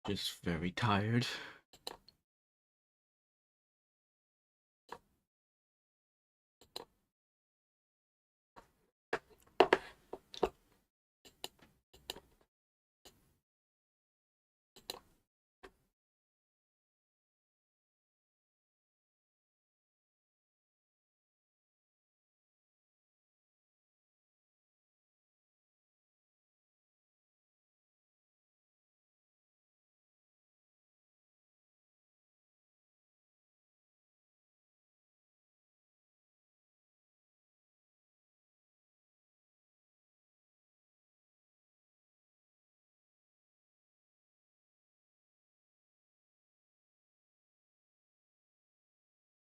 Just very tired.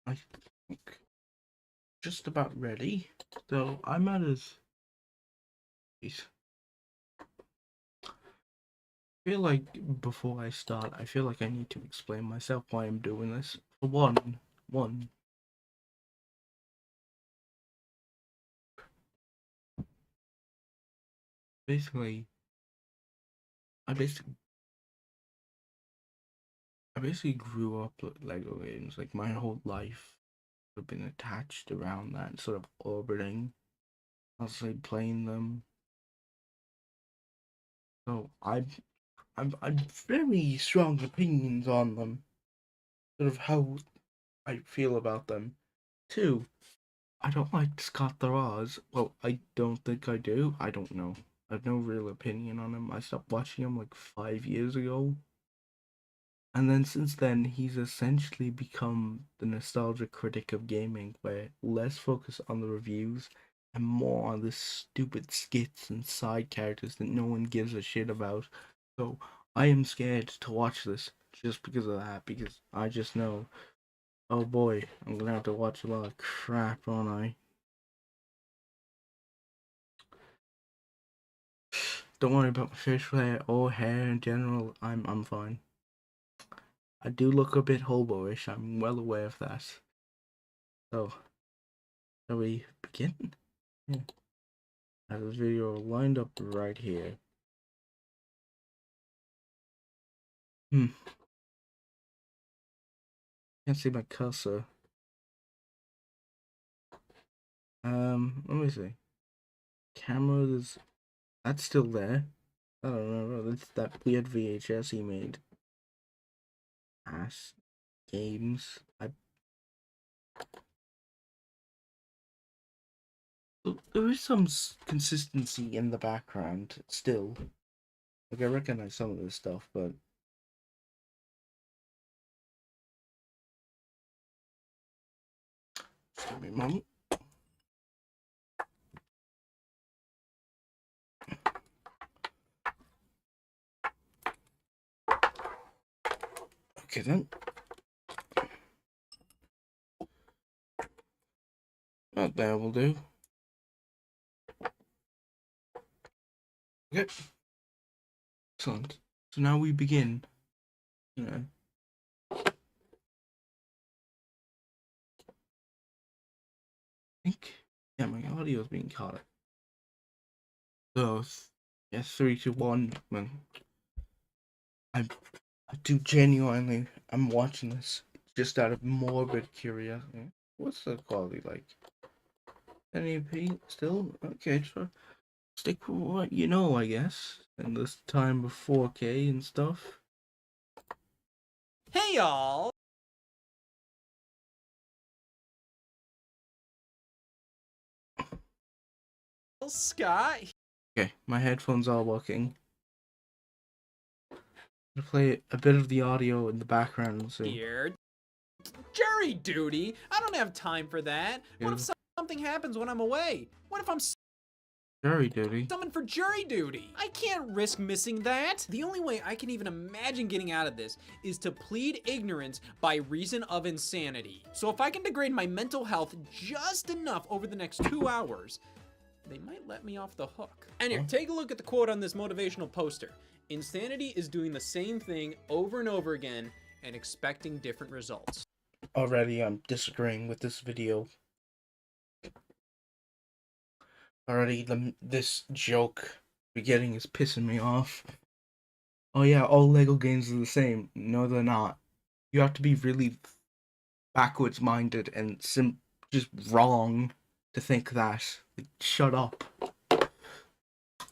I think just about ready. So I'm at his. I feel like before I start, I feel like I need to explain myself why I'm doing this. For one. Basically, I basically, I basically grew up with Lego games. Like my whole life, have been attached around that, sort of orbiting. Constantly playing them. So I'm very strong opinions on them. Sort of how I feel about them. Two, I don't like Scott the Woz. Well, I don't think I do. I don't know. I have no real opinion on him. I stopped watching him like 5 years ago. And then since then, he's essentially become the nostalgia critic of gaming, where less focus on the reviews and more on the stupid skits and side characters that no one gives a shit about. So I am scared to watch this just because of that, because I just know, oh boy, I'm gonna have to watch a lot of crap, aren't I? Don't worry about my facial hair or hair in general. I'm fine. I do look a bit hobo-ish. I'm well aware of that. So, shall we begin? Yeah. I have this video lined up right here. Can't see my cursor. Let me see. Cameras. That's still there. I don't know. That's that weird VHS he made. Ass games. There is some consistency in the background still. Like I recognize some of this stuff, but just give me a moment. Okay then. That there will do. Okay. Excellent. So now we begin. You know. I think yeah, my audio is being caught. So yes, 3, 2, 1. Man, I do genuinely. I'm watching this just out of morbid curiosity. What's the quality like? 1080p still? Okay, so stick with what you know, I guess. And this time with 4K and stuff. Hey y'all! Scott Okay, my headphones are working. I'm gonna play a bit of the audio in the background. So here. Jury duty? I don't have time for that. What if something happens when I'm away? What if I'm jury duty. summoned for jury duty? I can't risk missing that. The only way I can even imagine getting out of this is to plead ignorance by reason of insanity. So if I can degrade my mental health just enough over the next 2 hours, they might let me off the hook. And here, take a look at the quote on this motivational poster. Insanity is doing the same thing over and over again and expecting different results. Already, I'm disagreeing with this video. Already, this joke beginning is pissing me off. oh yeah, all Lego games are the same. No, they're not. You have to be really backwards minded and just wrong to think that. Like, shut up.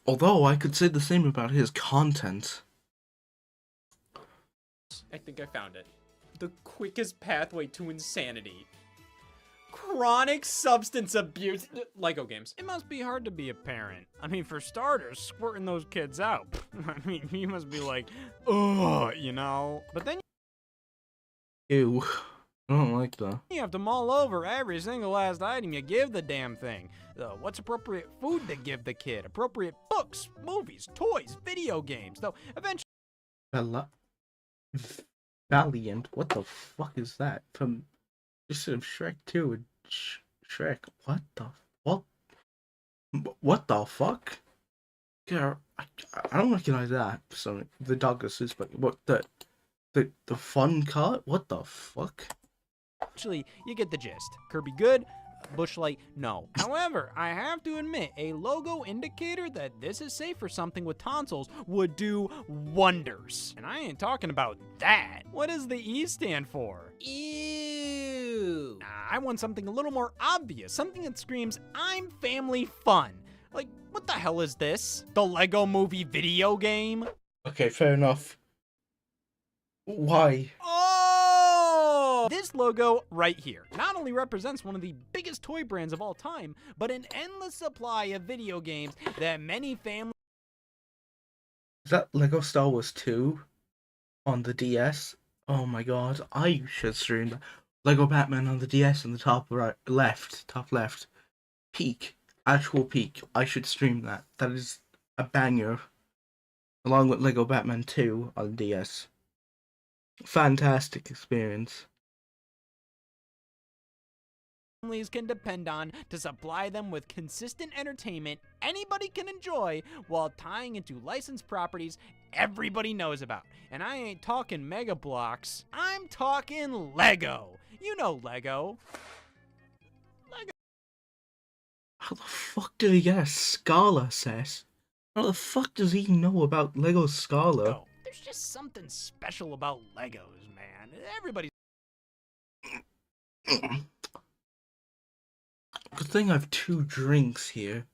Although I could say the same about his content. I think I found it. The quickest pathway to insanity. Chronic substance abuse. Lego games. It must be hard to be a parent. I mean, for starters, squirting those kids out. I mean, you must be like, ugh, you know? But then Ew. I don't like that. you have to mull over every single last item you give the damn thing. What's appropriate food to give the kid? Appropriate books, movies, toys, video games. Though eventually. Bella. Valiant. What the fuck is that? From just sort of Shrek 2 and Shrek. What the what? What the fuck? Yeah, I don't recognize that. So the Douglas is, but what the fun cut? What the fuck? Actually, you get the gist. Kirby good, Bushlight no. However, I have to admit, a logo indicator that this is safe for something with tonsils would do wonders. And I ain't talking about that. What does the E stand for? Ew. I want something a little more obvious, something that screams, I'm family fun. Like, what the hell is this? The Lego Movie video game? Okay, fair enough. Why? Oh! This logo right here not only represents one of the biggest toy brands of all time, but an endless supply of video games that many families. Is that Lego Star Wars 2 on the DS? Oh my god, I should stream that. Lego Batman on the DS in the top right, top left. Peak. Actual peak. I should stream that. That is a banger. Along with Lego Batman 2 on DS. Fantastic experience. Families can depend on to supply them with consistent entertainment anybody can enjoy while tying into licensed properties everybody knows about. And I ain't talking Mega Bloks, I'm talking Lego. You know Lego. How the fuck did he get a Scala set? How the fuck does he know about Lego Scala? Oh, there's just something special about Legos, man. Everybody's. Good thing I have 2 drinks here.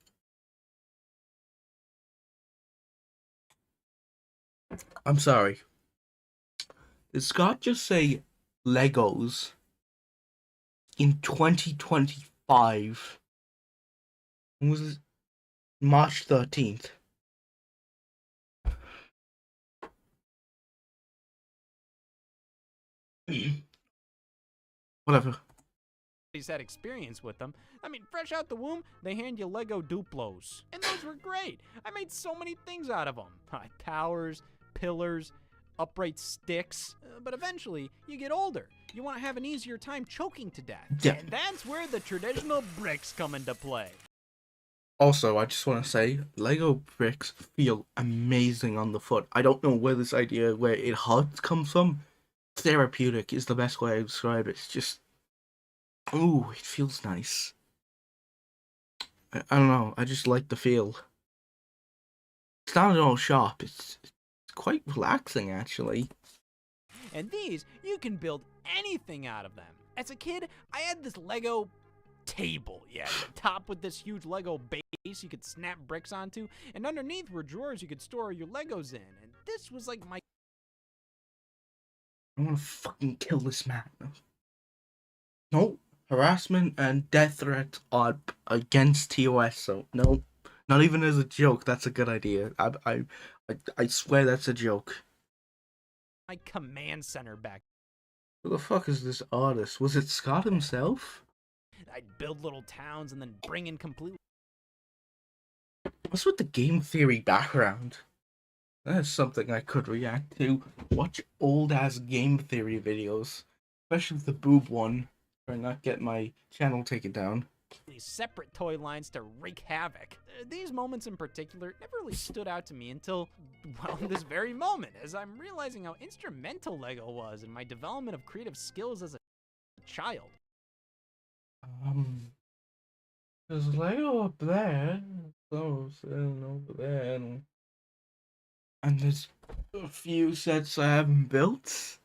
I'm sorry. Did Scott just say Legos in 2025? When was it? March 13th. Whatever. Had experience with them. I mean, fresh out the womb, they hand you Lego Duplos. And those were great. I made so many things out of them. Towers, pillars, upright sticks. But eventually, you get older. You want to have an easier time choking to death. Yeah. And that's where the traditional bricks come into play. Also, I just want to say, Lego bricks feel amazing on the foot. I don't know where this idea where it hurts comes from. Therapeutic is the best way I describe it. It's just, ooh, it feels nice. I don't know. I just like the feel. It's not at all sharp. It's quite relaxing, actually. And these, you can build anything out of them. As a kid, I had this Lego table, top with this huge Lego base you could snap bricks onto, and underneath were drawers you could store your Legos in, and this was like my. I want to fucking kill this man. No, harassment and death threats are against TOS, so no, not even as a joke. That's a good idea. I swear that's a joke. My command center back. Who the fuck is this artist? Was it Scott himself? I'd build little towns and then bring in completely. What's with the game theory background? That's something I could react to. Watch old ass game theory videos, especially the boob one, or not get my channel taken down. These separate toy lines to wreak havoc. These moments in particular never really stood out to me until, well, this very moment, as I'm realizing how instrumental Lego was in my development of creative skills as a child. There's Lego up there. So over there. And there's a few sets I haven't built.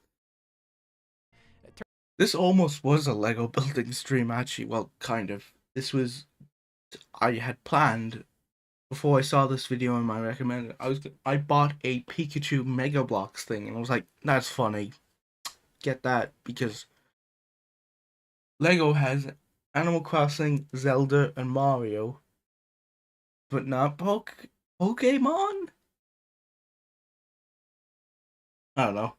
This almost was a Lego building stream, actually. Well, kind of. This was... I had planned, before I saw this video in my recommended, I bought a Pikachu Mega Bloks thing, and I was like, that's funny. Get that, because Lego has Animal Crossing, Zelda, and Mario, but not Pokemon? I don't know.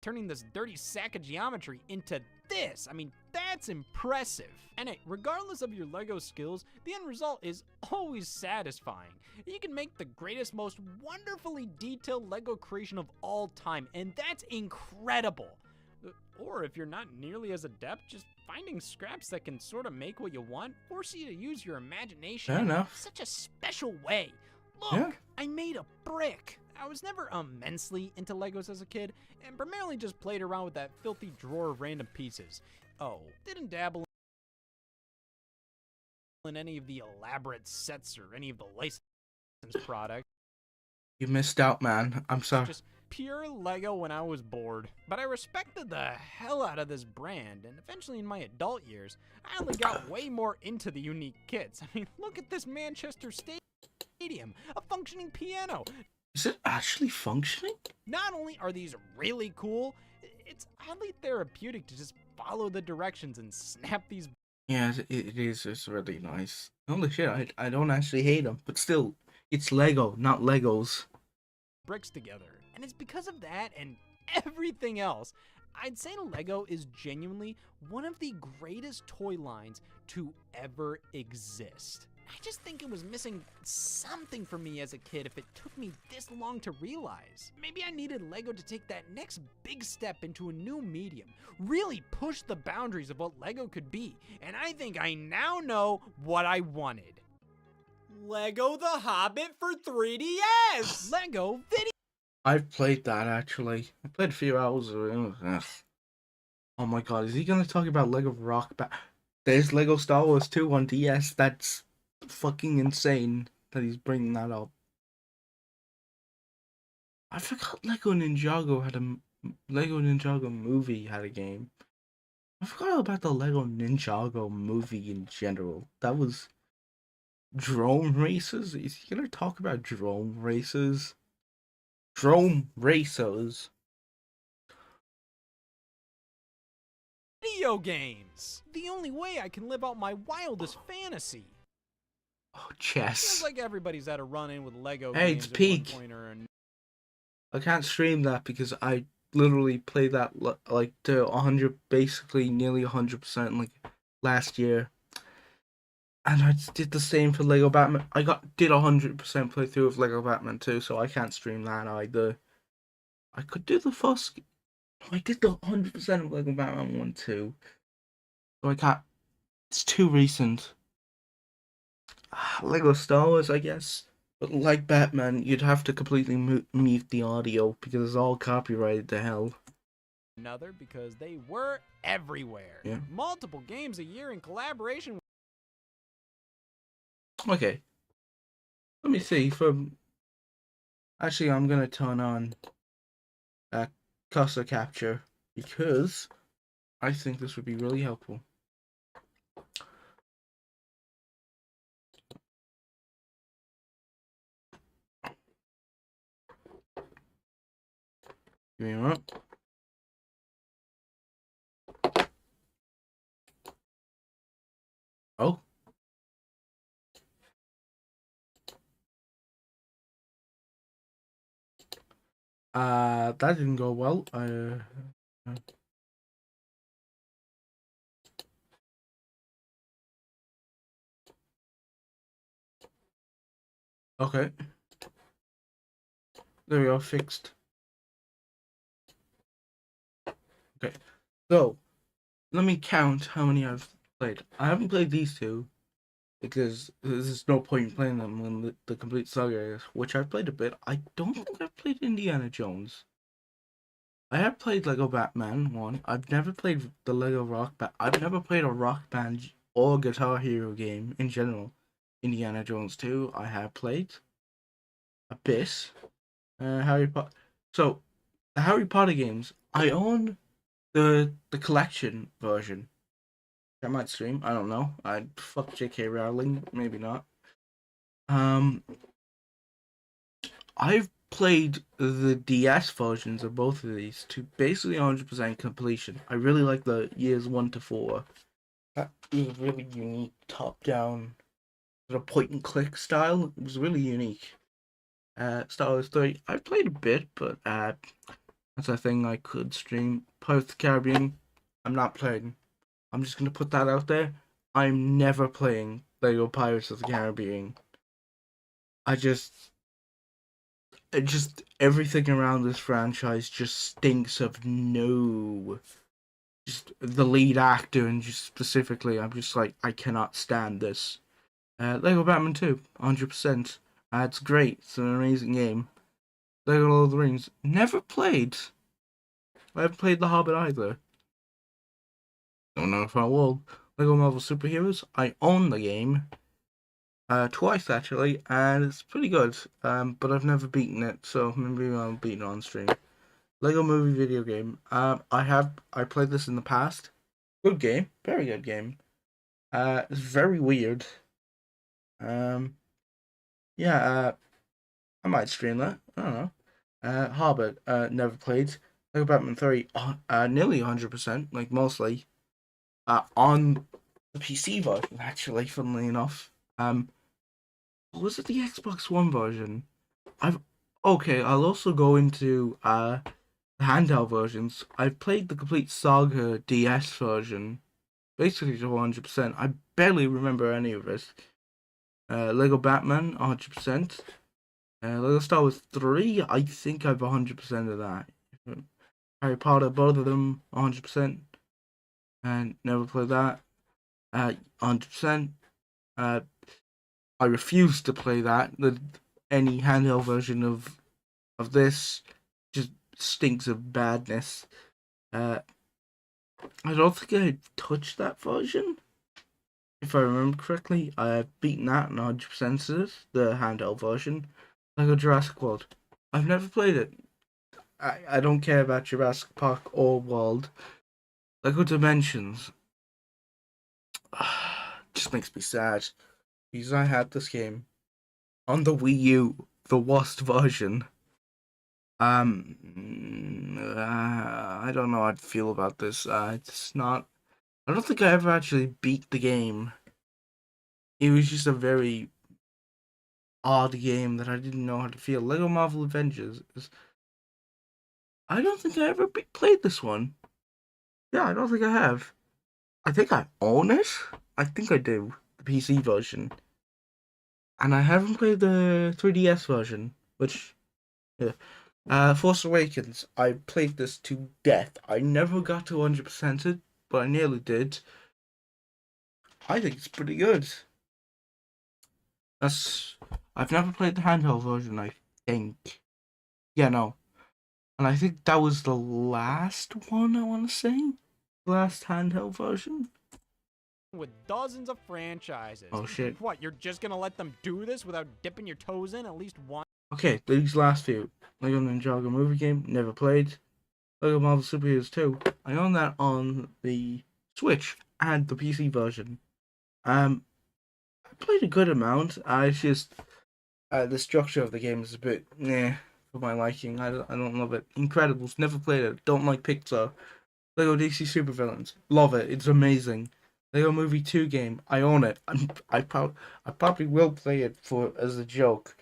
Turning this dirty sack of geometry into this. I mean, that's impressive. And hey, regardless of your Lego skills, the end result is always satisfying. You can make the greatest, most wonderfully detailed Lego creation of all time, and that's incredible. Or if you're not nearly as adept, just finding scraps that can sort of make what you want force you to use your imagination Fair in enough. such a special way. Look, Yeah. I made a brick. I was never immensely into Legos as a kid, and primarily just played around with that filthy drawer of random pieces. Oh, didn't dabble in any of the elaborate sets or any of the licensed products. You missed out, man. I'm sorry. Just pure Lego when I was bored. But I respected the hell out of this brand, and eventually in my adult years, I only got way more into the unique kits. I mean, look at this Manchester Stadium, a functioning piano. Is it actually functioning? Not only are these really cool, it's oddly therapeutic to just follow the directions and snap these Yeah, it is. It's really nice. Holy shit, I don't actually hate them, but still, it's Lego, not Legos. bricks together. And it's because of that and everything else, I'd say Lego is genuinely one of the greatest toy lines to ever exist. I just think it was missing something for me as a kid if it took me this long to realize. Maybe I needed Lego to take that next big step into a new medium, really push the boundaries of what Lego could be, and I think I now know what I wanted. Lego The Hobbit for 3DS! Lego video! I've played that, actually. I played a few hours of it. Ugh. Oh my god, is he gonna talk about Lego Rock Band? There's Lego Star Wars 2 on DS. That's fucking insane that he's bringing that up. I forgot Lego Ninjago had a Lego Ninjago movie had a game. I forgot about the Lego Ninjago movie in general. That was drone races. Is he gonna talk about drone races? Drone racers. Video games! The only way I can live out my wildest fantasy. Oh, Feels chess. like everybody's had a run-in with Lego Hey, games it's at peak. one point or another. I can't stream that because I literally played that like to 100, basically nearly 100% like last year. And I did the same for Lego Batman. Did 100% playthrough of Lego Batman 2, so I can't stream that either. I could do the first. I did the 100% of Lego Batman 1 too. So I can't. It's too recent. Lego Star Wars, I guess. But like Batman, you'd have to completely mute the audio because it's all copyrighted to hell. Another because they were everywhere. Yeah. Multiple games a year in collaboration. Okay. Let me see. Actually, I'm gonna turn on cursor capture because I think this would be really helpful. Give me a moment. Oh. That didn't go well. Okay. There we go, fixed. Okay. So, let me count how many I've played. I haven't played these two because there's no point in playing them when the complete saga is, which I've played a bit. I don't think I've played Indiana Jones. I have played Lego Batman 1. I've never played the Lego Rock Band. I've never played a Rock Band or Guitar Hero game in general. Indiana Jones 2, I have played a bit. Harry Potter. So the Harry Potter games, I own the collection version. I might stream. I don't know. I fuck J.K. Rowling. Maybe not. Um, I've played the DS versions of both of these to basically 100% completion. I really like the years 1 to 4. That was a really unique top-down sort of point-and-click style. It was really unique. Star Wars 3, I played a bit, but that's a thing I could stream. Pirates of the Caribbean, I'm not playing. I'm just gonna put that out there. I'm never playing Lego Pirates of the Caribbean. I just everything around this franchise just stinks of no. Just the lead actor and just specifically, I'm just like, I cannot stand this. Lego Batman 2, 100%. It's great. It's an amazing game. Lego Lord of the Rings, never played. I haven't played The Hobbit either. Don't know if I will. Lego Marvel Superheroes, I own the game. Twice actually, and it's pretty good. But I've never beaten it, so maybe I'll beat it on stream. Lego Movie video game. I played this in the past. Good game, very good game. It's very weird. Yeah. I might stream that. I don't know. Hobbit. Never played. Lego Batman 3. Nearly 100%, like mostly. On the PC version, actually, funnily enough. Was it the Xbox One version? I'll also go into the handheld versions. I've played the complete Saga DS version, basically to 100%. I barely remember any of it. Lego Batman, 100%. Lego Star Wars 3, I think I've 100% of that. Harry Potter, both of them, 100%. And never played that. 100%. I refuse to play that. Any handheld version of this just stinks of badness. I don't think I touched that version. If I remember correctly, I've beaten that and 100% it, the handheld version. Lego Jurassic World. I've never played it. I don't care about Jurassic Park or World. Lego Dimensions. Just makes me sad. Because I had this game on the Wii U, the worst version. I don't know how I'd feel about this. It's not. I don't think I ever actually beat the game. It was just a very odd game that I didn't know how to feel. Lego Marvel Avengers is. I don't think I ever played this one. Yeah, I don't think I have. I think I own it. I think I do. The PC version. And I haven't played the 3DS version, which, yeah. Force Awakens, I played this to death. I never got to 100% it, but I nearly did. I think it's pretty good. I've never played the handheld version, I think. Yeah, no. And I think that was the last one, I want to say. Last handheld version. With dozens of franchises. Oh, shit. What, you're just gonna let them do this without dipping your toes in at least once? Okay, these last few. Lego Ninjago movie game, never played. Lego Marvel Superheroes 2. I own that on the Switch and the PC version. I played a good amount. I just the structure of the game is a bit for my liking. I don't love it. Incredibles, never played it. Don't like Pixar. Lego DC Supervillains, love it. It's amazing. Lego Movie 2 game, I own it. I probably will play it as a joke.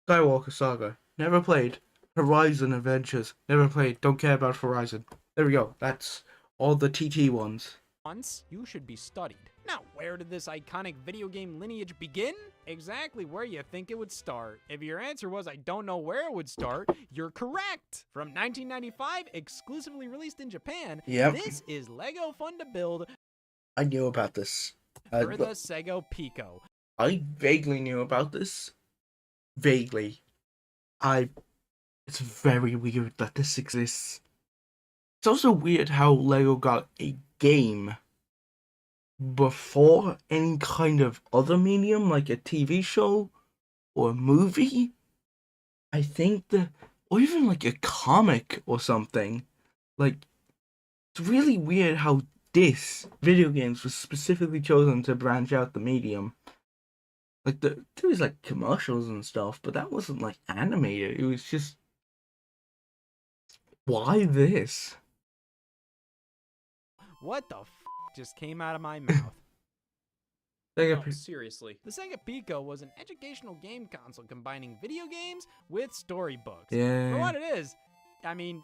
Skywalker Saga, never played. Horizon Adventures, never played. Don't care about Horizon. There we go. That's all the TT ones. You should be studied. Now, where did this iconic video game lineage begin? Exactly where you think it would start. If your answer was I don't know where it would start, you're correct. From 1995, exclusively released in Japan, This is Lego Fun to Build. I knew about this. For the Sego Pico. I vaguely knew about this. Vaguely. It's very weird that this exists. It's also weird how Lego got a game before any kind of other medium, like a TV show or a movie. I think the or even like a comic or something. Like, it's really weird how this video games was specifically chosen to branch out the medium. Like there was like commercials and stuff, but that wasn't like animated. It was just, why this? What the just came out of my mouth? Like No, seriously. The Sega Pico was an educational game console combining video games with storybooks. yeah. For what it is, I mean,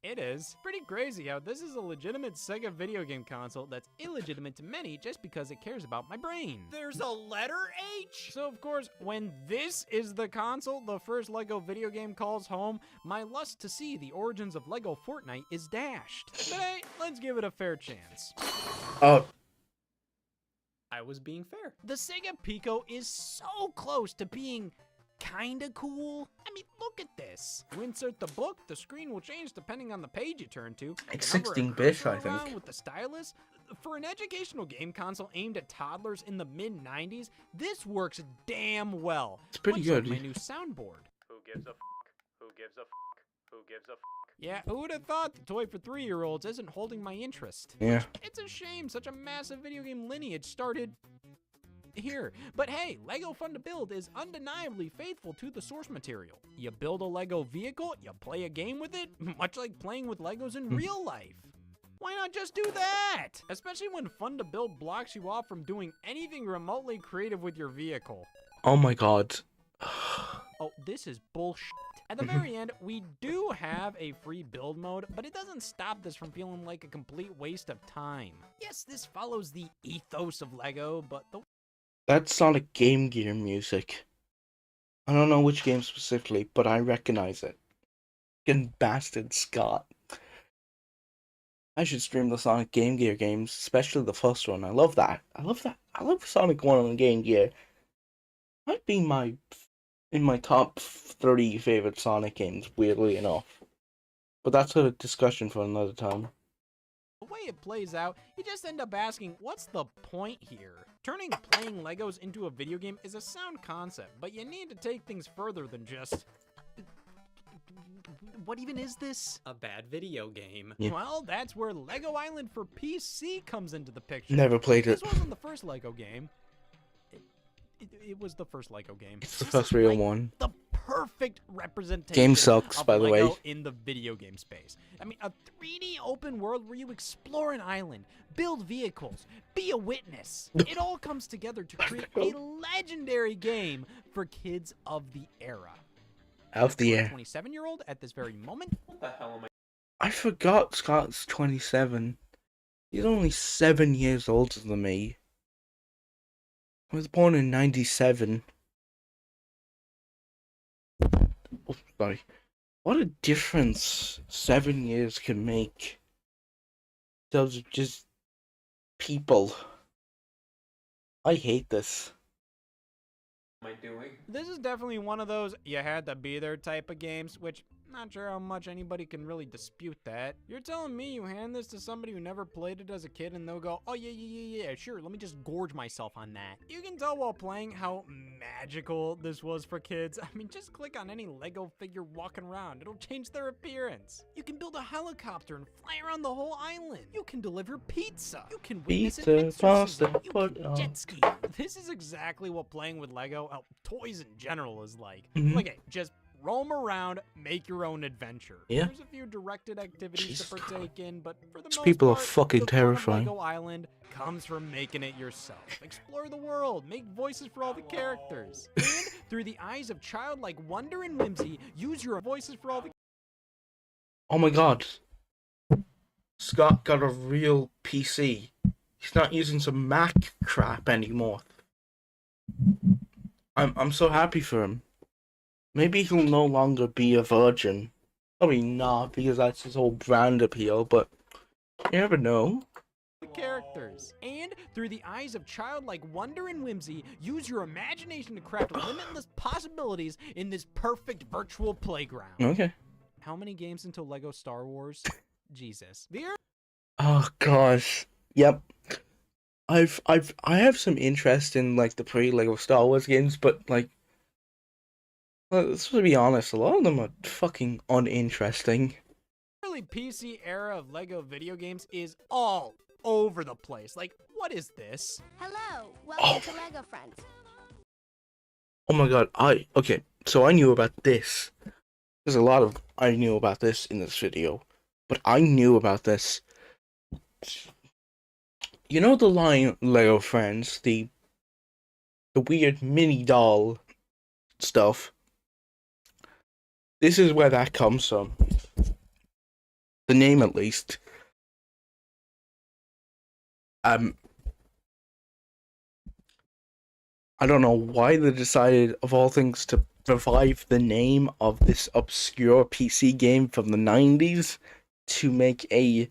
it is. Pretty crazy how this is a legitimate Sega video game console that's illegitimate to many just because it cares about my brain. There's a letter H? So of course, when this is the console the first LEGO video game calls home, my lust to see the origins of LEGO Fortnite is dashed. But hey, let's give it a fair chance. Oh, I was being fair. The Sega Pico is so close to being kinda cool. I mean, look at this. You insert the book, the screen will change depending on the page you turn to. it's You hover a 16-bit, cursor I think. around with the stylus. For an educational game console aimed at toddlers in the mid-90s, this works damn well. It's pretty Much good. like my new soundboard. Who gives a f? Who gives a f? Who gives a f? Yeah, who would have thought the toy for 3-year-olds isn't holding my interest? Yeah. It's a shame such a massive video game lineage started here. But hey, LEGO Fun to Build is undeniably faithful to the source material. You build a LEGO vehicle, you play a game with it, much like playing with LEGOs in real life. Why not just do that? Especially when Fun to Build blocks you off from doing anything remotely creative with your vehicle. Oh my god. Oh, this is bullshit. At the very end, we do have a free build mode, but it doesn't stop this from feeling like a complete waste of time. Yes, this follows the ethos of LEGO, but the That's Sonic Game Gear music. I don't know which game specifically, but I recognize it. Fucking bastard Scott. I should stream the Sonic Game Gear games, especially the first one. I love that. I love Sonic 1 on the Game Gear. Might be in my top 30 favorite Sonic games, weirdly enough. But that's a discussion for another time. way it plays out, you just end up asking, what's the point here? Turning playing Legos into a video game is a sound concept, but you need to take things further than just... What even is this? A bad video game. Yeah. Well, that's where Lego Island for PC comes into the picture. Never played it. This wasn't the first Lego game. It was the first Lego game. It's the This first is real like one. the perfect representation Game sucks, of by the Lego way. in the video game space. I mean, a 3D open world where you explore an island, build vehicles, be a witness. It all comes together to create a legendary game for kids of the era. Out the air. 27-year-old at this very moment. What the hell am I? I forgot Scott's 27. He's only 7 years older than me. I was born in 97. Oh, sorry. What a difference 7 years can make. Those are just people. I hate this. Am I doing? This is definitely one of those you had to be there type of games, which not sure how much anybody can really dispute that. You're telling me you hand this to somebody who never played it as a kid and they'll go, oh yeah, sure, let me just gorge myself on that. You can tell while playing how magical this was for kids. I mean, just click on any Lego figure walking around. It'll change their appearance. You can build a helicopter and fly around the whole island. You can deliver pizza. You can witness Pizza, an pasta, exorcism. You but, can jet ski. This is exactly what playing with Lego, toys in general, is like. Mhm. Look at just roam around, make your own adventure. Yeah. There's a few directed activities Jesus to partake in, but for the These most people are part, fucking the fun of terrifying. Lego Island comes from making it yourself. Explore the world, make voices for all the characters. And through the eyes of childlike wonder and whimsy, use your voices for all the Oh my god. Scott got a real PC. He's not using some Mac crap anymore. I'm so happy for him. Maybe he'll no longer be a virgin. Probably not, because that's his whole brand appeal, but you never know. characters. And through the eyes of childlike wonder and whimsy, use your imagination to craft limitless possibilities in this perfect virtual playground. Okay. How many games until Lego Star Wars? Jesus. Oh gosh. Yep. I have some interest in like the pre-Lego Star Wars games, but like let's be honest, a lot of them are fucking uninteresting. Early PC era of Lego video games is all over the place. Like, what is this? Hello, welcome to Lego Friends. Oh my god, okay, so I knew about this. There's a lot of I knew about this in this video, but I knew about this. You know the line Lego Friends, the weird mini doll stuff. This is where that comes from. The name, at least. I don't know why they decided, of all things, to revive the name of this obscure PC game from the 90s to make a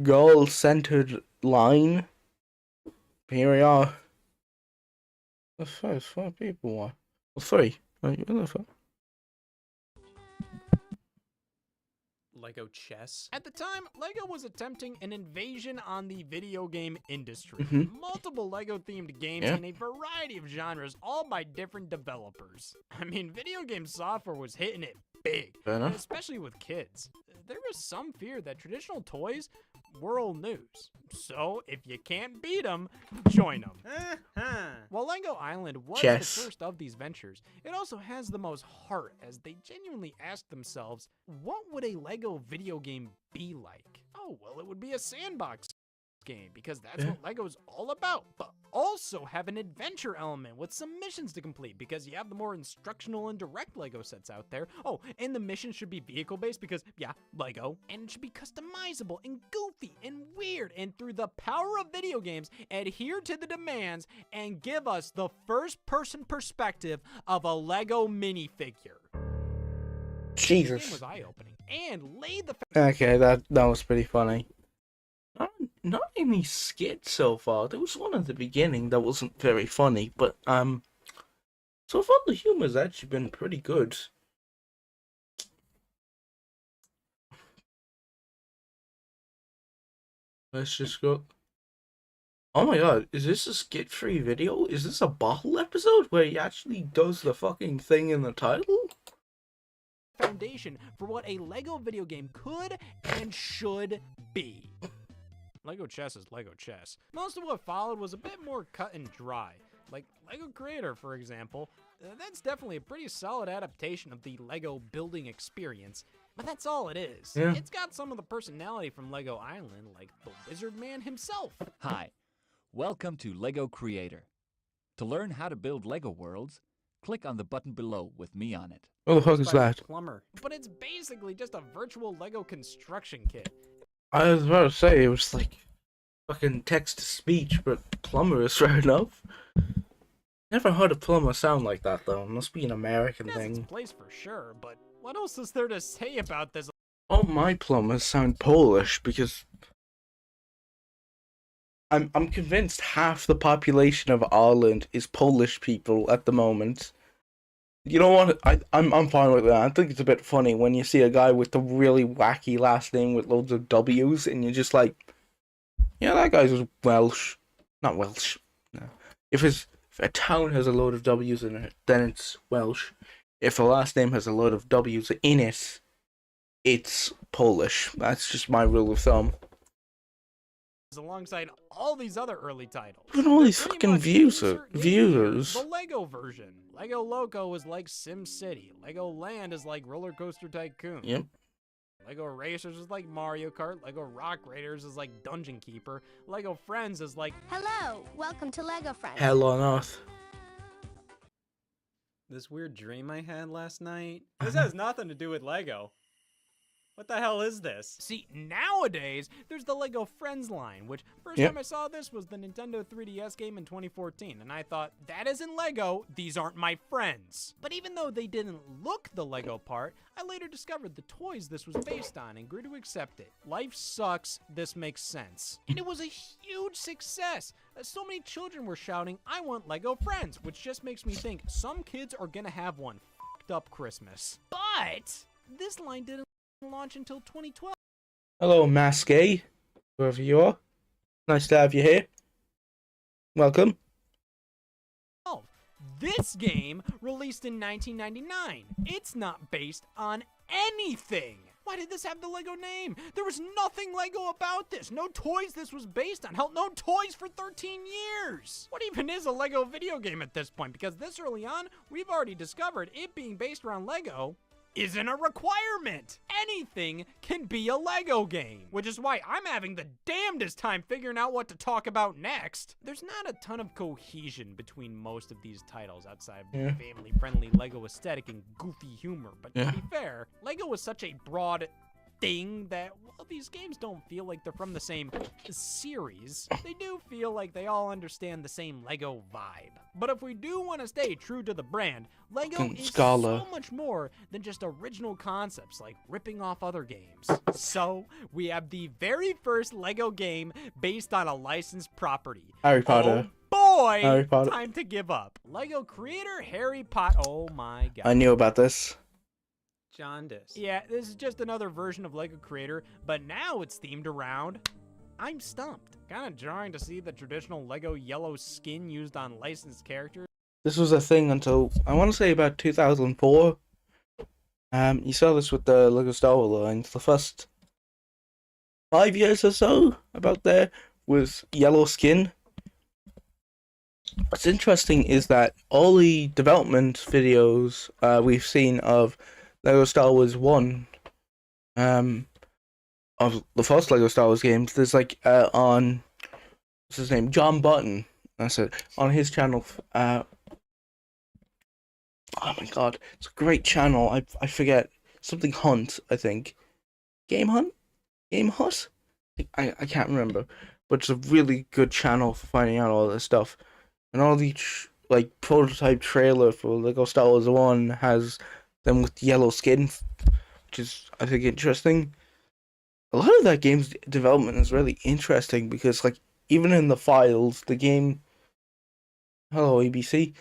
girl-centered line. Here we are. The first 4 people are. Well, 3. Lego chess. At the time, Lego was attempting an invasion on the video game industry. Multiple Lego themed games in a variety of genres, all by different developers. I mean, video game software was hitting it big, especially with kids. There was some fear that traditional toys were old news. So, if you can't beat them, join them. While Lego Island was the first of these ventures, it also has the most heart, as they genuinely asked themselves, what would a Lego video game be like? Oh, well, it would be a sandbox game, because that's what Lego's all about, but also have an adventure element with some missions to complete, because you have the more instructional and direct Lego sets out there. Oh, and the mission should be vehicle based, because yeah, Lego, and it should be customizable and goofy and weird, and through the power of video games, adhere to the demands and give us the first person perspective of a Lego minifigure. Jesus. The game was eye-opening and laid the okay, that was pretty funny. Not any skits so far. There was one at the beginning that wasn't very funny, but so far the humor's actually been pretty good. Let's just go. Oh my god, is this a skit-free video? Is this a bottle episode where he actually does the fucking thing in the title? Foundation for what a Lego video game could and should be. Lego chess is Lego chess. Most of what followed was a bit more cut and dry. Like Lego Creator, for example, that's definitely a pretty solid adaptation of the Lego building experience, but that's all it is. Yeah. It's got some of the personality from Lego Island, like the Wizard Man himself. Hi, welcome to Lego Creator. To learn how to build Lego worlds, click on the button below with me on it. What the fuck is that? Plumber. But it's basically just a virtual Lego construction kit. I was about to say, it was like fucking text-to-speech, but plumber is fair enough. Never heard a plumber sound like that, though. It must be an American It has thing. its place for sure, but what else is there to say about this? All my plumbers sound Polish, because I'm convinced half the population of Ireland is Polish people at the moment. You know what? I'm fine with that. I think it's a bit funny when you see a guy with a really wacky last name with loads of W's, and you're just like, yeah, that guy's Welsh. Not Welsh. No. If a town has a load of W's in it, then it's Welsh. If a last name has a load of W's in it, it's Polish. That's just my rule of thumb. Alongside all these other early titles. Look at all these They're pretty fucking much viewers. The Lego version. Lego Loco is like Sim City. Lego Land is like Roller Coaster Tycoon. Yep. Lego Racers is like Mario Kart. Lego Rock Raiders is like Dungeon Keeper. Lego Friends is like... Hello, welcome to Lego Friends. Hell on earth. This weird dream I had last night. This has nothing to do with Lego. What the hell is this? See, nowadays, there's the Lego Friends line, which first time I saw this was the Nintendo 3DS game in 2014, and I thought, that isn't Lego, these aren't my friends. But even though they didn't look the Lego part, I later discovered the toys this was based on and grew to accept it. Life sucks, this makes sense. And it was a huge success. So many children were shouting, I want Lego Friends, which just makes me think some kids are gonna have one fucked up Christmas. But this line didn't launch until 2012. Hello, Masque, wherever you are. Nice to have you here. Welcome. This game released in 1999. It's not based on anything. Why did this have the Lego name? There was nothing Lego about this. No toys this was based on. Hell, no toys for 13 years. What even is a Lego video game at this point? Because this early on, we've already discovered it being based around Lego isn't a requirement. Anything can be a Lego game, which is why I'm having the damnedest time figuring out what to talk about next. There's not a ton of cohesion between most of these titles outside of family-friendly Lego aesthetic and goofy humor, but to be fair, Lego is such a broad thing that, well, these games don't feel like they're from the same series. They do feel like they all understand the same Lego vibe. But if we do want to stay true to the brand, Lego is so much more than just original concepts like ripping off other games. So, we have the very first Lego game based on a licensed property. Harry Potter. Oh boy! Harry Potter. Time to give up. Lego creator Harry Potter. Oh my god. I knew about this. Jaundice. Yeah, this is just another version of Lego Creator, but now it's themed around I'm stumped. Kind of jarring to see the traditional Lego yellow skin used on licensed characters. This was a thing until, I want to say, about 2004. You saw this with the Lego Star Wars lines. The first 5 years or so, about there, was yellow skin. What's interesting is that all the development videos we've seen of Lego Star Wars 1, of the first Lego Star Wars games, there's like on, what's his name, John Button, that's it, on his channel. Oh my god, it's a great channel. I forget, something Hunt, I think. Game Hunt? Game Hut? I can't remember, but it's a really good channel for finding out all this stuff. And all the like prototype trailer for Lego Star Wars 1 has them with yellow skin, which is, I think, interesting. A lot of that game's development is really interesting because, like, even in the files, the game, hello ABC,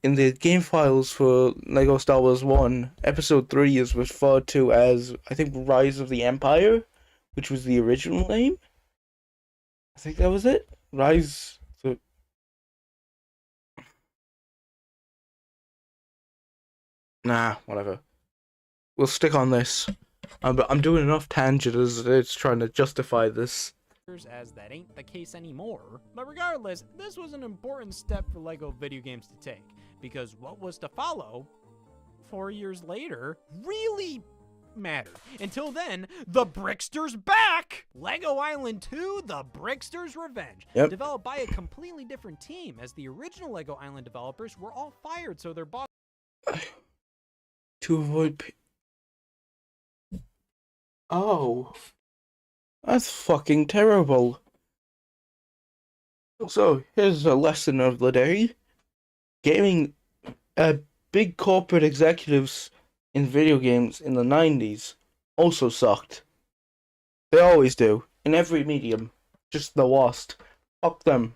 in the game files for Lego Star Wars 1, Episode 3 is referred to as, I think, Rise of the Empire, which was the original name. I think that was it. Rise. Nah, whatever. We'll stick on this. I'm doing enough tangent as it's trying to justify this. As that ain't the case anymore. But regardless, this was an important step for Lego video games to take, because what was to follow 4 years later really mattered. Until then, the Brickster's back! Lego Island 2, The Brickster's Revenge. Yep. Developed by a completely different team, as the original Lego Island developers were all fired, so their boss to avoid oh, that's fucking terrible. So, here's a lesson of the day. Gaming, big corporate executives in video games in the 90s also sucked. They always do, in every medium. Just the worst. Fuck them.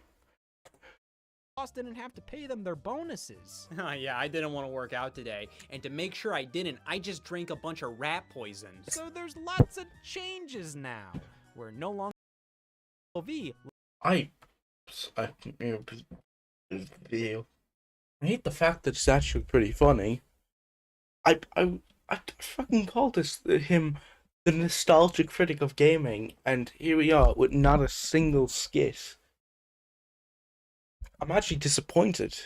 didn't have to pay them their bonuses. Yeah, I didn't want to work out today, and to make sure I didn't, I just drank a bunch of rat poison. So there's lots of changes now. We're no longer I hate the fact that it's actually pretty funny. I fucking call him the nostalgic critic of gaming, and here we are with not a single skit. I'm actually disappointed.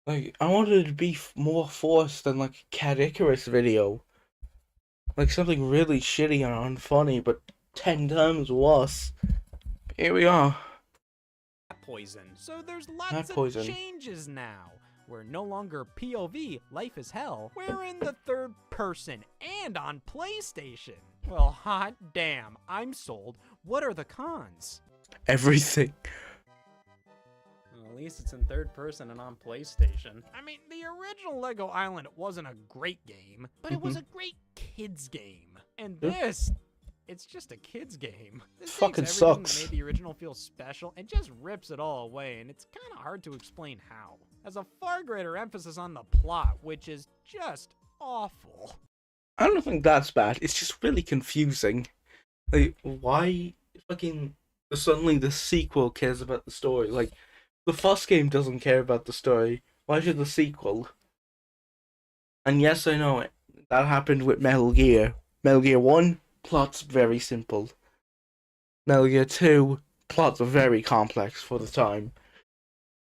Like, I wanted it to be more forced than like a Cat Icarus video. Like something really shitty and unfunny, but 10 times worse. Here we are. Poison. So there's lots of changes now. We're no longer POV, life is hell. We're in the third person and on PlayStation. Well, hot damn, I'm sold. What are the cons? Everything. Well, at least it's in third person and on PlayStation. I mean, the original Lego Island wasn't a great game, but it was a great kids game. And this, it's just a kid's game. This fucking takes everything sucks. that made the original feel special and just rips it all away, and it's kind of hard to explain how. Has a far greater emphasis on the plot, which is just awful. I don't think that's bad. It's just really confusing. Like, why fucking suddenly the sequel cares about the story? Like, The first game doesn't care about the story. Why should the sequel? And yes, I know it. That happened with Metal Gear. Metal Gear 1, plot's very simple. Metal Gear 2, plots are very complex for the time.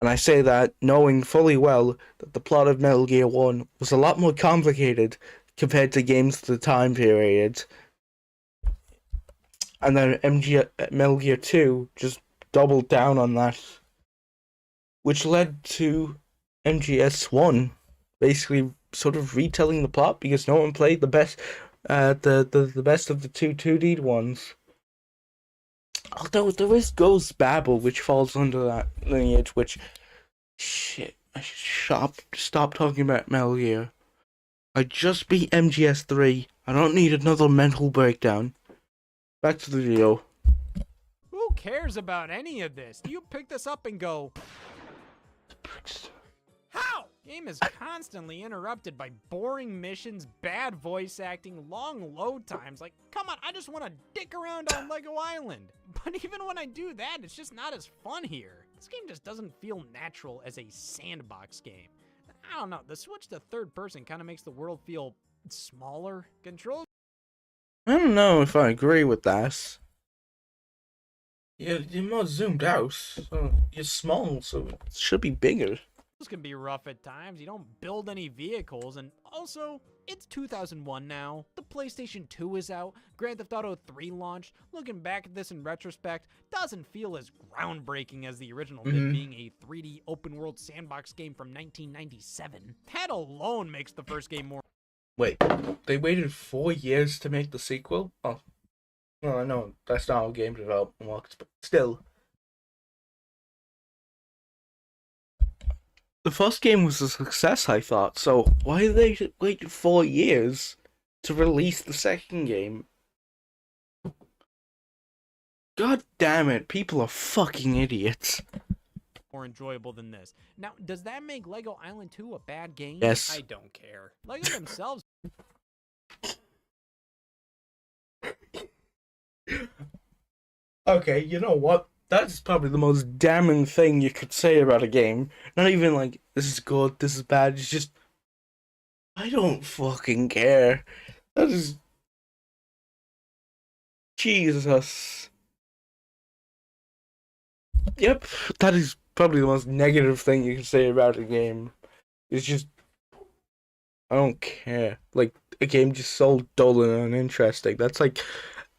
And I say that knowing fully well that the plot of Metal Gear 1 was a lot more complicated compared to games of the time period. And then Metal Gear 2 just doubled down on that, which led to MGS1 basically sort of retelling the plot because no one played the best the best of the two 2D ones. Although there is Ghost Babel, which falls under that lineage, which shit, I should stop talking about Metal Gear. I just beat MGS3. I don't need another mental breakdown. Back to the video. Who cares about any of this? You pick this up and go, how? Game is constantly interrupted by boring missions, bad voice acting, long load times. Like, come on, I just want to dick around on Lego Island. But even when I do that, it's just not as fun here. This game just doesn't feel natural as a sandbox game. I don't know, the switch to third person kind of makes the world feel smaller. Controls. I don't know if I agree with that. You're more zoomed out, so you're small, so it should be bigger. This can be rough at times. You don't build any vehicles, and also, it's 2001 now. The PlayStation 2 is out. Grand Theft Auto 3 launched. Looking back at this in retrospect, doesn't feel as groundbreaking as the original did, being a 3D open-world sandbox game from 1997. That alone makes the first game more... Wait, they waited 4 years to make the sequel? Oh, well, I know that's not how game development works, but still. The first game was a success, I thought, so why did they wait 4 years to release the second game? God damn it, people are fucking idiots. More enjoyable than this. Now, does that make Lego Island 2 a bad game? Yes. I don't care. Lego themselves... Okay, you know what? That's probably the most damning thing you could say about a game. Not even like, this is good, this is bad, it's just... I don't fucking care. That is... Jesus. Yep, that is probably the most negative thing you can say about a game. It's just... I don't care. Like, a game just so dull and uninteresting. That's like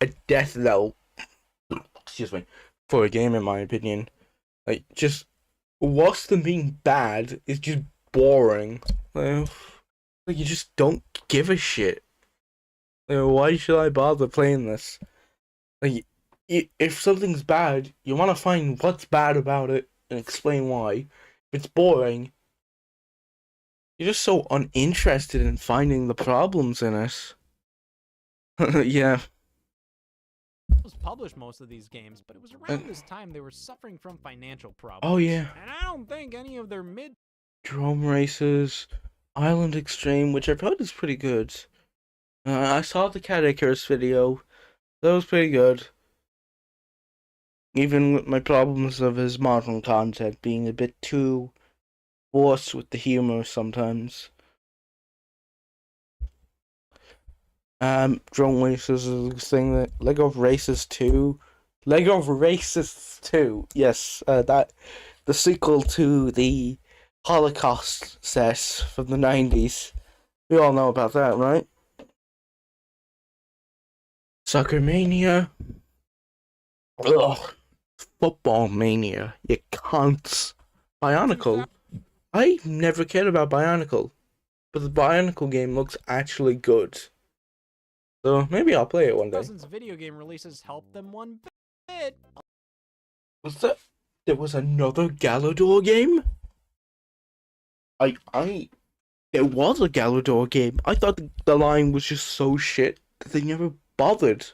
a death knell. Excuse me. For a game, in my opinion. Like, just... worse than being bad is just boring. Like, you just don't give a shit. Like, why should I bother playing this? Like, if something's bad, you want to find what's bad about it and explain why. If it's boring, you're just so uninterested in finding the problems in it. Yeah. published most of these games, but it was around this time they were suffering from financial problems. Oh, yeah. And I don't think any of their Drone Races, Island Extreme, which I've heard is pretty good. I saw the Cat Icarus video. That was pretty good. Even with my problems of his modern content being a bit too forced with the humor sometimes. Drone Races is a thing that Lego Races 2. Lego Races 2, yes, that the sequel to the Holocaust set from the 90s. We all know about that, right? Soccer Mania. Ugh. Football Mania. You cunts. Bionicle. I never cared about Bionicle, but the Bionicle game looks actually good. So maybe I'll play it one day. Dozens of video game releases helped them one bit. Was that? There was another Galador game? There was a Galador game. I thought the line was just so shit that they never bothered.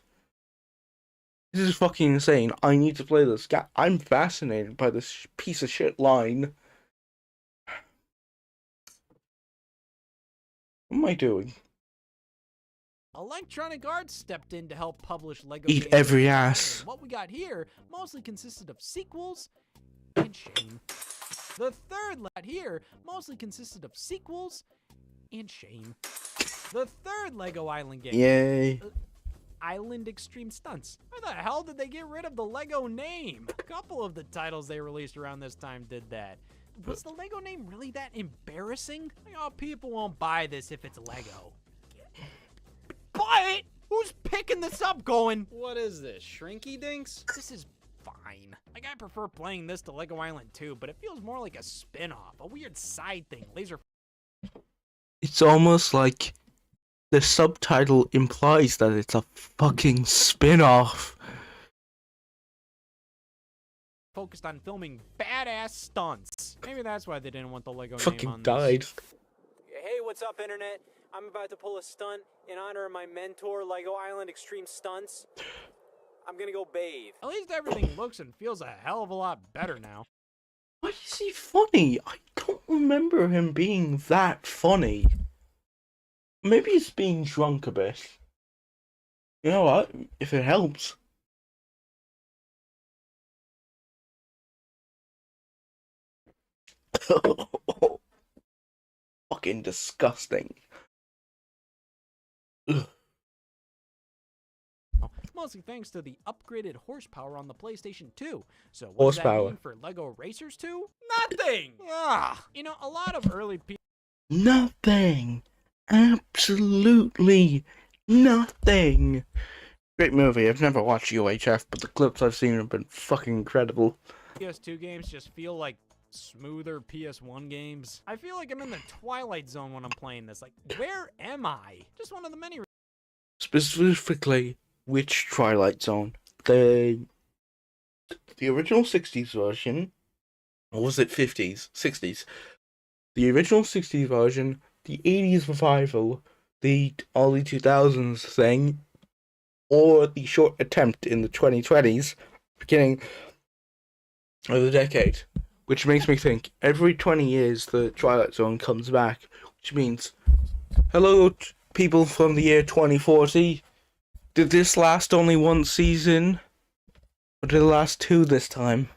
This is fucking insane. I need to play this. I'm fascinated by this piece of shit line. What am I doing? Electronic Arts stepped in to help publish Lego Eat games. every ass. What we got here mostly consisted of sequels and shame. The third lot here mostly consisted of sequels and shame. The third Lego Island game. Yay. Island Extreme Stunts. Why the hell did they get rid of the Lego name? A couple of the titles they released around this time did that. Was the Lego name really that embarrassing? Like, oh, people won't buy this if it's Lego. But who's picking this up going, what is this, Shrinky Dinks? This is fine. Like, I prefer playing this to Lego Island 2, but it feels more like a spin-off, a weird side thing. Laser. It's almost like the subtitle implies that it's a fucking spin-off. Focused on filming badass stunts. Maybe that's why they didn't want the Lego name Fucking on died. this. Hey, what's up, Internet? I'm about to pull a stunt in honor of my mentor, Lego Island Extreme Stunts. I'm gonna go bathe. At least everything looks and feels a hell of a lot better now. Why is he funny? I don't remember him being that funny. Maybe he's being drunk a bit. You know what? If it helps. Fucking disgusting. Ugh. Mostly thanks to the upgraded horsepower on the PlayStation 2. So what does that Horsepower. mean for Lego Racers 2? Nothing! Ah, you know, a lot of early people... Nothing. Absolutely nothing. Great movie. I've never watched UHF, but the clips I've seen have been fucking incredible. PS2 games just feel like smoother PS1 games. I feel like I'm in the Twilight Zone when I'm playing this. Like, where am I? Just one of the many... Specifically, which Twilight Zone? The original 60s version, or was it 50s? 60s. The original 60s version, the 80s revival, the early 2000s thing, or the short attempt in the 2020s, beginning of the decade. Which makes me think, every 20 years the Twilight Zone comes back, which means, hello people from the year 2040, did this last only one season? Or did it last two this time?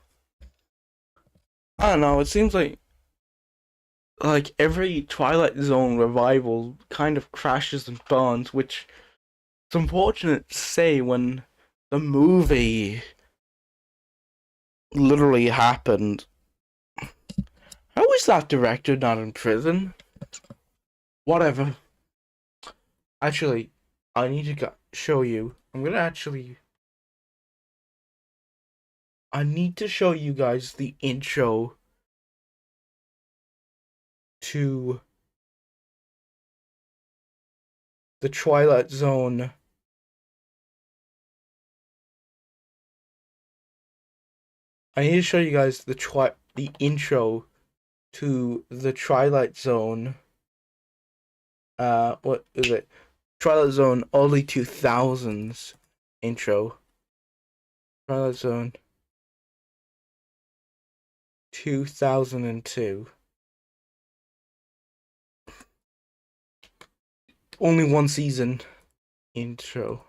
I don't know, it seems like every Twilight Zone revival kind of crashes and burns, which it's unfortunate to say when the movie literally happened. How is that director not in prison? Whatever. Actually, I need to show you. I need to show you guys the intro to the Twilight Zone. I need to show you guys the intro to the Twilight Zone. What is it? Twilight Zone early 2000s intro. Twilight Zone 2002. Only one season intro.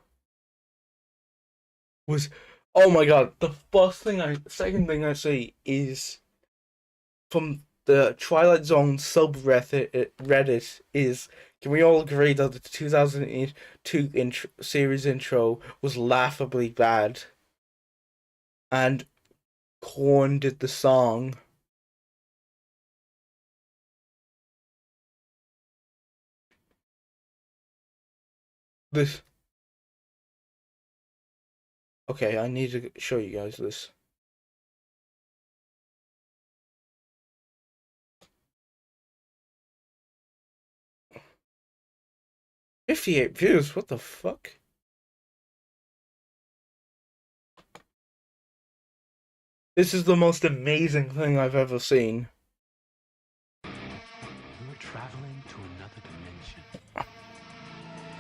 Was, oh my god, second thing I see is from the Twilight Zone subreddit is, can we all agree that the 2002 series intro was laughably bad? And Korn did the song. This. Okay, I need to show you guys this. $58 views, what the fuck? This is the most amazing thing I've ever seen. You are traveling to another dimension. A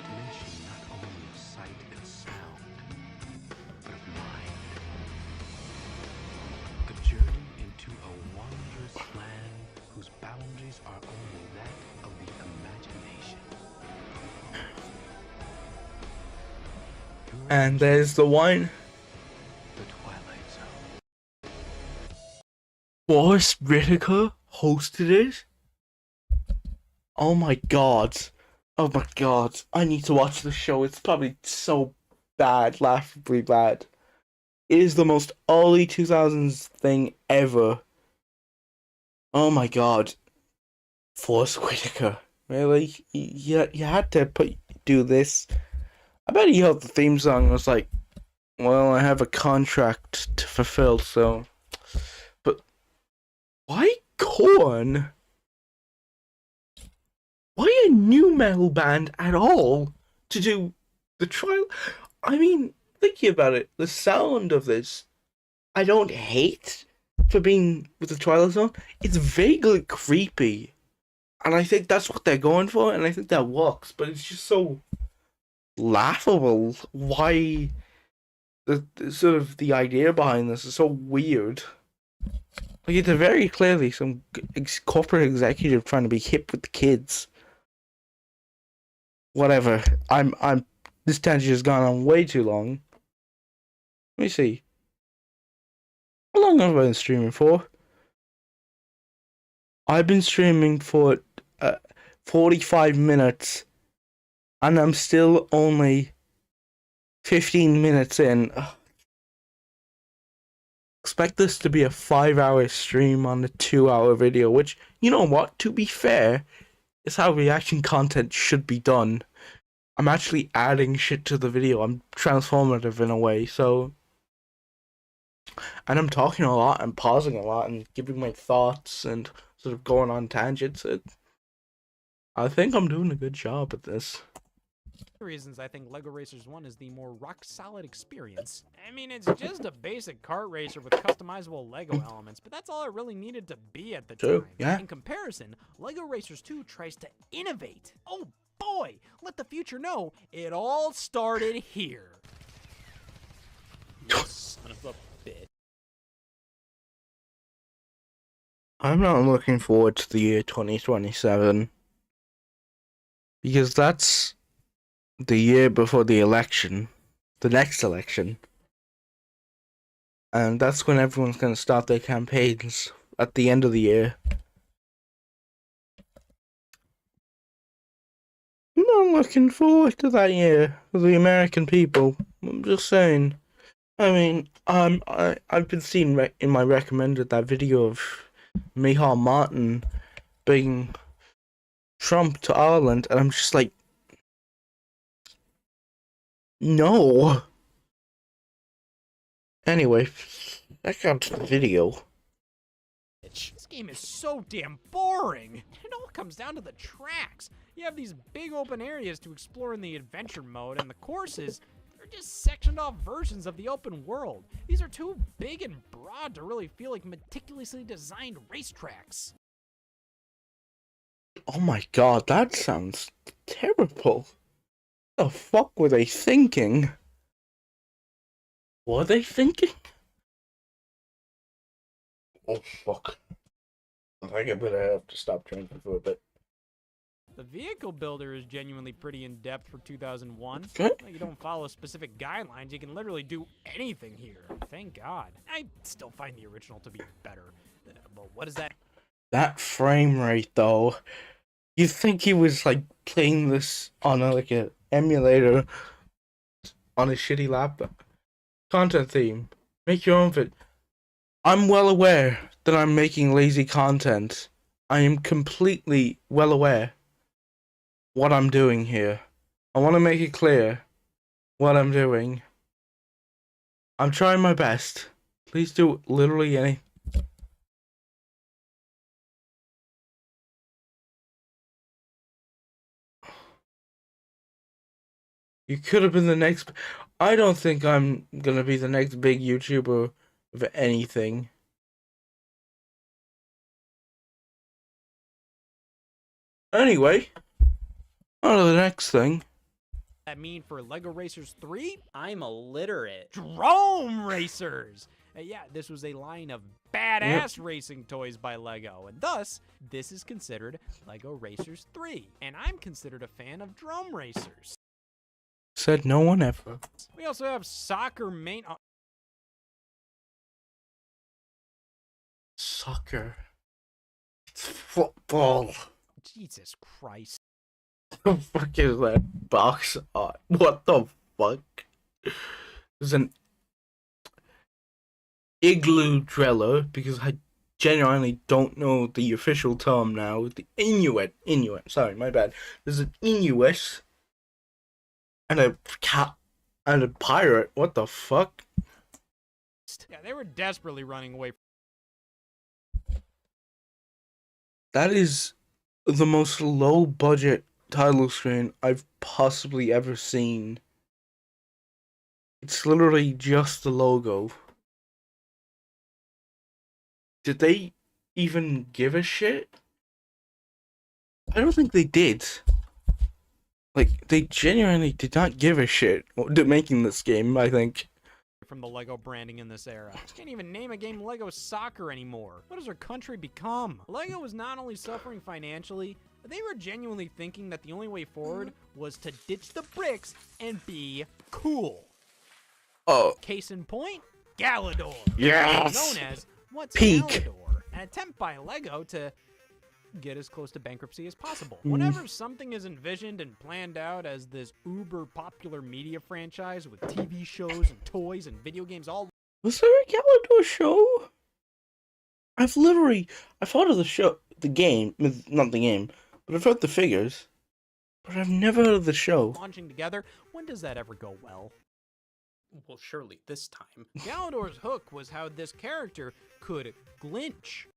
dimension not only of sight and sound, but of mind. A journey into a wondrous land whose boundaries are only that of the imagination. And there's the wine. The Twilight Zone. Forrest Whitaker hosted it. Oh my god. Oh my god. I need to watch the show. It's probably so bad, laughably bad. It is the most early 2000s thing ever. Oh my god. Forrest Whitaker. Really? You had to do this. I bet he heard the theme song and was like, well, I have a contract to fulfill, so. But why Korn? Why a new metal band at all to do the trial? I mean, thinking about it, the sound of this, I don't hate for being with the Twilight Zone. It's vaguely creepy. And I think that's what they're going for, and I think that works, but it's just so laughable. Why the sort of the idea behind this is so weird. Like, it's very clearly some corporate executive trying to be hip with the kids. Whatever. This tangent has gone on way too long. Let me see. How long have I been streaming for? I've been streaming for 45 minutes, and I'm still only 15 minutes in. Expect this to be a 5-hour stream on a 2-hour video, which, you know what, to be fair, is how reaction content should be done. I'm actually adding shit to the video. I'm transformative in a way, so. And I'm talking a lot and pausing a lot and giving my thoughts and sort of going on tangents. I think I'm doing a good job at this. Reasons I think LEGO Racers 1 is the more rock-solid experience. I mean, it's just a basic kart racer with customizable LEGO elements, but that's all it really needed to be at the time. Yeah. In comparison, LEGO Racers 2 tries to innovate. Oh boy, let the future know it all started here. You son of a bitch. I'm not looking forward to the year 2027. Because that's the year before the election. The next election. And that's when everyone's going to start their campaigns at the end of the year. I'm not looking forward to that year for the American people. I'm just saying. I mean, I've been seeing in my recommended that video of Micheál Martin being Trump to Ireland, and I'm just like, no. Anyway, back onto the video. This game is so damn boring. It all comes down to the tracks. You have these big open areas to explore in the adventure mode, and the courses, they're just sectioned off versions of the open world. These are too big and broad to really feel like meticulously designed racetracks. Oh my god, that sounds terrible. What the fuck were they thinking? What are they thinking? Oh fuck. I think I'm gonna have to stop drinking for a bit. The vehicle builder is genuinely pretty in-depth for 2001. Okay. You don't follow specific guidelines, you can literally do anything here. Thank God. I still find the original to be better. But what is that? That frame rate though. You think he was like playing this on like a emulator on a shitty laptop? Content theme. Make your own vid. I'm well aware that I'm making lazy content. I am completely well aware what I'm doing here. I want to make it clear what I'm doing. I'm trying my best. Please do literally anything. You could have been the next. I don't think I'm gonna be the next big YouTuber of anything. Anyway, on to the next thing. That mean for LEGO Racers 3? I'm illiterate. Drome Racers! Yeah, this was a line of badass racing toys by LEGO, and thus, this is considered LEGO Racers 3. And I'm considered a fan of Drome Racers. Said no one ever. We also have soccer soccer. It's football. Jesus Christ. The fuck is that box art? What the fuck? There's an igloo dweller, because I genuinely don't know the official term now. The Inuit. Sorry, my bad. There's an Inuit and a cat and a pirate. What the fuck? Yeah, they were desperately running away. That is the most low budget title screen I've possibly ever seen. It's literally just the logo. Did they even give a shit? I don't think they did. Like, they genuinely did not give a shit making this game, I think. From the Lego branding in this era. Can't even name a game Lego Soccer anymore. What has our country become? Lego was not only suffering financially, but they were genuinely thinking that the only way forward was to ditch the bricks and be cool. Oh, Case in point, Galador. yes! Known as What's Peak. Galador? An attempt by Lego to get as close to bankruptcy as possible. Whenever something is envisioned and planned out as this uber popular media franchise with TV shows and toys and video games all. Was there a Galador show? I've thought of the show, the game, not the game, but I've heard the figures, but I've never heard of the show. Launching together, when does that ever go well? Well, surely this time. Galador's hook was how this character could glinch.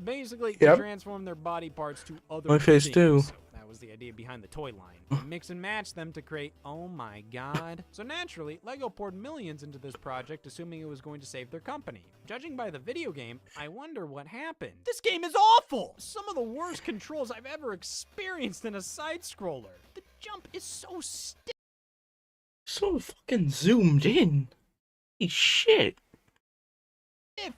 Basically, Yep. transform their body parts to other My face things. too. That was the idea behind the toy line. Mix and match them to create, oh my god. So naturally, Lego poured millions into this project, assuming it was going to save their company. Judging by the video game, I wonder what happened. This game is awful! Some of the worst controls I've ever experienced in a side-scroller. The jump is so stiff. So fucking zoomed in. Holy shit.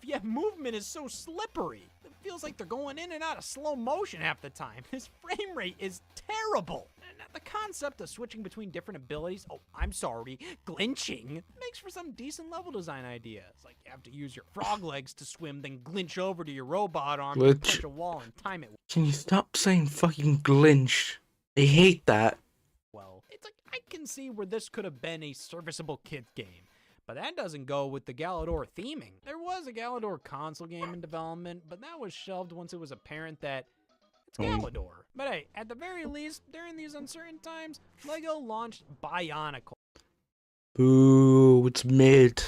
Yet movement is so slippery. It feels like they're going in and out of slow motion half the time. This frame rate is terrible. And the concept of switching between different abilities, glinching, makes for some decent level design ideas. Like you have to use your frog legs to swim, then glinch over to your robot arm to Glitch. punch a wall and time it Can you stop saying fucking glitch? I hate that. well. It's like, I can see where this could have been a serviceable kids game. But that doesn't go with the Galador theming. There was a Galador console game in development, but that was shelved once it was apparent that it's Galador. But hey, at the very least, during these uncertain times, Lego launched Bionicle. Boo, it's mid.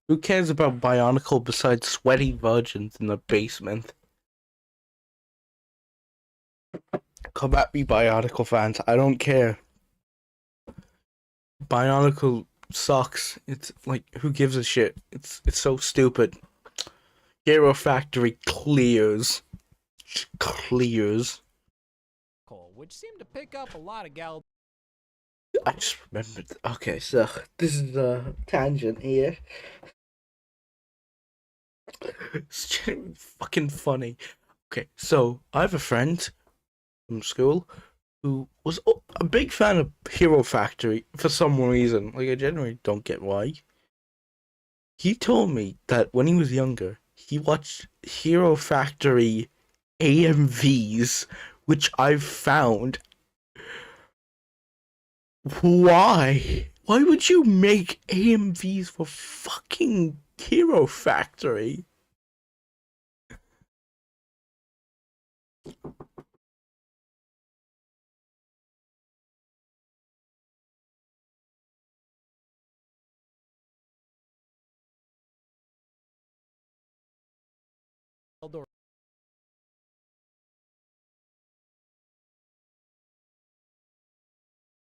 Who cares about Bionicle besides sweaty virgins in the basement? Come at me, Bionicle fans. I don't care. Bionicle sucks. It's like, who gives a shit? It's so stupid. Hero Factory clears. Which seemed to pick up a lot of Galador. I just remembered. Okay, so this is a tangent here. It's genuinely fucking funny. Okay, so I have a friend from school who was a big fan of Hero Factory for some reason. Like, I generally don't get why. He told me that when he was younger, he watched Hero Factory AMVs, which I've found. Why? Why would you make AMVs for fucking Hero Factory?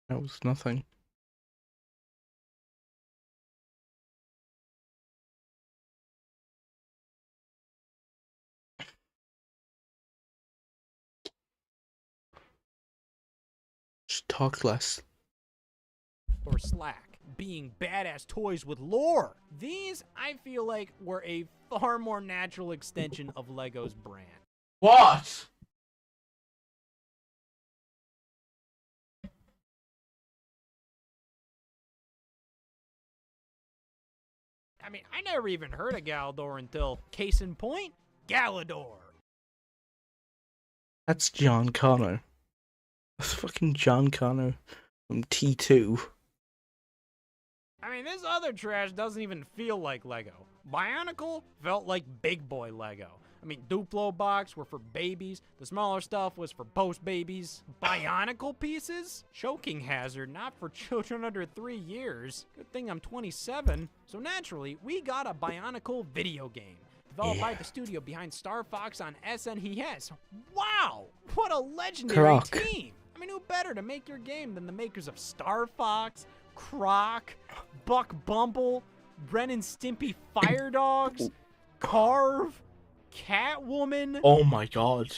That was nothing. Just talk less. or Slack, being badass toys with lore. These, I feel like, were a far more natural extension of Lego's brand. What? I mean, I never even heard of Galador until, case in point, Galador. That's John Connor. That's fucking John Connor from T2. I mean, this other trash doesn't even feel like Lego. Bionicle felt like big boy Lego. I mean, Duplo box were for babies. The smaller stuff was for post babies. Bionicle pieces? Choking hazard, not for children under 3 years. Good thing I'm 27. So naturally, we got a Bionicle video game. Developed by the studio behind Star Fox on SNES. Wow! What a legendary team! I mean, who better to make your game than the makers of Star Fox, Croc, Buck Bumble, Ren and Stimpy Fire Dogs, Carve, Catwoman. Oh my god.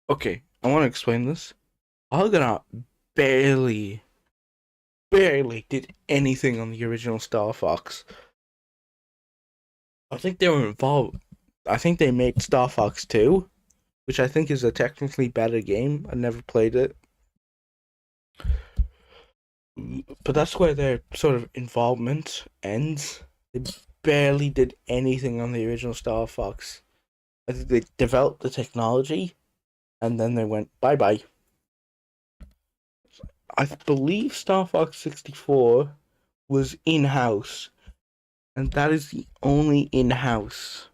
Okay, I want to explain this. Argonaut barely did anything on the original Star Fox. I think they were involved. I think they made Star Fox 2, which I think is a technically better game. I never played it. But that's where their sort of involvement ends. They barely did anything on the original Star Fox. I think they developed the technology, and then they went bye-bye. I believe Star Fox 64 was in-house, and that is the only in-house.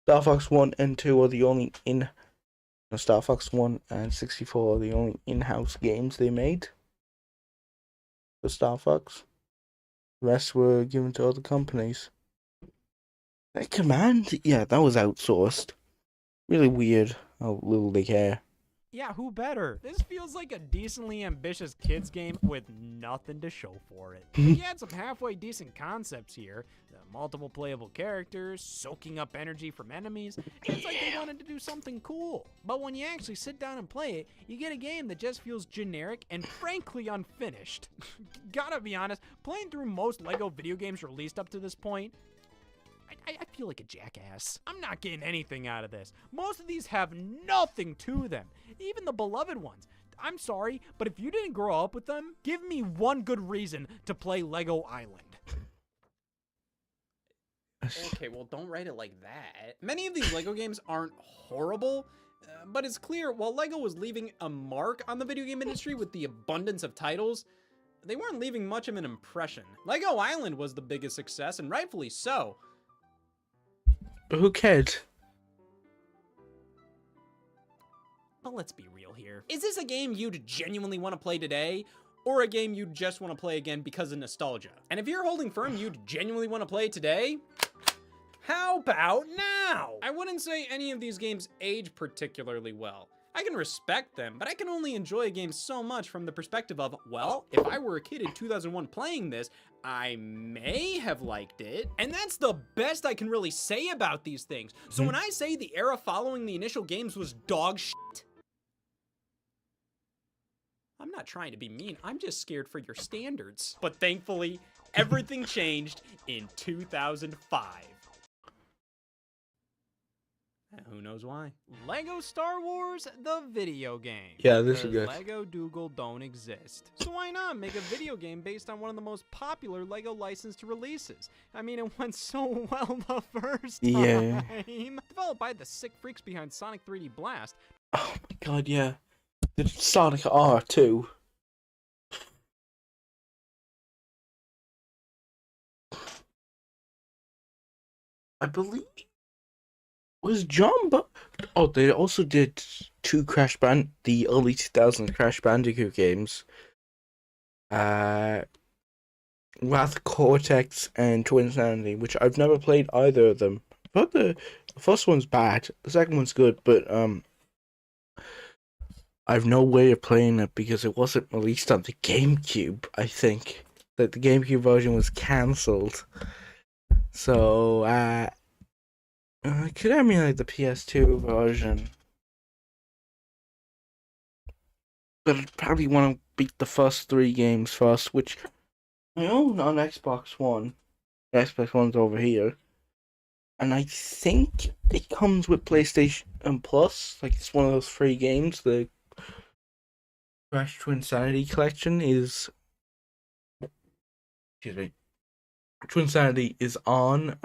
Star Fox 1 and 2 are the only Star Fox 1 and 64 are the only in-house games they made for Star Fox. The rest were given to other companies. That Command, yeah, that was outsourced. Really weird how little they care. Yeah, who better? This feels like a decently ambitious kids game with nothing to show for it. You had some halfway decent concepts here. Multiple playable characters, soaking up energy from enemies. It's like they wanted to do something cool. But when you actually sit down and play it, you get a game that just feels generic and frankly unfinished. Gotta be honest, playing through most LEGO video games released up to this point, I feel like a jackass. I'm not getting anything out of this. Most of these have nothing to them. Even the beloved ones. I'm sorry, but if you didn't grow up with them, give me one good reason to play Lego Island. Okay, well, don't write it like that. Many of these LEGO games aren't horrible, but it's clear while LEGO was leaving a mark on the video game industry with the abundance of titles, they weren't leaving much of an impression. LEGO Island was the biggest success, and rightfully so. But who cared? But let's be real here. Is this a game you'd genuinely want to play today, or a game you'd just want to play again because of nostalgia? And if you're holding firm you'd genuinely want to play today, how about now? I wouldn't say any of these games age particularly well. I can respect them, but I can only enjoy a game so much from the perspective of, well, if I were a kid in 2001 playing this, I may have liked it. And that's the best I can really say about these things. So when I say the era following the initial games was dog shit, I'm not trying to be mean, I'm just scared for your standards. But thankfully, everything changed in 2005. Who knows why? Lego Star Wars, the video game. Yeah, this is Because good. Lego Dougal don't exist. So why not make a video game based on one of the most popular Lego licensed releases? I mean, it went so well the first time. Yeah. Developed by the sick freaks behind Sonic 3D Blast. Oh my god, yeah. Did Sonic R too. I believe was John but oh, they also did the early 2000s Crash Bandicoot games. Wrath Cortex and Twin Sanity, which I've never played either of them. But the first one's bad, the second one's good, but I've no way of playing it because it wasn't released on the GameCube. I think that the GameCube version was cancelled. So I could emulate the PS2 version, but I'd probably want to beat the first 3 games first, which I own on Xbox One. The Xbox One's over here, and I think it comes with PlayStation Plus. Like, it's one of those free games. The Crash Twin Sanity collection is, excuse me, True Insanity is on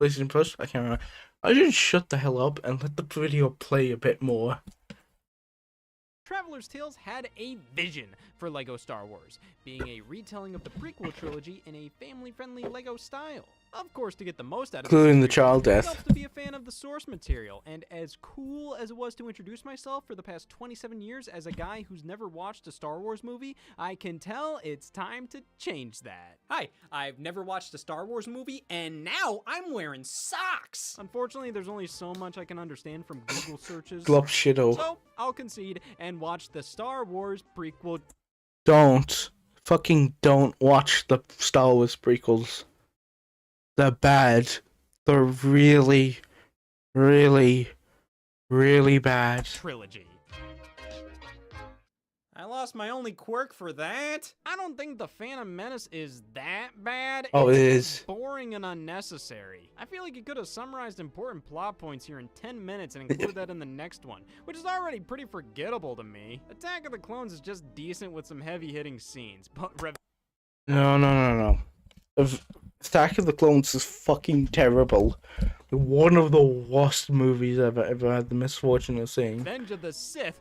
PlayStation Plus. I can't remember. I just shut the hell up and let the video play a bit more. Traveler's Tales had a vision for LEGO Star Wars, being a retelling of the prequel trilogy in a family-friendly LEGO style. Of course, to get the most out of Including the this child experience, it death. helps to be a fan of the source material, and as cool as it was to introduce myself for the past 27 years as a guy who's never watched a Star Wars movie, I can tell it's time to change that. Hi, I've never watched a Star Wars movie, and now I'm wearing socks! Unfortunately, there's only so much I can understand from Google searches. Glop shitto. So, I'll concede and watch the Star Wars prequel. Fucking don't watch the Star Wars prequels. They're bad. They're really, really, really bad. Trilogy. I lost my only quirk for that. I don't think the Phantom Menace is that bad. Oh, it It's is. boring and unnecessary. I feel like you could have summarized important plot points here in 10 minutes and included that in the next one, which is already pretty forgettable to me. Attack of the Clones is just decent with some heavy-hitting scenes, but No. Attack of the Clones is fucking terrible. One of the worst movies I've ever had the misfortune of seeing. Revenge of the Sith.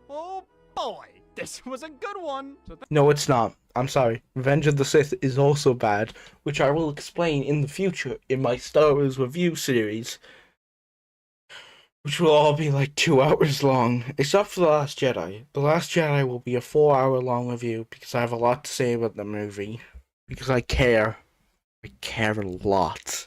Oh boy, this was a good one. So No, it's not. I'm sorry. Revenge of the Sith is also bad, which I will explain in the future in my Star Wars review series, which will all be like 2 hours long, except for The Last Jedi. The Last Jedi will be a 4-hour long review because I have a lot to say about the movie. Because I care. I care a lot.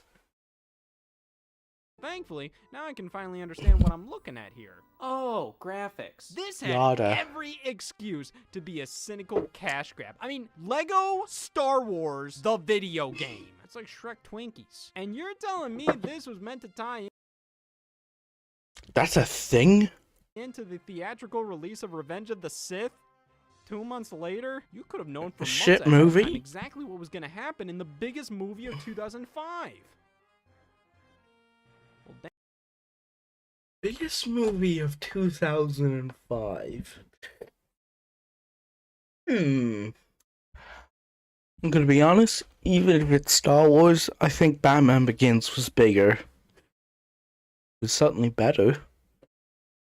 thankfully, now I can finally understand what I'm looking at here. Oh, graphics. This had Yada. every excuse to be a cynical cash grab. I mean, Lego Star Wars, the video game. It's like Shrek Twinkies. And you're telling me this was meant to tie That's a thing? into the theatrical release of Revenge of the Sith? 2 months later, you could have known from months Shit ahead of time movie? exactly what was going to happen in the biggest movie of 2005. Well, Biggest movie of 2005. I'm gonna be honest, even if it's Star Wars, I think Batman Begins was bigger. It was certainly better.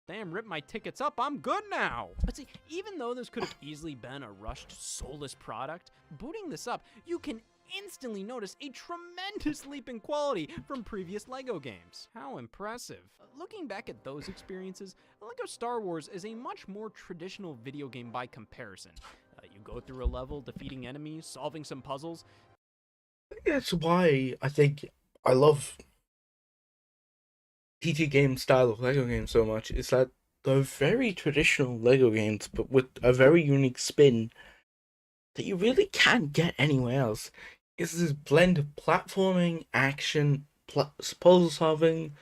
damn, rip my tickets up, I'm good now. But see, even though this could have easily been a rushed, soulless product, booting this up, you can instantly notice a tremendous leap in quality from previous LEGO games. How impressive. Looking back at those experiences, LEGO Star Wars is a much more traditional video game by comparison. You go through a level, defeating enemies, solving some puzzles. That's why I think I love TT game style of LEGO games so much, is that they're very traditional LEGO games, but with a very unique spin that you really can't get anywhere else. It's this blend of platforming, action, puzzle solving.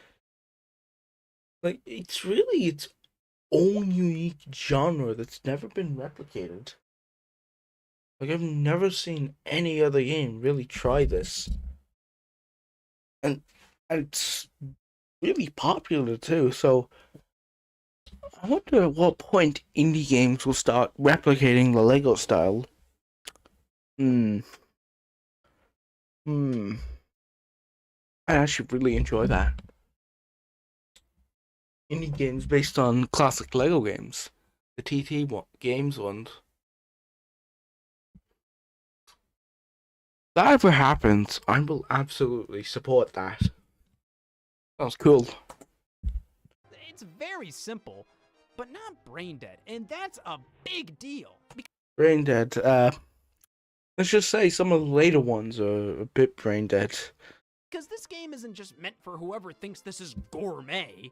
Like, it's really its own unique genre that's never been replicated. Like, I've never seen any other game really try this. And it's really popular too, so I wonder at what point indie games will start replicating the LEGO style. I actually really enjoy that. Indie games based on classic LEGO games. The TT games ones. If that ever happens, I will absolutely support that. Sounds cool. It's very simple, but not brain dead, and that's a big deal. Brain dead. Let's just say some of the later ones are a bit brain dead. Because this game isn't just meant for whoever thinks this is gourmet.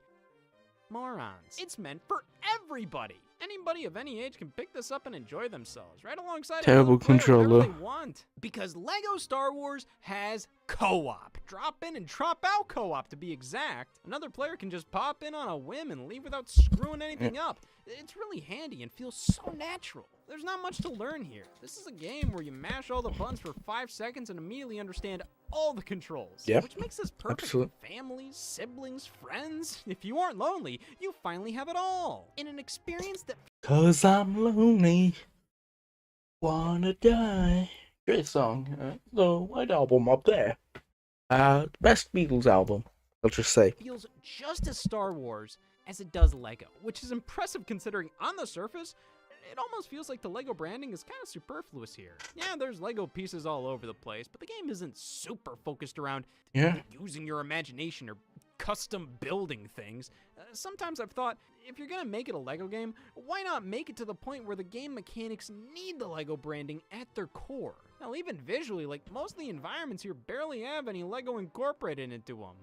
Morons. It's meant for everybody. Anybody of any age can pick this up and enjoy themselves, right alongside Terrible another player whenever controller. they want. Because LEGO Star Wars has co-op. Drop in and drop out co-op, to be exact. Another player can just pop in on a whim and leave without screwing anything up. It's really handy and feels so natural. There's not much to learn here. This is a game where you mash all the buttons for 5 seconds and immediately understand all the controls. Yep, Which makes this perfect absolute. for families, siblings, friends. If you aren't lonely, you finally have it all. In an experience that 'Cause I'm lonely. Wanna die. Great song. The White Album up there. Best Beatles album, I'll just say. Feels just as Star Wars as it does Lego, which is impressive considering on the surface, it almost feels like the Lego branding is kind of superfluous here. Yeah, there's Lego pieces all over the place, but the game isn't super focused around using your imagination or custom building things. Sometimes I've thought, if you're gonna make it a Lego game, why not make it to the point where the game mechanics need the Lego branding at their core? Now, even visually, like, most of the environments here barely have any Lego incorporated into them.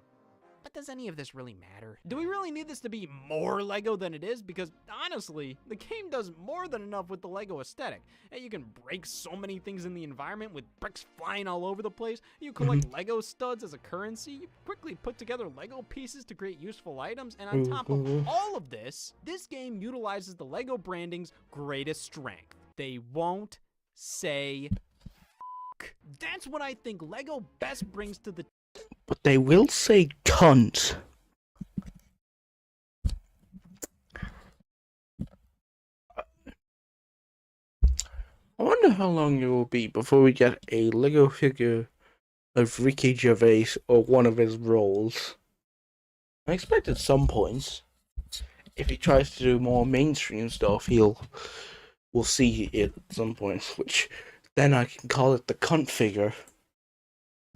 But does any of this really matter? Do we really need this to be more Lego than it is? Because honestly, the game does more than enough with the Lego aesthetic. You can break so many things in the environment with bricks flying all over the place. You collect Lego studs as a currency. You quickly put together Lego pieces to create useful items. And on top of all of this, this game utilizes the Lego branding's greatest strength. They won't say f***. That's what I think Lego best brings to the But they will say cunt. I wonder how long it will be before we get a Lego figure of Ricky Gervais or one of his roles. I expect at some point, if he tries to do more mainstream stuff, we'll see it at some point, which then I can call it the cunt figure.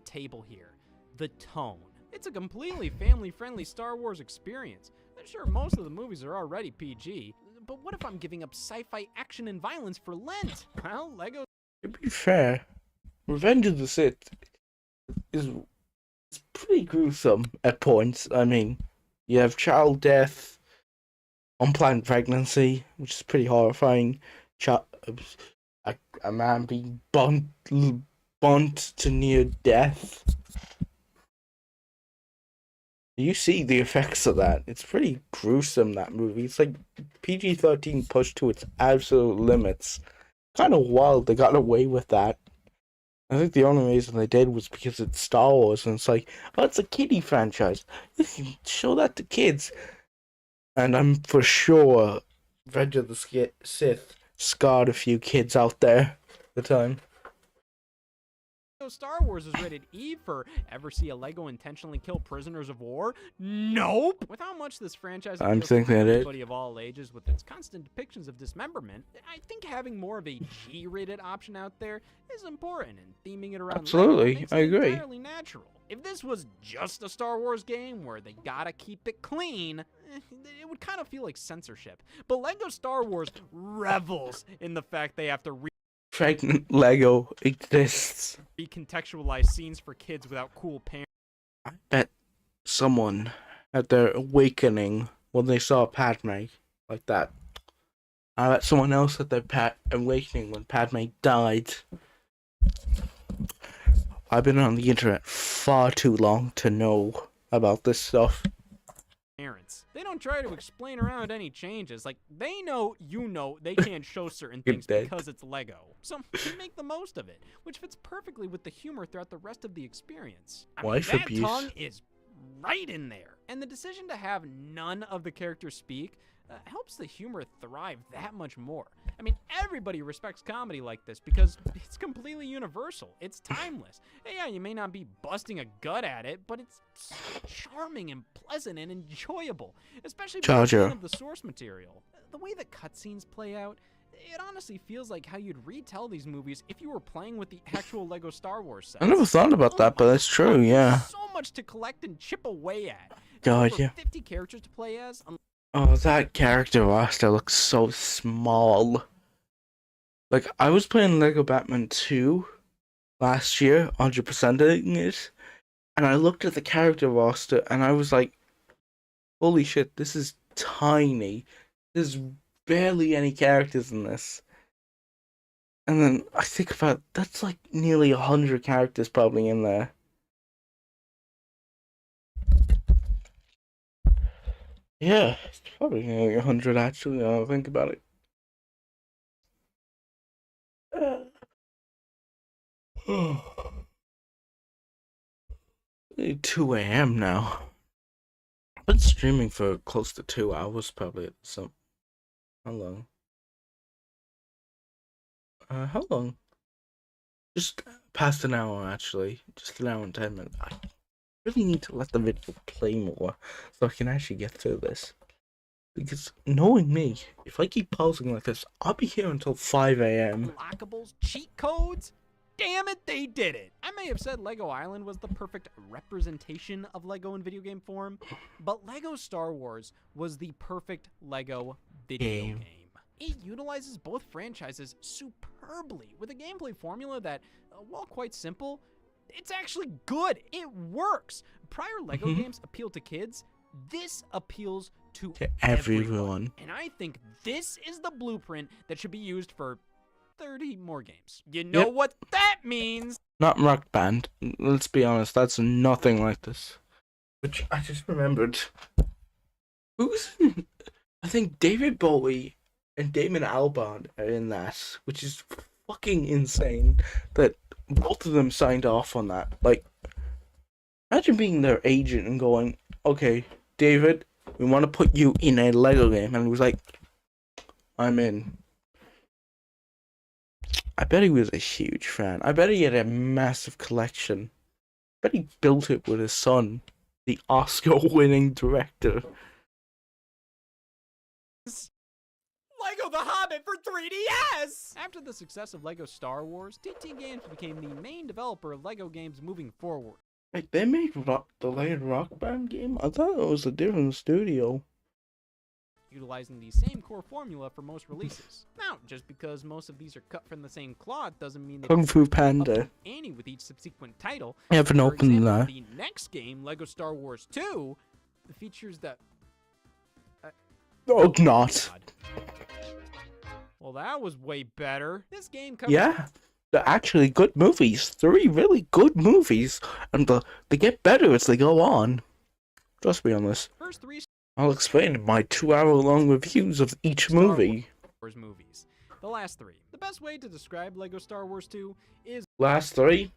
Table here. The tone. It's a completely family-friendly Star Wars experience. Sure, most of the movies are already PG, but what if I'm giving up sci-fi action and violence for Lent? Well, Lego... To be fair, Revenge of the Sith is pretty gruesome at points. I mean, you have child death, unplanned pregnancy, which is pretty horrifying, a man being burnt to near death. You see the effects of that. It's pretty gruesome, that movie. It's like PG-13 pushed to its absolute limits. Kind of wild they got away with that. I think the only reason they did was because it's Star Wars, and it's like, oh, it's a kiddie franchise. You can show that to kids. And I'm for sure Revenge of the Sith scarred a few kids out there at the time. Star Wars is rated E for ever see a Lego intentionally kill prisoners of war? Nope! With how much this franchise I'm appeals to thinking it is. everybody of all ages with its constant depictions of dismemberment, I think having more of a G-rated option out there is important, and theming it around Absolutely, Lego makes I it agree. entirely natural. If this was just a Star Wars game where they gotta keep it clean, it would kind of feel like censorship. But Lego Star Wars revels in the fact they have to Pregnant Lego exists. recontextualize scenes for kids without cool parents. I bet someone at their awakening when they saw Padme like that. I bet someone else at their awakening when Padme died. I've been on the internet far too long to know about this stuff. Parents. They don't try to explain around any changes. Like, they know, they can't show certain things dead. because it's Lego. So, they make the most of it, which fits perfectly with the humor throughout the rest of the experience. I mean, Wife that abuse. tongue is right in there. And the decision to have none of the characters speak helps the humor thrive that much more. I mean, everybody respects comedy like this because it's completely universal. It's timeless. Yeah, you may not be busting a gut at it, but it's so charming and pleasant and enjoyable, especially because of the source material. The way the cutscenes play out, it honestly feels like how you'd retell these movies if you were playing with the actual Lego Star Wars sets. I never thought about that, but that's true, yeah. So much to collect and chip away at. God, Over yeah. 50 characters to play as. Oh, that character roster looks so small. Like, I was playing Lego Batman 2 last year, 100%ing it, and I looked at the character roster, and I was like, holy shit, this is tiny. There's barely any characters in this. And then I think about, that's like nearly 100 characters probably in there. Yeah, it's probably nearly 100 actually, now I think about it. 2 a.m. now. I've been streaming for close to 2 hours probably. So, how long? How long? just past an hour actually, just an hour and 10 minutes. I really need to let the video play more so I can actually get through this. Because knowing me, if I keep pausing like this, I'll be here until 5 a.m. Unlockables, cheat codes? Damn it, they did it! I may have said Lego Island was the perfect representation of Lego in video game form, but Lego Star Wars was the perfect Lego video game. It utilizes both franchises superbly with a gameplay formula that, while quite simple, it's actually good. It works. Prior Lego games appeal to kids. This appeals to everyone. And I think this is the blueprint that should be used for 30 more games. You know what that means? Not Rock Band. Let's be honest, that's nothing like this. Which I just remembered. Who's in... I think David Bowie and Damon Albarn are in that, which is fucking insane that both of them signed off on that. Like, imagine being their agent and going, okay, David, we want to put you in a Lego game. And he was like, I'm in. I bet he was a huge fan. I bet he had a massive collection. I bet he built it with his son, the Oscar-winning director. Lego The Hobbit for 3DS! After the success of Lego Star Wars, TT Games became the main developer of Lego games moving forward. Like, they made the Lego Rock Band game? I thought it was a different studio. Utilizing the same core formula for most releases. Now, just because most of these are cut from the same cloth doesn't mean they Kung Fu up Panda. to ante with each subsequent title. I haven't For opened example, that. the next game, Lego Star Wars 2, features that... Oh, not. God. Well, that was way better. This game covers... Yeah, they're actually good movies. 3 really good movies. And they get better as they go on. Trust me on this. First 3 I'll explain in my 2-hour-long reviews of each movie. Star Wars movies. The last 3. The best way to describe Lego Star Wars 2 is... Last 3?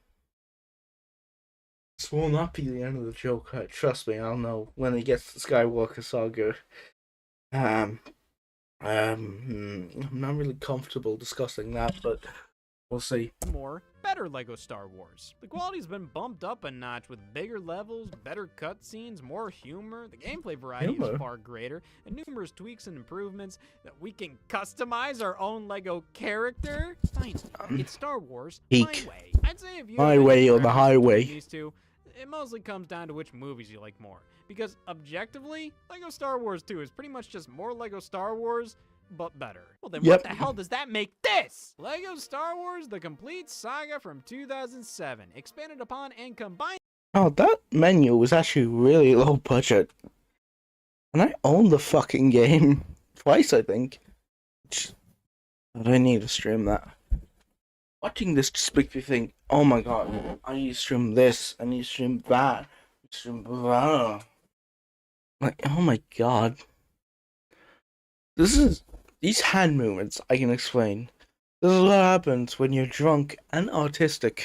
This will not be the end of the joke. Trust me, I'll know when it gets to Skywalker Saga. I'm not really comfortable discussing that, but we'll see. Better Lego Star Wars. The quality's been bumped up a notch with bigger levels, better cutscenes, more humor. The gameplay variety is far greater, and numerous tweaks and improvements that we can customize our own Lego character. Fine, it's Star Wars my way. I'd say if you My have way any or the preference highway. between these two, it mostly comes down to which movies you like more. Because objectively, Lego Star Wars 2 is pretty much just more Lego Star Wars, but better. Well, then what the hell does that make this? Lego Star Wars The Complete Saga from 2007, expanded upon and combined... Oh, that menu was actually really low budget. And I own the fucking game. Twice, I think. I don't need to stream that. Watching this just makes me think, oh my god, I need to stream this, I need to stream that, stream blah. Like, oh my god. These hand movements, I can explain. This is what happens when you're drunk and autistic.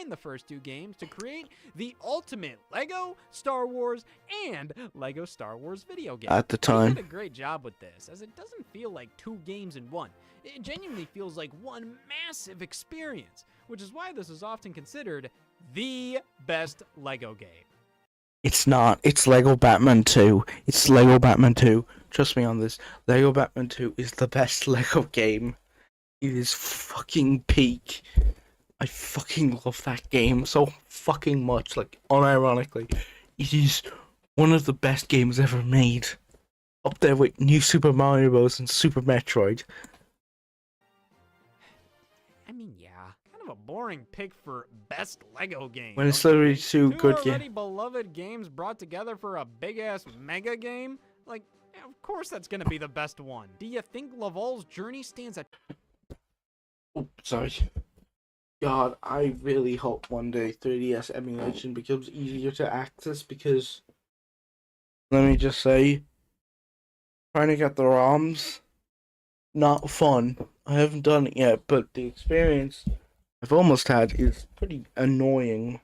The first 2 games to create the ultimate Lego Star Wars and Lego Star Wars video game. At the They time. did a great job with this, as it doesn't feel like 2 games in one. It genuinely feels like one massive experience, which is why this is often considered the best Lego game. It's not. It's Lego Batman 2. It's Lego Batman 2. Trust me on this. Lego Batman 2 is the best Lego game. It is fucking peak. I fucking love that game so fucking much. Like, unironically, it is one of the best games ever made. Up there with New Super Mario Bros. And Super Metroid. I mean, yeah, kind of a boring pick for best Lego game. When it's literally 2 good already games. beloved games brought together for a big-ass mega game? Like, yeah, of course that's gonna be the best one. Do you think Laval's journey stands a... Oh, sorry. God, I really hope one day 3DS emulation becomes easier to access because, let me just say, trying to get the ROMs, not fun. I haven't done it yet, but the experience I've almost had is pretty annoying.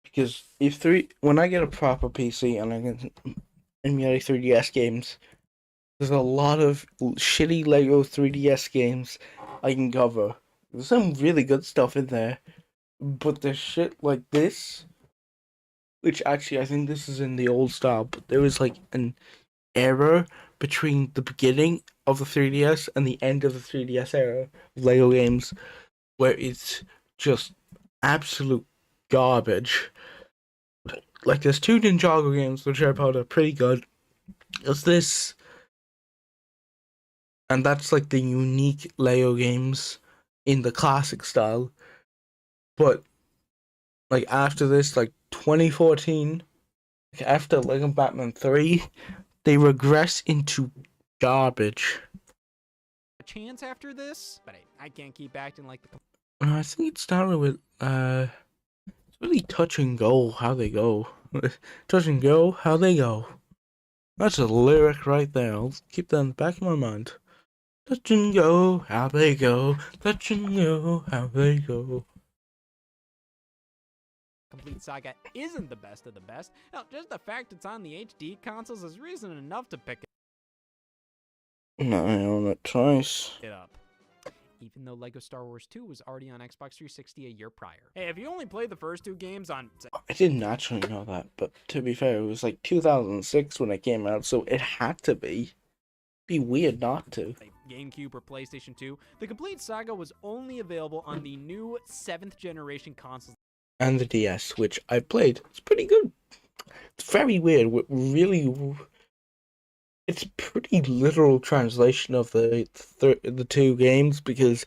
Because when I get a proper PC and I can emulate 3DS games, There's a lot of shitty Lego 3DS games I can cover. There's some really good stuff in there, but there's shit like this, which actually I think this is in the old style, but there was like an error between the beginning of the 3DS and the end of the 3DS era of Lego games, where it's just absolute garbage. Like, there's two Ninjago games which I thought are pretty good. There's this, and that's like the unique Lego games in the classic style. But like after this, like 2014, like after Lego Batman 3, they regress into garbage. A chance after this, but I can't keep acting like the. I think it started with it's really touch and go how they go. Touch and go how they go. That's a lyric right there. I'll keep that in the back of my mind. Touch and go how they go. Touch and go how they go. Complete Saga isn't the best of the best. Now, just the fact it's on the HD consoles is reason enough to pick No, I own it twice. it up. Even though LEGO Star Wars 2 was already on Xbox 360 a year prior. Hey, if you only played the first two games on... I didn't actually know that, but to be fair, it was like 2006 when it came out, so it had to be. Be weird not to. GameCube or PlayStation 2, the Complete Saga was only available on the new 7th generation consoles. And the DS, which I played. It's pretty good. It's very weird. Really, it's a pretty literal translation of the two games because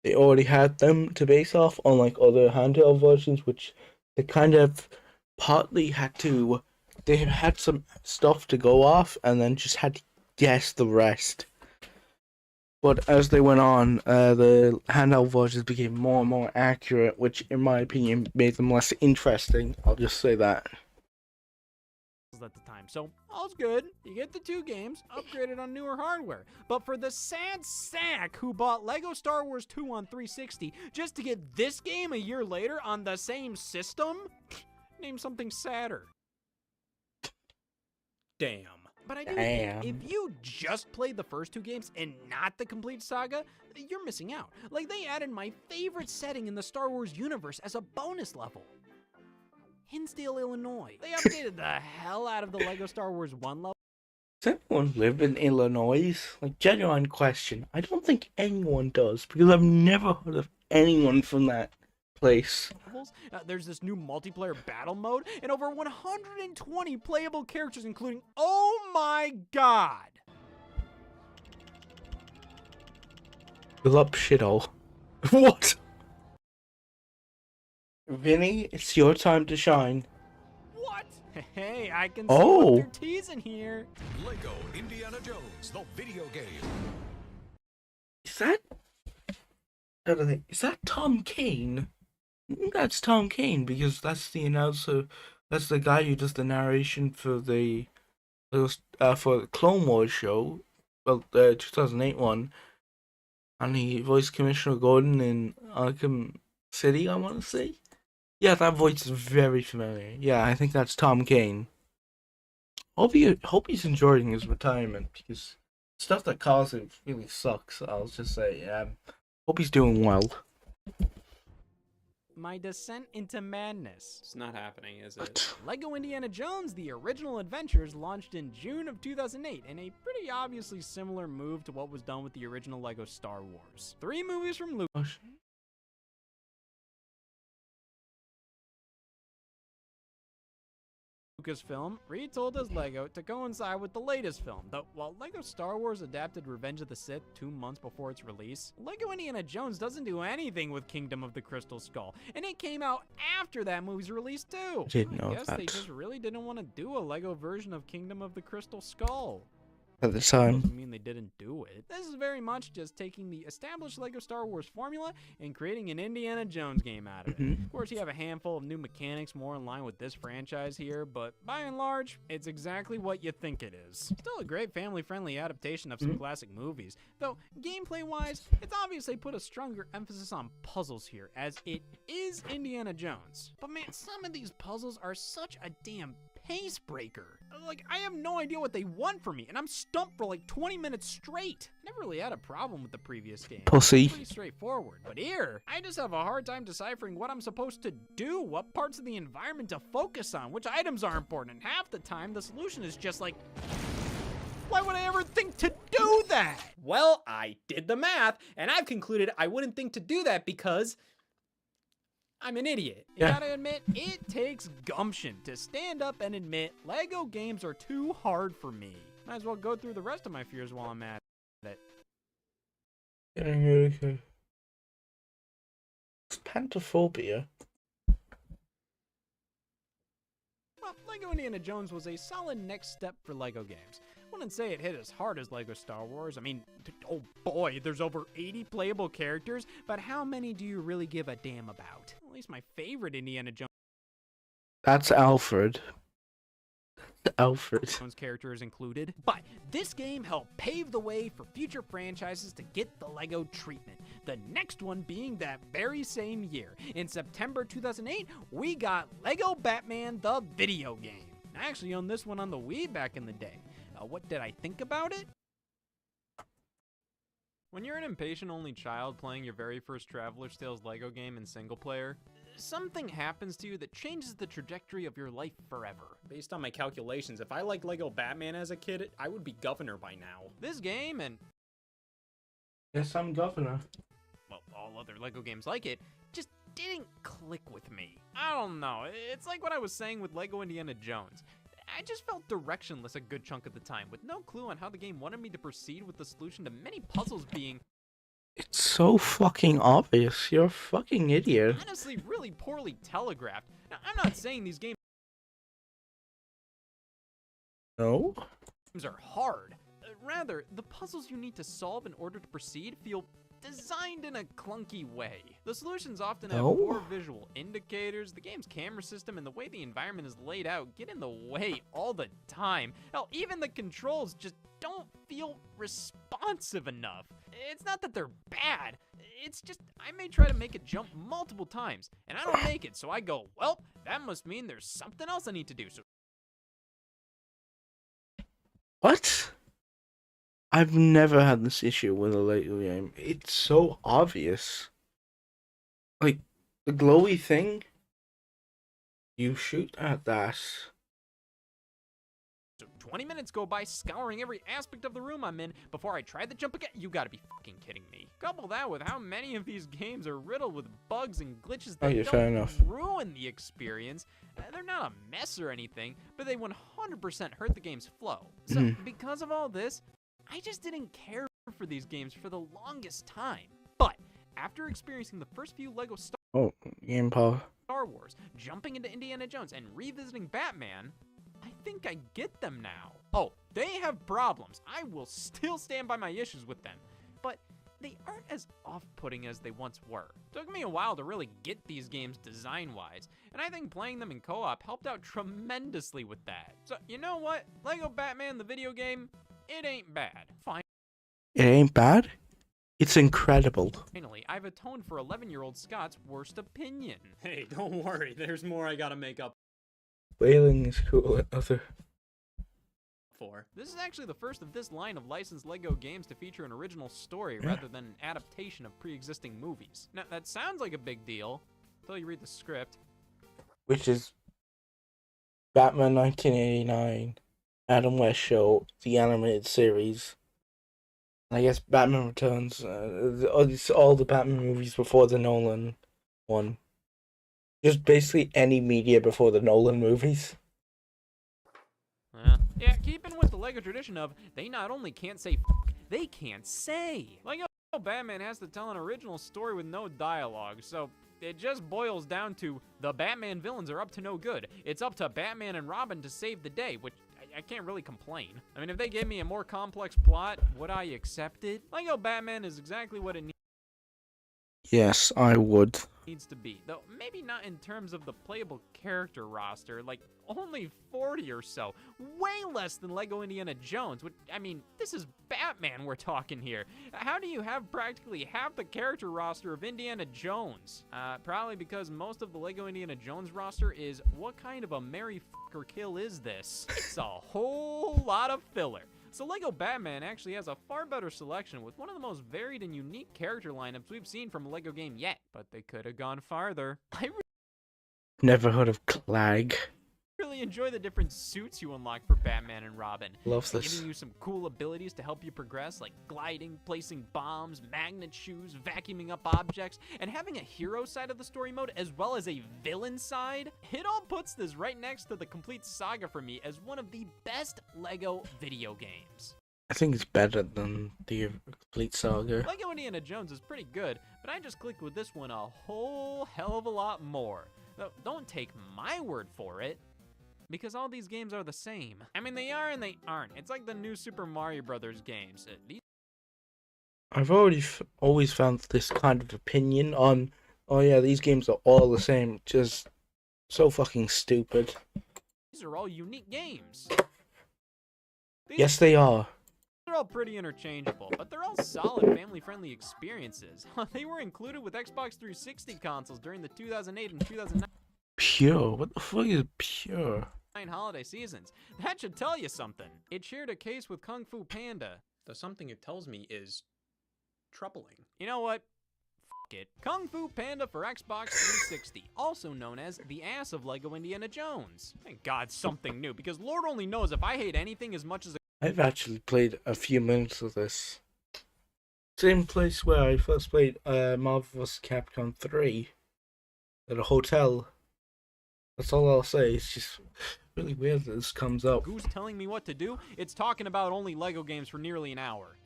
they already had them to base off, unlike other handheld versions, which they kind of partly had to. They had some stuff to go off, and then just had to guess the rest. But as they went on, the handheld versions became more and more accurate, which, in my opinion, made them less interesting. I'll just say that. At the time, so all's good. You get the two games upgraded on newer hardware. But for the sad sack who bought LEGO Star Wars 2 on 360 just to get this game a year later on the same system, name something sadder. Damn. But I do think if you just played the first two games and not the Complete Saga, you're missing out. Like, they added my favorite setting in the Star Wars universe as a bonus level. Hinsdale, Illinois. They updated the hell out of the LEGO Star Wars 1 level. Does anyone live in Illinois? Like, genuine question. I don't think anyone does, because I've never heard of anyone from that place. There's this new multiplayer battle mode, and over 120 playable characters, including, oh my god! Fill up shithole. What? Vinny, it's your time to shine. What? Hey, I can see Oh. what they're teasing here. Lego Indiana Jones, the video game. Is that... I don't think... Is that Tom Kane? I think that's Tom Kane, because that's the announcer... That's the guy who does the narration for the Clone Wars show. Well, 2008 one. And he voiced Commissioner Gordon in Arkham City, I want to say. Yeah, that voice is very familiar. Yeah, I think that's Tom Kane. Hope he's enjoying his retirement, because stuff that caused it really sucks. I'll just say, hope he's doing well. My descent into madness. It's not happening, is it? LEGO Indiana Jones, The Original Adventures, launched in June of 2008 in a pretty obviously similar move to what was done with the original LEGO Star Wars. 3 movies from Lucas. Oh, shit. Lucasfilm retold as LEGO to coincide with the latest film. Though, while LEGO Star Wars adapted Revenge of the Sith 2 months before its release, LEGO Indiana Jones doesn't do anything with Kingdom of the Crystal Skull, and it came out after that movie's release too. Didn't know I guess that. they just really didn't want to do a LEGO version of Kingdom of the Crystal Skull. At the time. Doesn't mean they didn't do it. This is very much just taking the established LEGO Star Wars formula and creating an Indiana Jones game out of it. Of course, you have a handful of new mechanics more in line with this franchise here, but by and large, it's exactly what you think it is. Still a great family-friendly adaptation of some classic movies, though gameplay-wise, it's obviously put a stronger emphasis on puzzles here, as it is Indiana Jones. But man, some of these puzzles are such a damn pace breaker. Like, I have no idea what they want from me, and I'm stumped for like 20 minutes straight. Never really had a problem with the previous game. Pussy. Pretty straightforward. But here, I just have a hard time deciphering what I'm supposed to do, what parts of the environment to focus on, which items are important, and half the time the solution is just like, why would I ever think to do that? Well, I did the math, and I've concluded I wouldn't think to do that because I'm an idiot. You Yeah. gotta admit, it takes gumption to stand up and admit Lego games are too hard for me. Might as well go through the rest of my fears while I'm at it. Getting really good. It's pantophobia. Well, Lego Indiana Jones was a solid next step for Lego games. Wouldn't say it hit as hard as Lego Star Wars. I mean, oh boy, there's over 80 playable characters, but how many do you really give a damn about? At least my favorite Indiana That's Alfred. Alfred. Jones character is included. But this game helped pave the way for future franchises to get the Lego treatment. The next one being that very same year. In September 2008, we got Lego Batman the video game. I actually owned this one on the Wii back in the day. What did I think about it? When you're an impatient only child playing your very first Traveler's Tales Lego game in single player, something happens to you that changes the trajectory of your life forever. based on my calculations, if I liked Lego Batman as a kid, I would be governor by now. This game and, Yes, I'm governor. well, all other Lego games like it, just didn't click with me. I don't know, it's like what I was saying with Lego Indiana Jones. I just felt directionless a good chunk of the time, with no clue on how the game wanted me to proceed with the solution to many puzzles being, It's so fucking obvious. You're a fucking idiot. honestly, really poorly telegraphed. Now, I'm not saying these games No? are hard. Rather, the puzzles you need to solve in order to proceed feel designed in a clunky way. The solutions often have No? poor visual indicators, the game's camera system, and the way the environment is laid out get in the way all the time. Hell, even the controls just don't feel responsive enough. It's not that they're bad, it's just I may try to make a jump multiple times, and I don't make it, so I go, well, that must mean there's something else I need to do, so What? I've never had this issue with a Lego game. It's so obvious. Like, the glowy thing, you shoot at that. So 20 minutes go by scouring every aspect of the room I'm in before I try the jump again. You gotta be fucking kidding me. Couple that with how many of these games are riddled with bugs and glitches that Okay, fair don't enough. ruin the experience. They're not a mess or anything, but they 100% hurt the game's flow. So because of all this, I just didn't care for these games for the longest time. But after experiencing the first few Lego Oh, game power. Star Wars, jumping into Indiana Jones, and revisiting Batman, I think I get them now. Oh, they have problems. I will still stand by my issues with them. But they aren't as off-putting as they once were. Took me a while to really get these games design-wise, and I think playing them in co-op helped out tremendously with that. So, you know what? Lego Batman, the video game, it ain't bad. It ain't bad. It's incredible. Finally, I've atoned for 11-year-old Scott's worst opinion. Hey, don't worry, there's more I gotta make up Whaling is cool at other. for. This is actually the first of this line of licensed Lego games to feature an original story rather than an adaptation of pre-existing movies. Now, that sounds like a big deal until you read the script. Which is Batman 1989, Adam West Show, the animated series. And I guess Batman Returns, all the Batman movies before the Nolan one. Just basically any media before the Nolan movies. Yeah, keeping with the Lego tradition of, they not only can't say f***, they can't say. Lego Batman has to tell an original story with no dialogue, so it just boils down to, the Batman villains are up to no good. It's up to Batman and Robin to save the day, which I can't really complain. I mean, if they gave me a more complex plot, would I accept it? Lego Batman is exactly what it needs. Yes, I would. needs to be, though maybe not in terms of the playable character roster, like only 40 or so, way less than Lego Indiana Jones, which, I mean, this is Batman we're talking here. How do you have practically half the character roster of Indiana Jones? Probably because most of the Lego Indiana Jones roster is, what kind of a merry fucker kill is this? It's a whole lot of filler. So Lego Batman actually has a far better selection with one of the most varied and unique character lineups we've seen from a Lego game yet. But they could have gone farther. I Never heard of Clag. really enjoy the different suits you unlock for Batman and Robin. Love this. Giving you some cool abilities to help you progress, like gliding, placing bombs, magnet shoes, vacuuming up objects, and having a hero side of the story mode as well as a villain side. It all puts this right next to the complete saga for me as one of the best Lego video games. I think it's better than the Complete Saga. Lego Indiana Jones is pretty good, but I just clicked with this one a whole hell of a lot more. Though, don't take my word for it, because all these games are the same. I mean, they are and they aren't. It's like the new Super Mario Brothers games. I've always found this kind of opinion on, oh yeah, these games are all the same, just so fucking stupid. These are all unique games. Yes, they are. They're all pretty interchangeable, but they're all solid family-friendly experiences. They were included with Xbox 360 consoles during the 2008 and 2009 Pure? What the fuck is pure? holiday seasons. That should tell you something. It shared a case with Kung Fu Panda. The something it tells me is troubling. You know what? F it. Kung Fu Panda for Xbox 360, also known as the ass of Lego Indiana Jones. Thank God something new, because Lord only knows if I hate anything as much as I've actually played a few minutes of this. Same place where I first played Marvel vs. Capcom 3 at a hotel. That's all I'll say. It's just really weird that this comes up. Who's telling me what to do? It's talking about only Lego games for nearly an hour.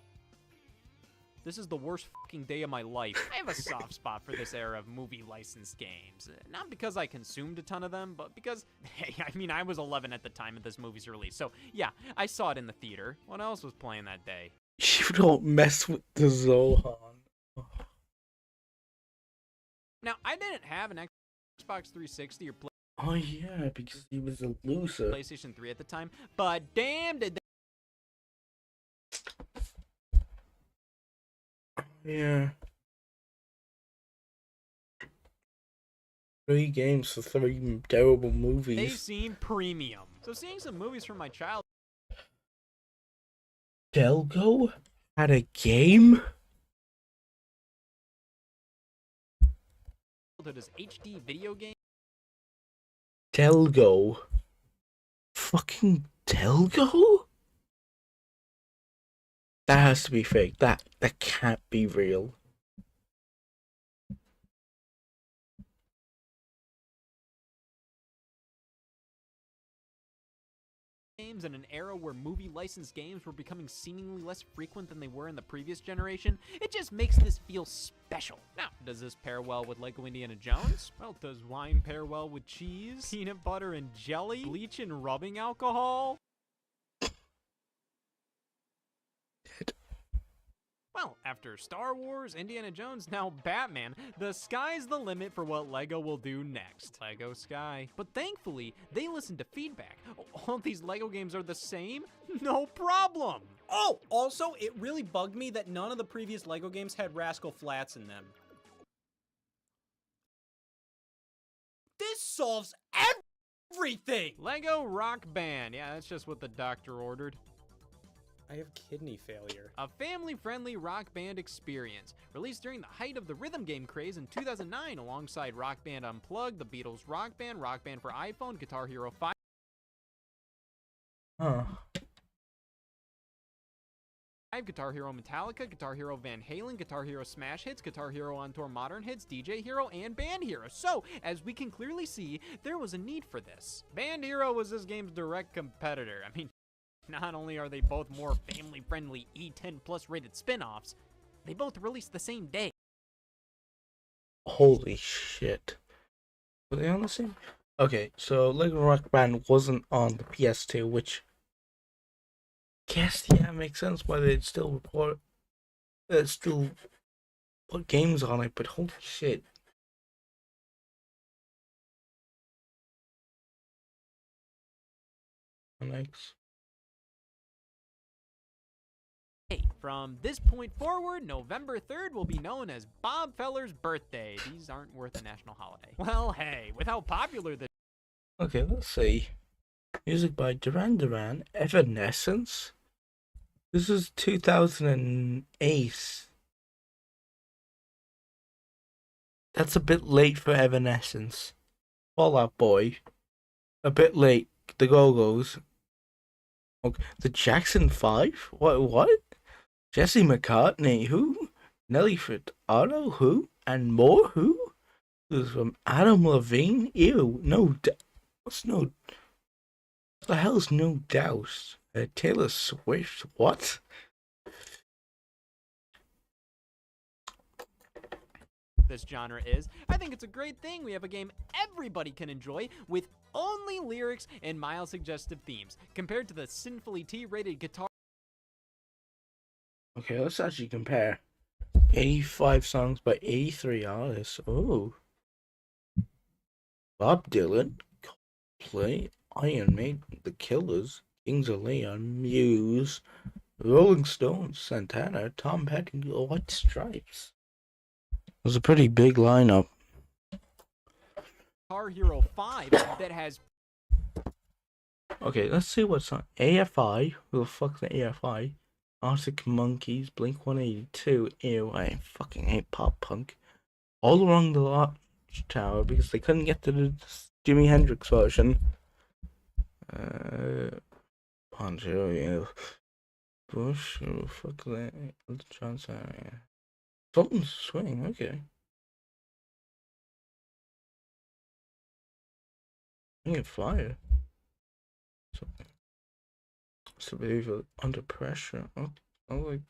This is the worst fucking day of my life. I have a soft spot for this era of movie licensed games. Not because I consumed a ton of them, but because, hey, I mean, I was 11 at the time of this movie's release. So, yeah, I saw it in the theater. What else was playing that day? You don't mess with the Zohan. Now, I didn't have an Xbox 360 or Oh yeah, because he was a loser. PlayStation 3 at the time, but damn did Yeah. 3 games for 3 terrible they movies. seem premium. So seeing some movies from my childhood Delgo had a game? as HD video game. Delgo? Fucking Delgo? That has to be fake. That can't be real. Games in an era where movie licensed games were becoming seemingly less frequent than they were in the previous generation, it just makes this feel special. Now, does this pair well with Lego Indiana Jones? Well, does wine pair well with cheese, peanut butter and jelly, bleach and rubbing alcohol? Well, after Star Wars, Indiana Jones, now Batman, the sky's the limit for what LEGO will do next. LEGO Sky. But thankfully, they listen to feedback. All these LEGO games are the same? No problem! Oh, also, it really bugged me that none of the previous LEGO games had Rascal Flats in them. This solves everything! LEGO Rock Band. Yeah, that's just what the doctor ordered. I have kidney failure. A family-friendly rock band experience, released during the height of the rhythm game craze in 2009 alongside Rock Band Unplugged, the Beatles Rock Band for iPhone, Guitar Hero 5, Huh. Guitar Hero Metallica, Guitar Hero Van Halen, Guitar Hero Smash Hits, Guitar Hero On Tour Modern Hits, DJ Hero, and Band Hero. So, as we can clearly see, there was a need for this. Band Hero was this game's direct competitor. I mean, not only are they both more family-friendly E10 plus rated spin-offs, they both released the same day. Holy shit. Were they on the same? Okay, so Lego Rock Band wasn't on the PS2, which guess, yeah, makes sense why they'd still put put games on it, but holy shit. Next. From this point forward, November 3rd will be known as Bob Feller's birthday. These aren't worth a national holiday. Well, hey, with how popular this... Okay, let's see. Music by Duran Duran, Evanescence. This is 2008. That's a bit late for Evanescence. Fall Out Boy. A bit late. The Go-Go's. Okay. The Jackson 5? What? Jesse McCartney? Who? Nelly Furtado? Who? And more? Who? This is from Adam Levine? Ew. What's no... What the hell's No Doubt? Taylor Swift? What? this genre is. I think it's a great thing we have a game everybody can enjoy with only lyrics and mild suggestive themes, compared to the sinfully T-rated guitar. Okay, let's actually compare. 85 songs by 83 artists. Oh. Bob Dylan, Coldplay, Iron Maiden, The Killers, Kings of Leon, Muse, Rolling Stones, Santana, Tom Petty, White Stripes. It was a pretty big lineup. Guitar Hero 5 that has... Okay, let's see what's on AFI. Who the fuck's the AFI? Arctic Monkeys, Blink 182. Ew, I fucking hate pop punk. All Along the Watchtower because they couldn't get to the Jimi Hendrix version. Poncho, yeah. Bush, oh, fuck that. Johnson. Something swing, okay. I get fire. Survival under pressure. Oh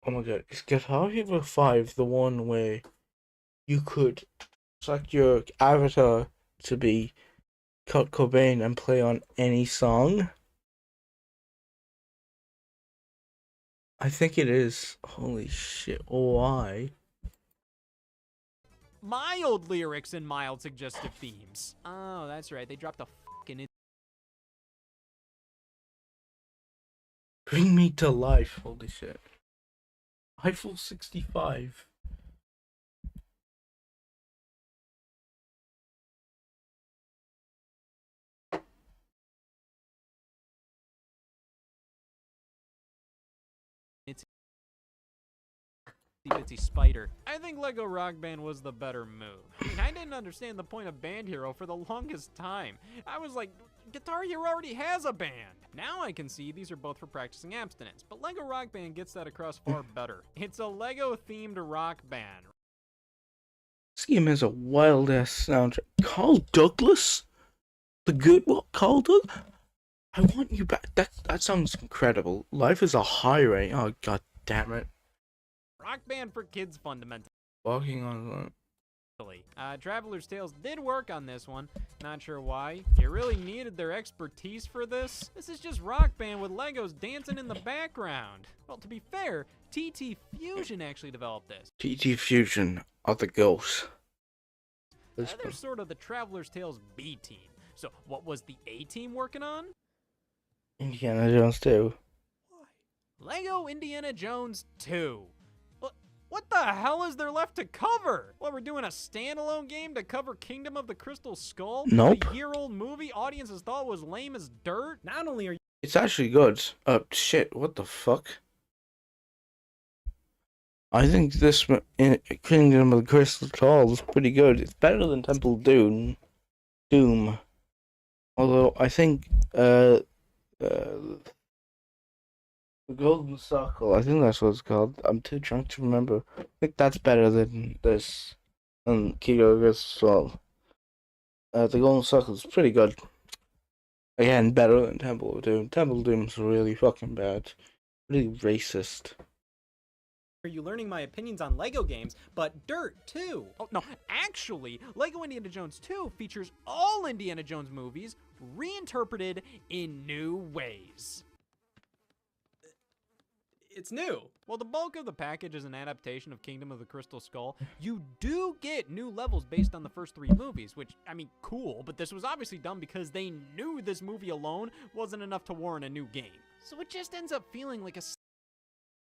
my god, is Guitar Hero 5 the one where you could select your avatar to be Kurt Cobain and play on any song? I think it is. Holy shit, why? mild lyrics and mild suggestive themes. Oh, that's right, they dropped a fucking... Bring Me to Life, holy shit. Eiffel 65. Bitsy Spider. I think Lego Rock Band was the better move. I mean, I didn't understand the point of Band Hero for the longest time. I was like, Guitar Hero already has a band. Now I can see these are both for practicing abstinence, but Lego Rock Band gets that across far better. It's a Lego-themed rock band. This game has a wild-ass soundtrack. Carl Douglas? The good one? Carl Douglas? I want you back. That sounds incredible. Life is a highway. Oh, god damn it. Rock Band for kids, fundamentally. Walking on... Traveler's Tales did work on this one. Not sure why. You really needed their expertise for this? This is just Rock Band with Legos dancing in the background. Well, to be fair, TT Fusion actually developed this. TT Fusion are the ghosts. They're sort of the Traveler's Tales B team. So what was the A team working on? Indiana Jones 2. Lego Indiana Jones 2. What the hell is there left to cover? What, we're doing a standalone game to cover Kingdom of the Crystal Skull? Nope. A year-old movie audiences thought was lame as dirt? Not only are you... It's actually good. Shit, what the fuck? I think this Kingdom of the Crystal Skull is pretty good. It's better than Temple Doom. Although, I think, the Golden Circle, I think that's what it's called. I'm too drunk to remember. I think that's better than this. And Kingdom as well. The Golden Circle is pretty good. Again, better than Temple of Doom. Temple of Doom's really fucking bad. Really racist. Are you learning my opinions on Lego games, but Dirt 2? Oh, no, actually, Lego Indiana Jones 2 features all Indiana Jones movies reinterpreted in new ways. it's new. While the bulk of the package is an adaptation of Kingdom of the Crystal Skull, you do get new levels based on the first 3 movies, which, I mean, cool, but this was obviously done because they knew this movie alone wasn't enough to warrant a new game. So it just ends up feeling like a...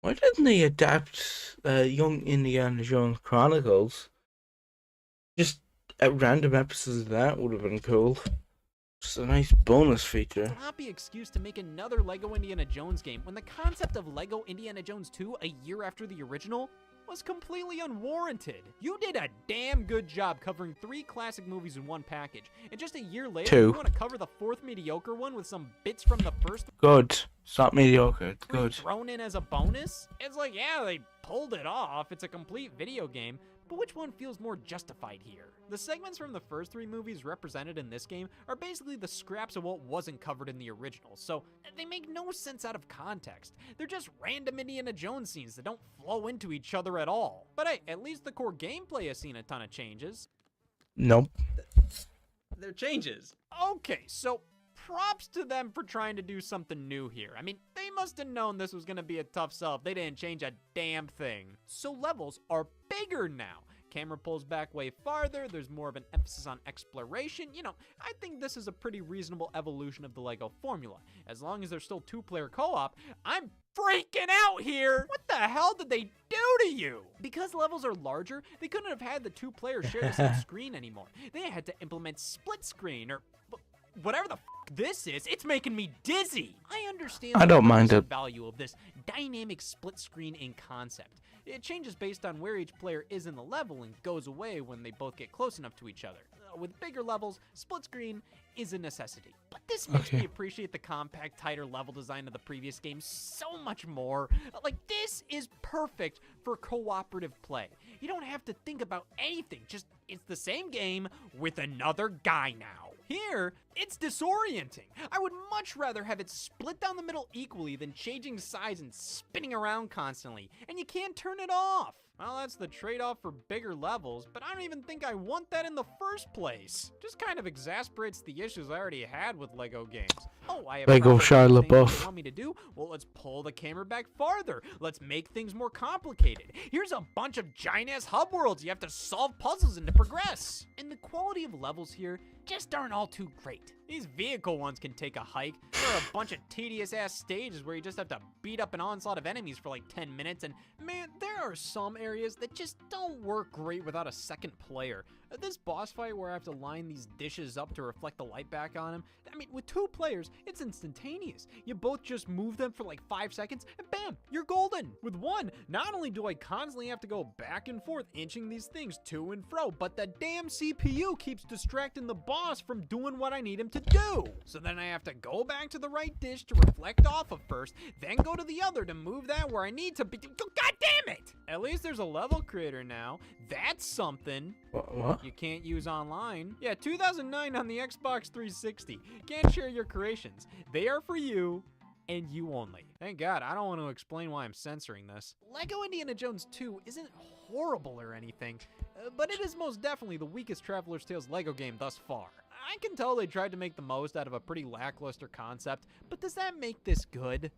Why didn't they adapt Young Indiana Jones Chronicles? Just random episodes of that would have been cool. Just a nice bonus feature. Sloppy excuse to make another Lego Indiana Jones game when the concept of Lego Indiana Jones 2 a year after the original was completely unwarranted. You did a damn good job covering 3 classic movies in one package, and just a year later you want to cover the 4th mediocre one with some bits from the first. Good. It's not mediocre. It's good. Thrown in as a bonus? It's like, yeah, they pulled it off. It's a complete video game. But which one feels more justified here? The segments from the first 3 movies represented in this game are basically the scraps of what wasn't covered in the original, so they make no sense out of context. They're just random Indiana Jones scenes that don't flow into each other at all. But hey, at least the core gameplay has seen a ton of changes. Nope. They're changes. Okay, so props to them for trying to do something new here. I mean, they must have known this was gonna be a tough sell if they didn't change a damn thing. So levels are bigger now. Camera pulls back way farther, there's more of an emphasis on exploration. You know, I think this is a pretty reasonable evolution of the Lego formula. As long as there's still 2-player co-op, I'm freaking out here! What the hell did they do to you? Because levels are larger, they couldn't have had the 2 players share the same screen anymore. They had to implement split screen or whatever the f this is. It's making me dizzy. I understand I don't mind the it. value of this dynamic split screen in concept. It changes based on where each player is in the level and goes away when they both get close enough to each other. With bigger levels, split screen is a necessity. But this makes me appreciate the compact, tighter level design of the previous game so much more. Like, this is perfect for cooperative play. You don't have to think about anything. Just, it's the same game with another guy now. Here, it's disorienting. I would much rather have it split down the middle equally than changing sides and spinning around constantly. And you can't turn it off. Well, that's the trade-off for bigger levels, but I don't even think I want that in the first place. Just kind of exasperates the issues I already had with Lego games. Oh, I have Lego Shia things LaBeouf. you want me to do? Well, let's pull the camera back farther. Let's make things more complicated. Here's a bunch of giant-ass hub worlds you have to solve puzzles in to progress. And the quality of levels here just aren't all too great. These vehicle ones can take a hike. There are a bunch of tedious-ass stages where you just have to beat up an onslaught of enemies for like 10 minutes, and man, there are some areas that just don't work great without a second player. This boss fight where I have to line these dishes up to reflect the light back on him, I mean, with 2 players, it's instantaneous. You both just move them for like 5 seconds, and bam, you're golden. With 1, not only do I constantly have to go back and forth inching these things to and fro, but the damn CPU keeps distracting the boss from doing what I need him to do. So then I have to go back to the right dish to reflect off of first, then go to the other to move that where I need to be. God damn it! At least there's a level creator now. That's something. What? You can't use online. Yeah, 2009 on the Xbox 360. Can't share your creations. They are for you and you only. Thank God, I don't want to explain why I'm censoring this. Lego Indiana Jones 2 isn't horrible or anything, but it is most definitely the weakest Traveler's Tales Lego game thus far. I can tell they tried to make the most out of a pretty lackluster concept, but does that make this good?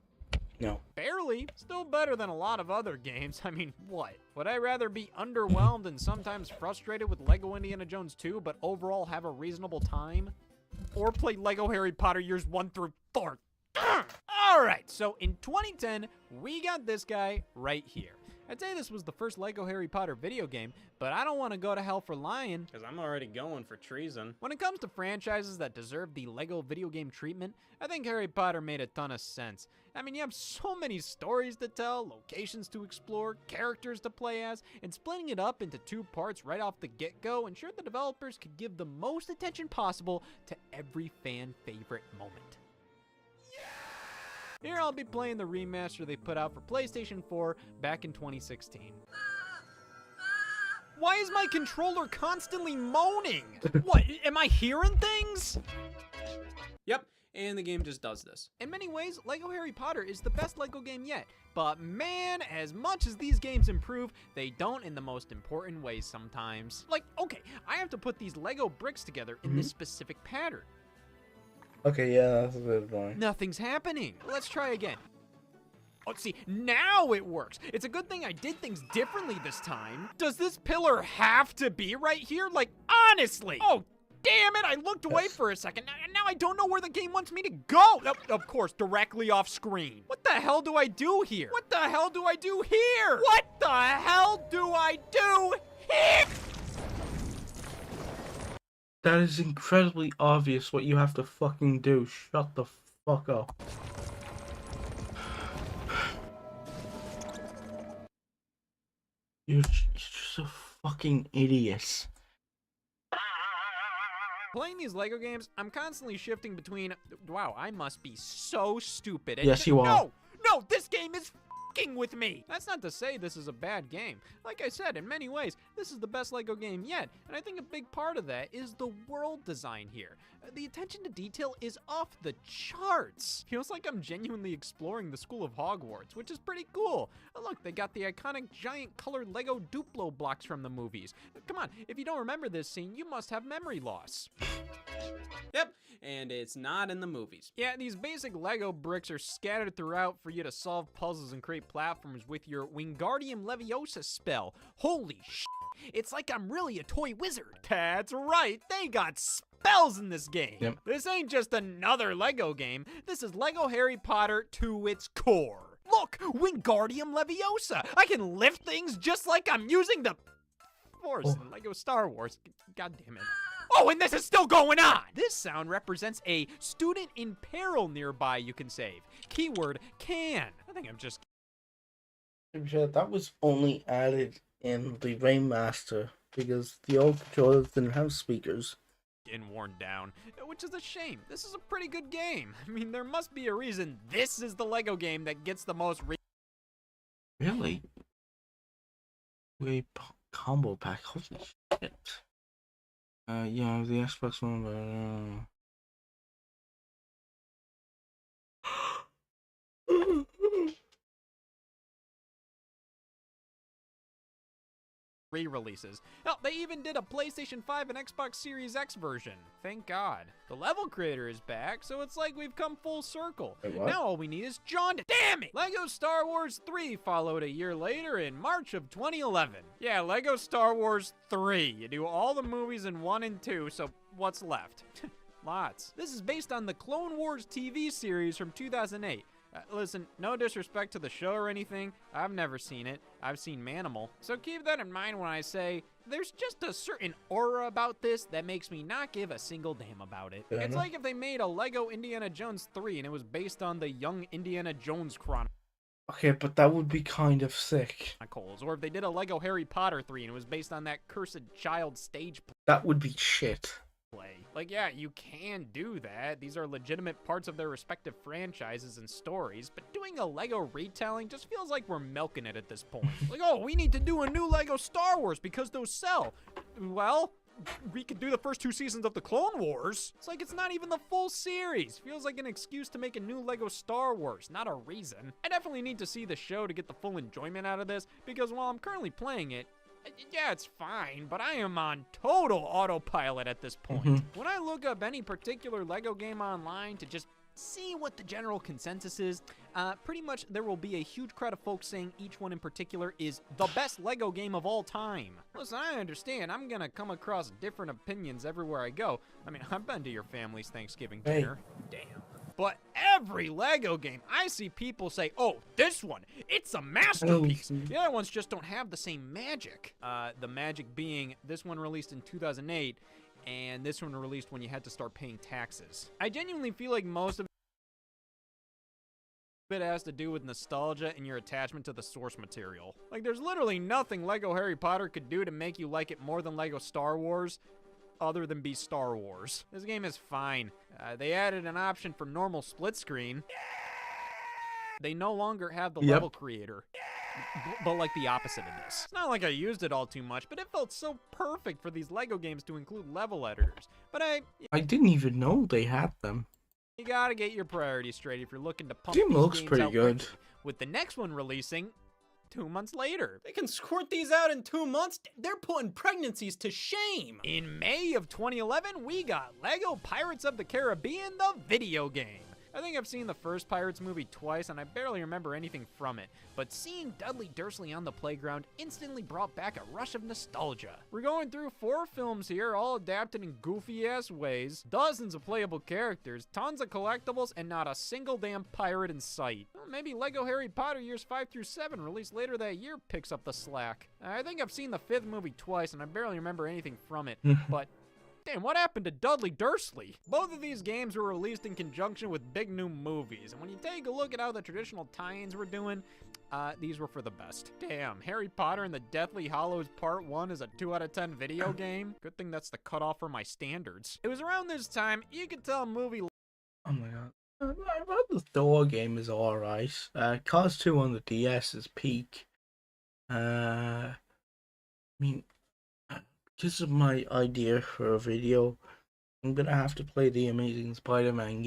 No. Barely. Still better than a lot of other games. I mean, what? Would I rather be underwhelmed and sometimes frustrated with Lego Indiana Jones 2, but overall have a reasonable time? Or play Lego Harry Potter years 1 through 4? Alright, so in 2010, we got this guy right here. I'd say this was the first Lego Harry Potter video game, but I don't want to go to hell for lying, because I'm already going for treason. When it comes to franchises that deserve the Lego video game treatment, I think Harry Potter made a ton of sense. I mean, you have so many stories to tell, locations to explore, characters to play as, and splitting it up into 2 parts right off the get-go ensured the developers could give the most attention possible to every fan favorite moment. Here I'll be playing the remaster they put out for PlayStation 4 back in 2016. Why is my controller constantly moaning? What, am I hearing things? Yep, and the game just does this. In many ways, Lego Harry Potter is the best Lego game yet. But man, as much as these games improve, they don't in the most important ways sometimes. Like, okay, I have to put these Lego bricks together in this specific pattern. Okay, yeah, that's a bit annoying. Nothing's happening. Let's try again. Oh, see, now it works. It's a good thing I did things differently this time. Does this pillar have to be right here? Like, honestly. Oh, damn it, I looked away for a second. Now I don't know where the game wants me to go. Of course, directly off screen. What the hell do I do here? What the hell do I do here? What the hell do I do here? That is incredibly obvious what you have to fucking do. Shut the fuck up. You're just a fucking idiot. Playing these Lego games, I'm constantly shifting between, wow, I must be so stupid. And Yes, you are. No, this game is fucking with me. That's not to say this is a bad game. Like I said, in many ways, this is the best Lego game yet. And I think a big part of that is the world design here. The attention to detail is off the charts. Feels like I'm genuinely exploring the School of Hogwarts, which is pretty cool. Look, they got the iconic giant colored Lego Duplo blocks from the movies. Come on, if you don't remember this scene, you must have memory loss. Yep, and it's not in the movies. Yeah, these basic Lego bricks are scattered throughout for you to solve puzzles and create platforms with your Wingardium Leviosa spell. Holy shit, it's like I'm really a toy wizard. That's right, they got spells in this game. Yep. This ain't just another Lego game. This is Lego Harry Potter to its core. Look, Wingardium Leviosa. I can lift things just like I'm using the Force in Lego Star Wars. God damn it. Oh, and this is still going on! This sound represents a student in peril nearby you can save. Keyword, can. I think I'm just... That was only added in the Rainmaster because the old controllers didn't have speakers. getting worn down, which is a shame. This is a pretty good game. I mean, there must be a reason this is the Lego game that gets the most Really? Combo pack, holy shit. Yeah, the Xbox One, re-releases. Hell, they even did a PlayStation 5 and Xbox Series X version. Thank God. The level creator is back, so it's like we've come full circle. Wait, what? Now all we need is John to— Damn it! Lego Star Wars 3 followed a year later in March of 2011. Yeah, Lego Star Wars 3. You do all the movies in 1 and 2, so what's left? Lots. This is based on the Clone Wars TV series from 2008. Listen, no disrespect to the show or anything. I've never seen it. I've seen Manimal. So keep that in mind when I say there's just a certain aura about this that makes me not give a single damn about it. Fair It's enough. like if they made a Lego Indiana Jones 3 and it was based on the Young Indiana Jones Okay, but that would be kind of sick. Chronicles, or if they did a Lego Harry Potter 3 and it was based on that Cursed Child stage That would be shit. play. Like, yeah, you can do that. These are legitimate parts of their respective franchises and stories, but doing a Lego retelling just feels like we're milking it at this point. Like, oh, we need to do a new Lego Star Wars because those sell. Well, we could do the first 2 seasons of the Clone Wars. It's like it's not even the full series. Feels like an excuse to make a new Lego Star Wars, not a reason. I definitely need to see the show to get the full enjoyment out of this, because while I'm currently playing it, yeah, it's fine, but I am on total autopilot at this point. When I look up any particular Lego game online to just see what the general consensus is, pretty much there will be a huge crowd of folks saying each one in particular is the best Lego game of all time. Listen, I understand I'm gonna come across different opinions everywhere I go. I mean, I've been to your family's Thanksgiving Hey. dinner. Damn. But every Lego game, I see people say, oh, this one, it's a masterpiece. The other ones just don't have the same magic. The magic being this one released in 2008, and this one released when you had to start paying taxes. I genuinely feel like most of it has to do with nostalgia and your attachment to the source material. Like, there's literally nothing Lego Harry Potter could do to make you like it more than Lego Star Wars, other than be Star Wars. This game is fine. They added an option for normal split screen. They no longer have the level creator. But like the opposite of this. It's not like I used it all too much, but it felt so perfect for these Lego games to include level editors. But I didn't even know they had them. you gotta get your priorities straight if you're looking to pump Game these looks games pretty out good. quickly, with the next one releasing 2 months later. They can squirt these out in 2 months. They're putting pregnancies to shame. In May of 2011, we got Lego Pirates of the Caribbean, the video game. I think I've seen the first Pirates movie twice, and I barely remember anything from it, but seeing Dudley Dursley on the playground instantly brought back a rush of nostalgia. We're going through 4 films here, all adapted in goofy-ass ways, dozens of playable characters, tons of collectibles, and not a single damn pirate in sight. Well, maybe Lego Harry Potter years 5 through 7, released later that year, picks up the slack. I think I've seen the 5th movie twice, and I barely remember anything from it, but damn, what happened to Dudley Dursley? Both of these games were released in conjunction with big new movies, and when you take a look at how the traditional tie-ins were doing, these were for the best. Damn, Harry Potter and the Deathly Hallows Part 1 is a 2 out of 10 video game? Good thing that's the cutoff for my standards. It was around this time, you could tell a movie... Oh my god. I thought the Thor game is alright. Cars 2 on the DS is peak. I mean, because of my idea for a video, I'm gonna have to play the Amazing Spider-Man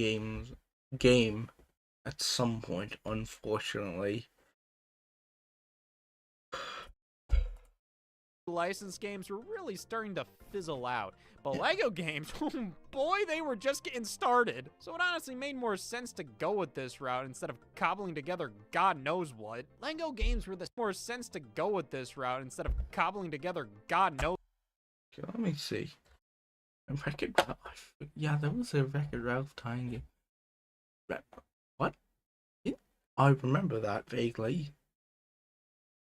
game at some point, unfortunately. Licensed games were really starting to fizzle out, but Lego games, oh boy, they were just getting started. So it honestly made more sense to go with this route instead of cobbling together God knows what. Lego games were the more sense to go with this route instead of cobbling together God knows. Okay, let me see. Wreck-It Ralph. Yeah, there was a Wreck-It Ralph tying it. What? Yeah, I remember that vaguely.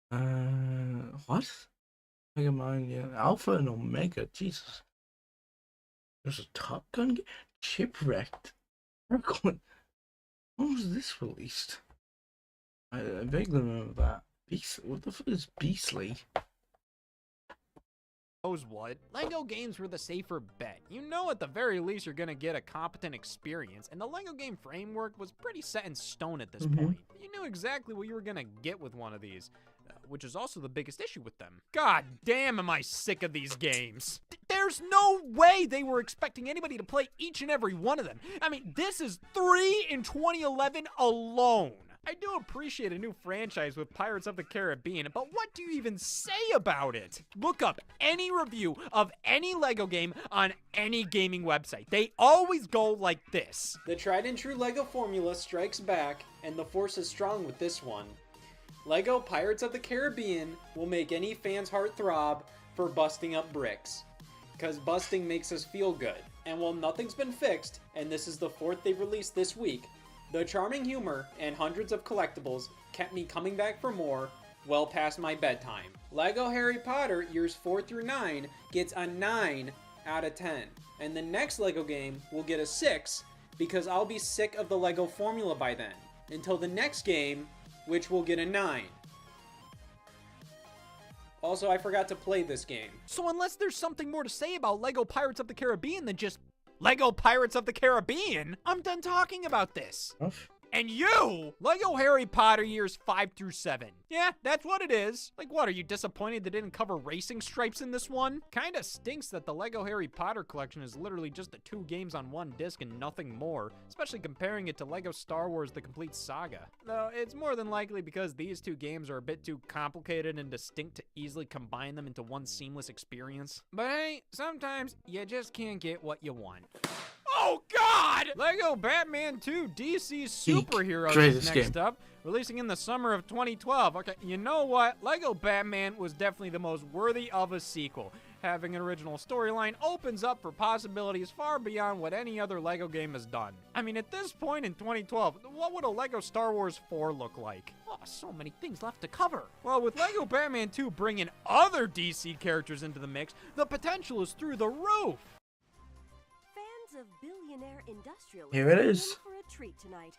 What? Mega Man, yeah. Alpha and Omega, Jesus. There's a Top Gun game? Shipwrecked. When was this released? I vaguely remember that. What the fuck is Beastly? Knows what? Lego games were the safer bet. You know at the very least you're gonna get a competent experience, and the Lego game framework was pretty set in stone at this point. You knew exactly what you were gonna get with one of these, which is also the biggest issue with them. God damn, am I sick of these games. There's no way they were expecting anybody to play each and every one of them. I mean, this is 3 in 2011 alone. I do appreciate a new franchise with Pirates of the Caribbean, but what do you even say about it? Look up any review of any Lego game on any gaming website. They always go like this. The tried and true Lego formula strikes back, and the force is strong with this one. Lego Pirates of the Caribbean will make any fan's heart throb for busting up bricks. Because busting makes us feel good. And while nothing's been fixed, and this is the 4th they've released this week, the charming humor and hundreds of collectibles kept me coming back for more well past my bedtime. Lego Harry Potter years 4 through 9 gets a 9 out of 10. And the next Lego game will get a 6 because I'll be sick of the Lego formula by then. Until the next game, which will get a 9. Also, I forgot to play this game. So unless there's something more to say about Lego Pirates of the Caribbean than just Lego Pirates of the Caribbean, I'm done talking about this. And you, Lego Harry Potter years 5 through 7. Yeah, that's what it is. Like what, are you disappointed they didn't cover racing stripes in this one? Kinda stinks that the Lego Harry Potter collection is literally just the 2 games on one disc and nothing more, especially comparing it to Lego Star Wars The Complete Saga. Though it's more than likely because these 2 games are a bit too complicated and distinct to easily combine them into one seamless experience. But hey, sometimes you just can't get what you want. Oh God! Lego Batman 2 DC Superheroes is next up, releasing in the summer of 2012. Okay, you know what? Lego Batman was definitely the most worthy of a sequel. Having an original storyline opens up for possibilities far beyond what any other Lego game has done. I mean, at this point in 2012, what would a Lego Star Wars 4 look like? Oh, so many things left to cover. Well, with Lego Batman 2 bringing other DC characters into the mix, the potential is through the roof. Of billionaire industrialists Here it is. for a treat tonight.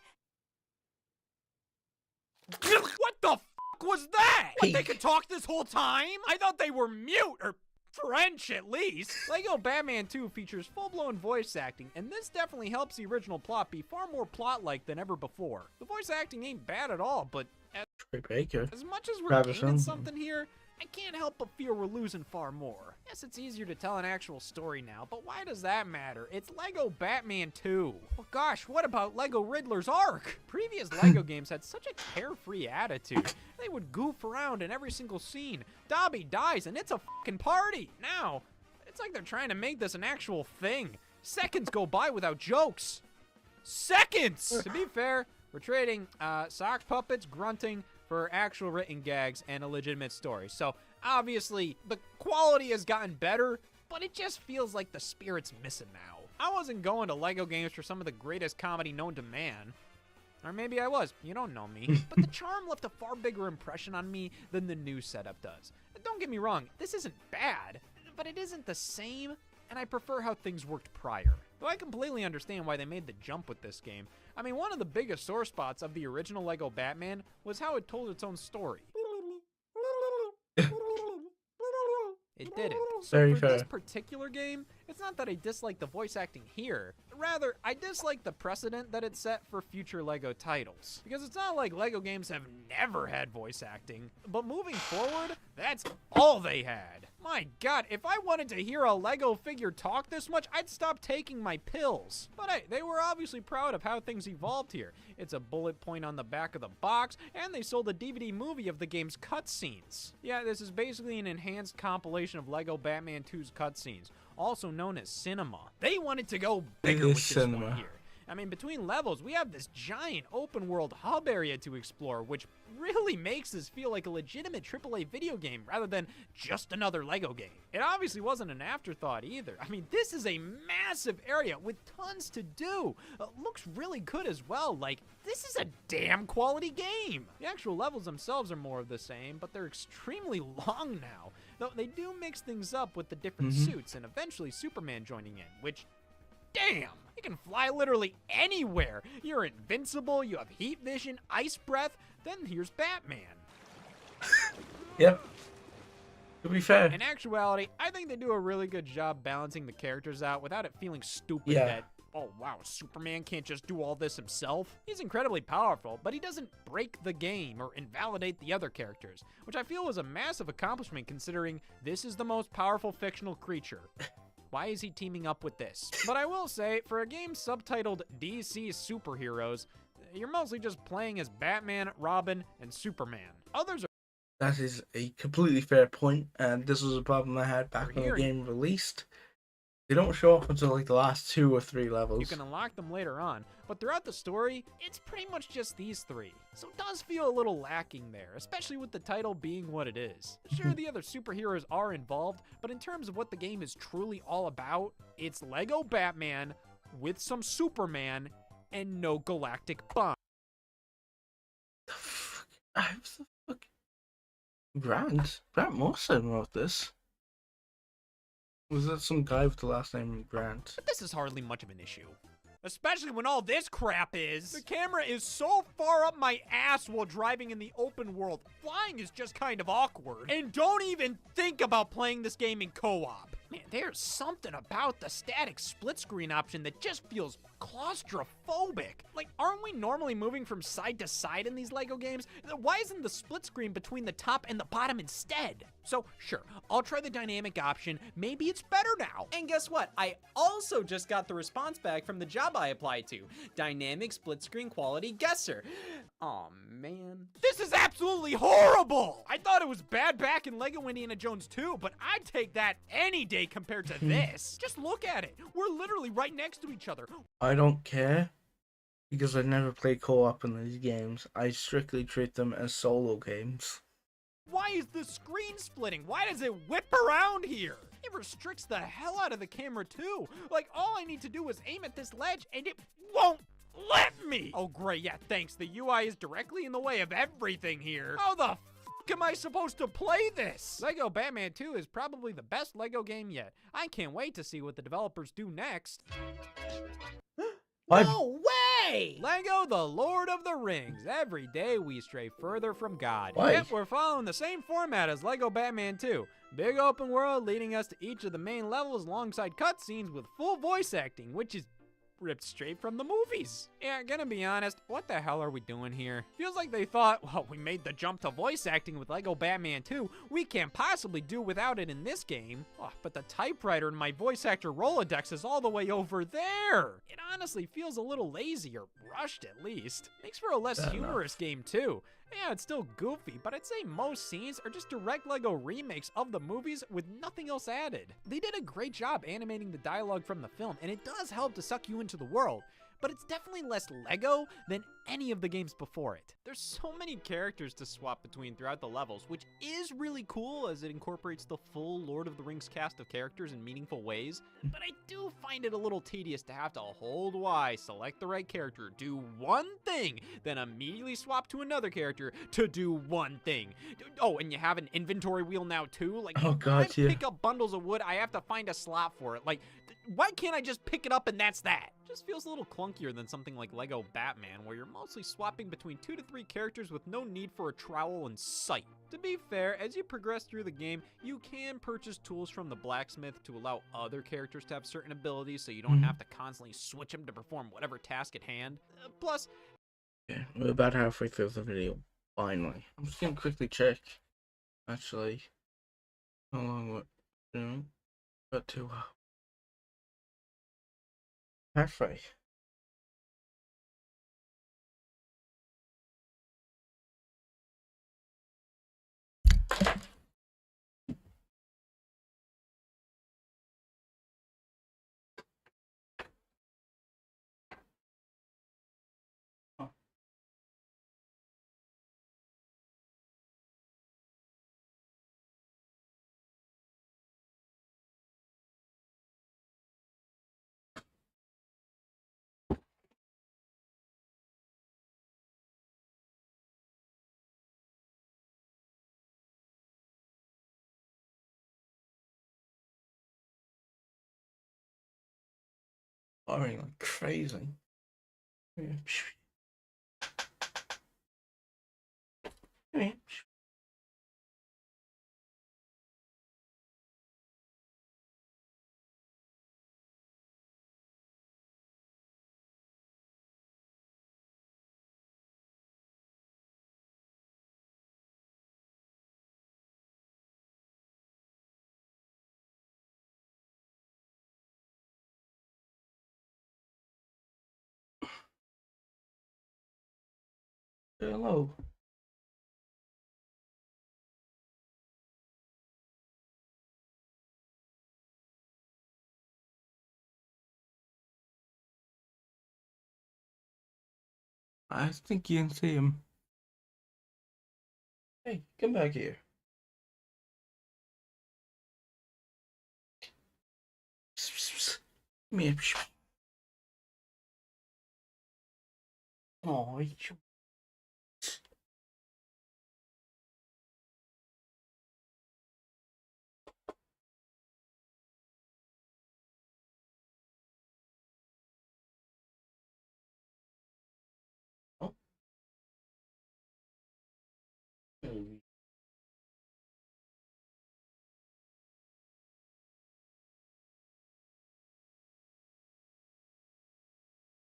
What the f was that? What, they could talk this whole time? I thought they were mute, or French at least. Lego Batman 2 features full-blown voice acting, and this definitely helps the original plot be far more plot-like than ever before. The voice acting ain't bad at all, but as much as we're gaining something here, I can't help but feel we're losing far more. Yes, it's easier to tell an actual story now, but why does that matter? It's Lego Batman 2. Well, gosh, what about Lego Riddler's Ark? Previous Lego games had such a carefree attitude. They would goof around in every single scene. Dobby dies and it's a fucking party. Now, it's like they're trying to make this an actual thing. Seconds go by without jokes. seconds. To be fair, we're trading sock puppets grunting for actual written gags and a legitimate story. So obviously the quality has gotten better, but it just feels like the spirit's missing now. I wasn't going to LEGO games for some of the greatest comedy known to man. Or maybe I was. You don't know me. But the charm left a far bigger impression on me than the new setup does. Don't get me wrong, this isn't bad, but it isn't the same, and I prefer how things worked prior. Though I completely understand why they made the jump with this game. I mean, one of the biggest sore spots of the original LEGO Batman was how it told its own story. It didn't. So Very for fair. this particular game, it's not that I dislike the voice acting here. Rather, I dislike the precedent that it set for future LEGO titles. Because it's not like LEGO games have never had voice acting, but moving forward, that's all they had. My god, if I wanted to hear a LEGO figure talk this much, I'd stop taking my pills. But hey, they were obviously proud of how things evolved here. It's a bullet point on the back of the box, and they sold a DVD movie of the game's cutscenes. Yeah, this is basically an enhanced compilation of LEGO Batman 2's cutscenes, also known as cinema. They wanted to go bigger It is with this cinema. one here. I mean, between levels, we have this giant open world hub area to explore, which really makes this feel like a legitimate AAA video game rather than just another LEGO game. It obviously wasn't an afterthought either. I mean, this is a massive area with tons to do. Looks really good as well. Like, this is a damn quality game. The actual levels themselves are more of the same, but they're extremely long now. Though they do mix things up with the different suits and eventually Superman joining in, which, damn, you can fly literally anywhere. You're invincible, you have heat vision, ice breath, then here's Batman. Yep. To be fair. In actuality, I think they do a really good job balancing the characters out without it feeling stupid Yeah. that, oh wow, Superman can't just do all this himself. He's incredibly powerful, but he doesn't break the game or invalidate the other characters, which I feel was a massive accomplishment considering this is the most powerful fictional creature. Why is he teaming up with this? But I will say, for a game subtitled DC Superheroes, you're mostly just playing as Batman, Robin, and Superman. Others are That is a completely fair point, and this was a problem I had back when the Hearing. game released. They don't show up until like the last 2 or 3 levels. You can unlock them later on, but throughout the story, it's pretty much just these 3. So it does feel a little lacking there, especially with the title being what it is. Sure, the other superheroes are involved, but in terms of what the game is truly all about, it's LEGO Batman with some Superman and no galactic bomb. The fuck? I was the fuck. Grant Morrison wrote this. Was that some guy with the last name Grant? But this is hardly much of an issue. Especially when all this crap is. The camera is so far up my ass while driving in the open world. Flying is just kind of awkward. And don't even think about playing this game in co-op. Man, there's something about the static split screen option that just feels claustrophobic. Like, aren't we normally moving from side to side in these LEGO games? Why isn't the split screen between the top and the bottom instead? So, sure, I'll try the dynamic option. Maybe it's better now. And guess what? I also just got the response back from the job I applied to. Dynamic split screen quality guesser. Aw, man. This is absolutely horrible! I thought it was bad back in LEGO Indiana Jones 2, but I'd take that any day compared to this. Just look at it. We're literally right next to each other. I don't care, because I never play co-op in these games. I strictly treat them as solo games. Why is the screen splitting? Why does it whip around here? It restricts the hell out of the camera too. Like, all I need to do is aim at this ledge and it won't let me. Oh great, yeah, thanks. The UI is directly in the way of everything here. How the f am I supposed to play this? LEGO Batman 2 is probably the best LEGO game yet. I can't wait to see what the developers do next. No way! LEGO The Lord of the Rings. Every day we stray further from God. Why? Yep, we're following the same format as LEGO Batman 2. Big open world leading us to each of the main levels alongside cutscenes with full voice acting, which is ripped straight from the movies. Yeah, gonna be honest, what the hell are we doing here? Feels like they thought, well, we made the jump to voice acting with LEGO Batman 2. We can't possibly do without it in this game. Oh, but the typewriter in my voice actor Rolodex is all the way over there. It honestly feels a little lazy, or rushed at least. Makes for a less Fair humorous game too. Yeah, it's still goofy, but I'd say most scenes are just direct LEGO remakes of the movies with nothing else added. They did a great job animating the dialogue from the film, and it does help to suck you into the world. but it's definitely less Lego than any of the games before it. There's so many characters to swap between throughout the levels, which is really cool as it incorporates the full Lord of the Rings cast of characters in meaningful ways, but I do find it a little tedious to have to hold Y, select the right character, do one thing, then immediately swap to another character to do one thing. Oh, and you have an inventory wheel now too? Like, Oh, God, when I yeah. pick up bundles of wood, I have to find a slot for it. Like, why can't I just pick it up and that's that? Just feels a little clunkier than something like Lego Batman, where you're mostly swapping between 2 to 3 characters with no need for a trowel in sight. To be fair, as you progress through the game, you can purchase tools from the blacksmith to allow other characters to have certain abilities so you don't have to constantly switch them to perform whatever task at hand. Plus, Yeah, we're about halfway through the video. Finally. I'm just gonna quickly check. Actually, how long we're doing? About 2 hours. Halfway. Boring like crazy. Yeah. Yeah. Hello. I think you can see him. Hey, come back here. Come here. Oh, oh.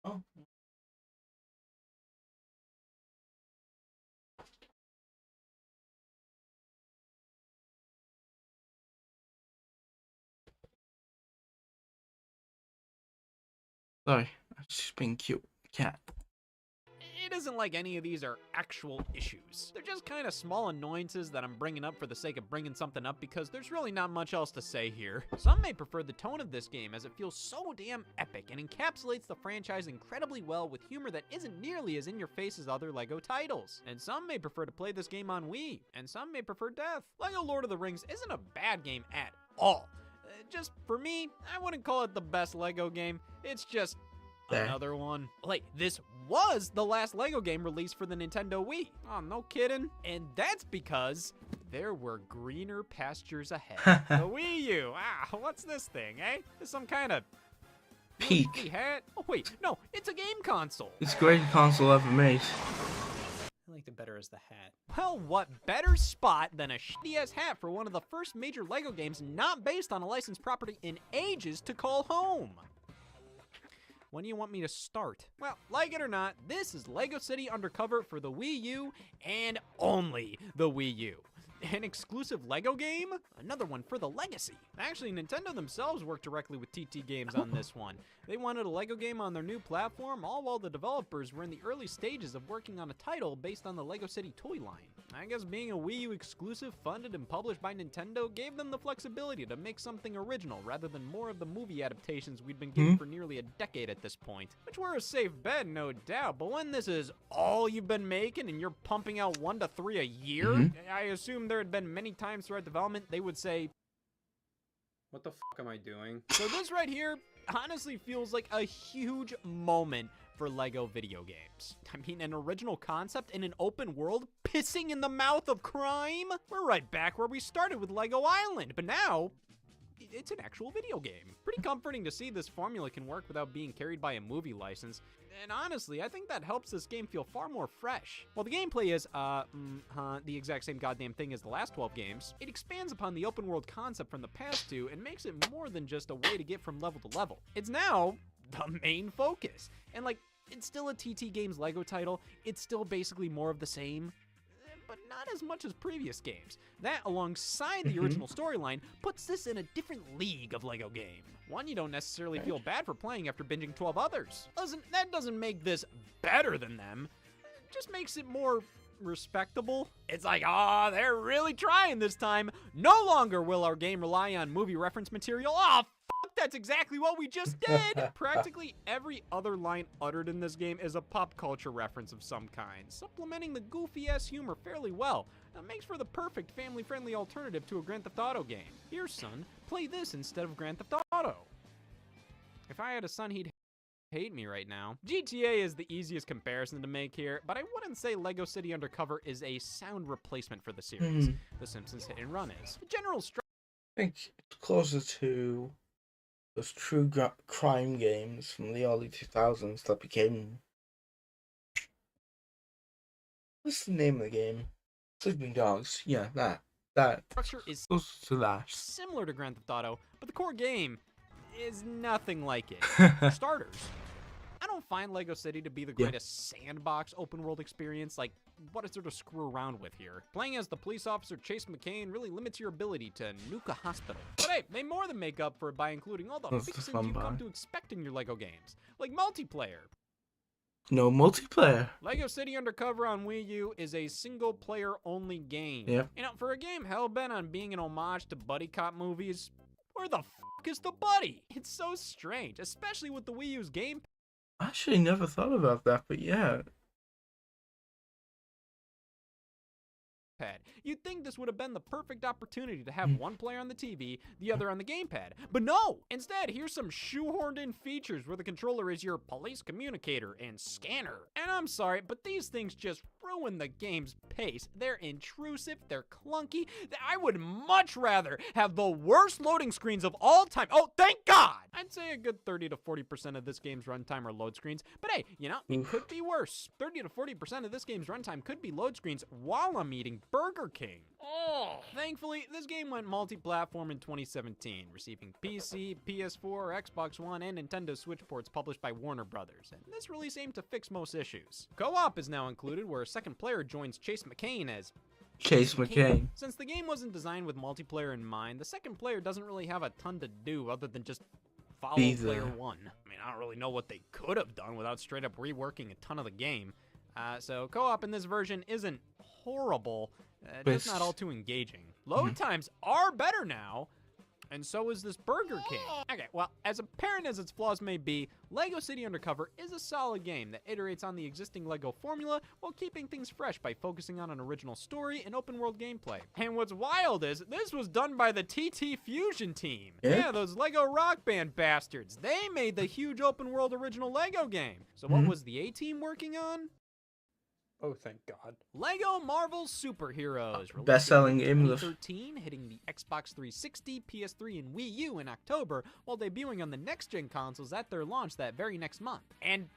Oh. Sorry, I'm just being cute. Cat. it isn't like any of these are actual issues. They're just kind of small annoyances that I'm bringing up for the sake of bringing something up because there's really not much else to say here. Some may prefer the tone of this game as it feels so damn epic and encapsulates the franchise incredibly well with humor that isn't nearly as in your face as other LEGO titles. And some may prefer to play this game on Wii, and some may prefer death. LEGO Lord of the Rings isn't a bad game at all. Just for me, I wouldn't call it the best LEGO game. It's just another one. Like, this was the last LEGO game released for the Nintendo Wii. Oh, no kidding. And that's because there were greener pastures ahead. The Wii U. Ah, what's this thing, eh? Is some kind of Peak. hat? Oh, wait. No, it's a game console. It's the greatest console ever made. I liked it better as the hat. Well, what better spot than a shitty-ass hat for one of the first major LEGO games not based on a licensed property in ages to call home? When do you want me to start? Well, like it or not, this is LEGO City Undercover for the Wii U and only the Wii U. An exclusive LEGO game? Another one for the legacy. Actually, Nintendo themselves worked directly with TT Games on this one. They wanted a LEGO game on their new platform, all while the developers were in the early stages of working on a title based on the LEGO City toy line. I guess being a Wii U exclusive funded and published by Nintendo gave them the flexibility to make something original rather than more of the movie adaptations we'd been getting for nearly a decade at this point. Which were a safe bet, no doubt, but when this is all you've been making and you're pumping out 1 to 3 a year, I assume there had been many times throughout development they would say, "What the fuck am I doing?" So this right here honestly feels like a huge moment for LEGO video games. I mean, an original concept in an open world pissing in the mouth of crime? We're right back where we started with LEGO Island, but now it's an actual video game. Pretty comforting to see this formula can work without being carried by a movie license. And honestly, I think that helps this game feel far more fresh. While the gameplay is, the exact same goddamn thing as the last 12 games, it expands upon the open world concept from the past two and makes it more than just a way to get from level to level. It's now the main focus. And like, it's still a TT Games LEGO title. It's still basically more of the same, but not as much as previous games. That, alongside the original storyline, puts this in a different league of LEGO game. One you don't necessarily feel bad for playing after binging 12 others. That doesn't make this better than them. It just makes it more respectable. It's like, ah, they're really trying this time. No longer will our game rely on movie reference material. Ah, that's exactly what we just did! Practically every other line uttered in this game is a pop culture reference of some kind, supplementing the goofy-ass humor fairly well. That makes for the perfect family-friendly alternative to a Grand Theft Auto game. Here, son, play this instead of Grand Theft Auto. If I had a son, he'd hate me right now. GTA is the easiest comparison to make here, but I wouldn't say LEGO City Undercover is a sound replacement for the series. The Simpsons Hit and Run is. The general structure, I think it's closer to those true crime games from the early 2000s that became... What's the name of the game? Sleeping Dogs. Yeah, that. structure is Close to that. similar to Grand Theft Auto, but the core game is nothing like it. For starters, I don't find LEGO City to be the greatest sandbox open world experience. Like, what is there to screw around with here? Playing as the police officer Chase McCain really limits your ability to nuke a hospital. But hey, they more than make up for it by including all the fixings you've come to expect in your LEGO games, like multiplayer. No multiplayer. LEGO City Undercover on Wii U is a single-player only game. Yeah. You know, for a game hell-bent on being an homage to buddy cop movies, where the fuck is the buddy? It's so strange, especially with the Wii U's game. I actually never thought about that, but yeah. You'd think this would have been the perfect opportunity to have one player on the TV, the other on the gamepad. But no! Instead, here's some shoehorned in features where the controller is your police communicator and scanner. And I'm sorry, but these things just ruin the game's pace. They're intrusive, they're clunky. I would much rather have the worst loading screens of all time. Oh, thank God! I'd say a good 30 to 40% of this game's runtime are load screens. But hey, you know, it could be worse. 30 to 40% of this game's runtime could be load screens while I'm eating Burger King. Oh. Thankfully, this game went multi-platform in 2017, receiving PC, PS4, Xbox One, and Nintendo Switch ports published by Warner Brothers, and this release aimed to fix most issues. Co-op is now included, where a second player joins Chase McCain as Chase McCain. Since the game wasn't designed with multiplayer in mind, the second player doesn't really have a ton to do other than just follow player one. I mean, I don't really know what they could have done without straight up reworking a ton of the game. So co-op in this version isn't horrible, just not all too engaging. Load times are better now, and so is this Burger King. Okay, well, as apparent as its flaws may be, LEGO City Undercover is a solid game that iterates on the existing LEGO formula while keeping things fresh by focusing on an original story and open world gameplay. And what's wild is, this was done by the TT Fusion team. Yeah, those LEGO Rock Band bastards. They made the huge open world original LEGO game. So what was the A-team working on? Oh, thank God. LEGO Marvel Superheroes. Best-selling game of 2013, hitting the Xbox 360, PS3, and Wii U in October, while debuting on the next-gen consoles at their launch that very next month. And,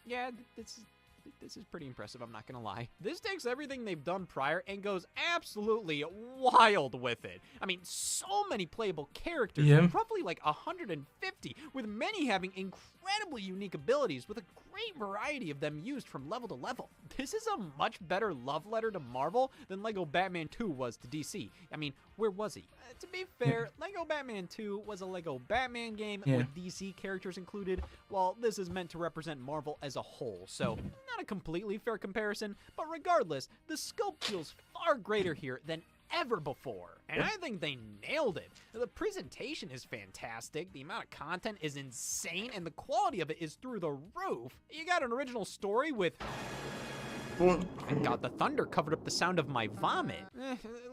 yeah, this is pretty impressive, I'm not gonna lie. This takes everything they've done prior and goes absolutely wild with it. I mean, so many playable characters, roughly like 150, with many having incredibly unique abilities with a great variety of them used from level to level. This is a much better love letter to Marvel than Lego Batman 2 was to DC. I mean, where was he? To be fair, Lego Batman 2 was a Lego Batman game with DC characters included, while this is meant to represent Marvel as a whole, so not a completely fair comparison, but regardless, the scope feels far greater here than ever before. And I think they nailed it. The presentation is fantastic, the amount of content is insane, and the quality of it is through the roof. You got an original story with... Thank God the thunder covered up the sound of my vomit.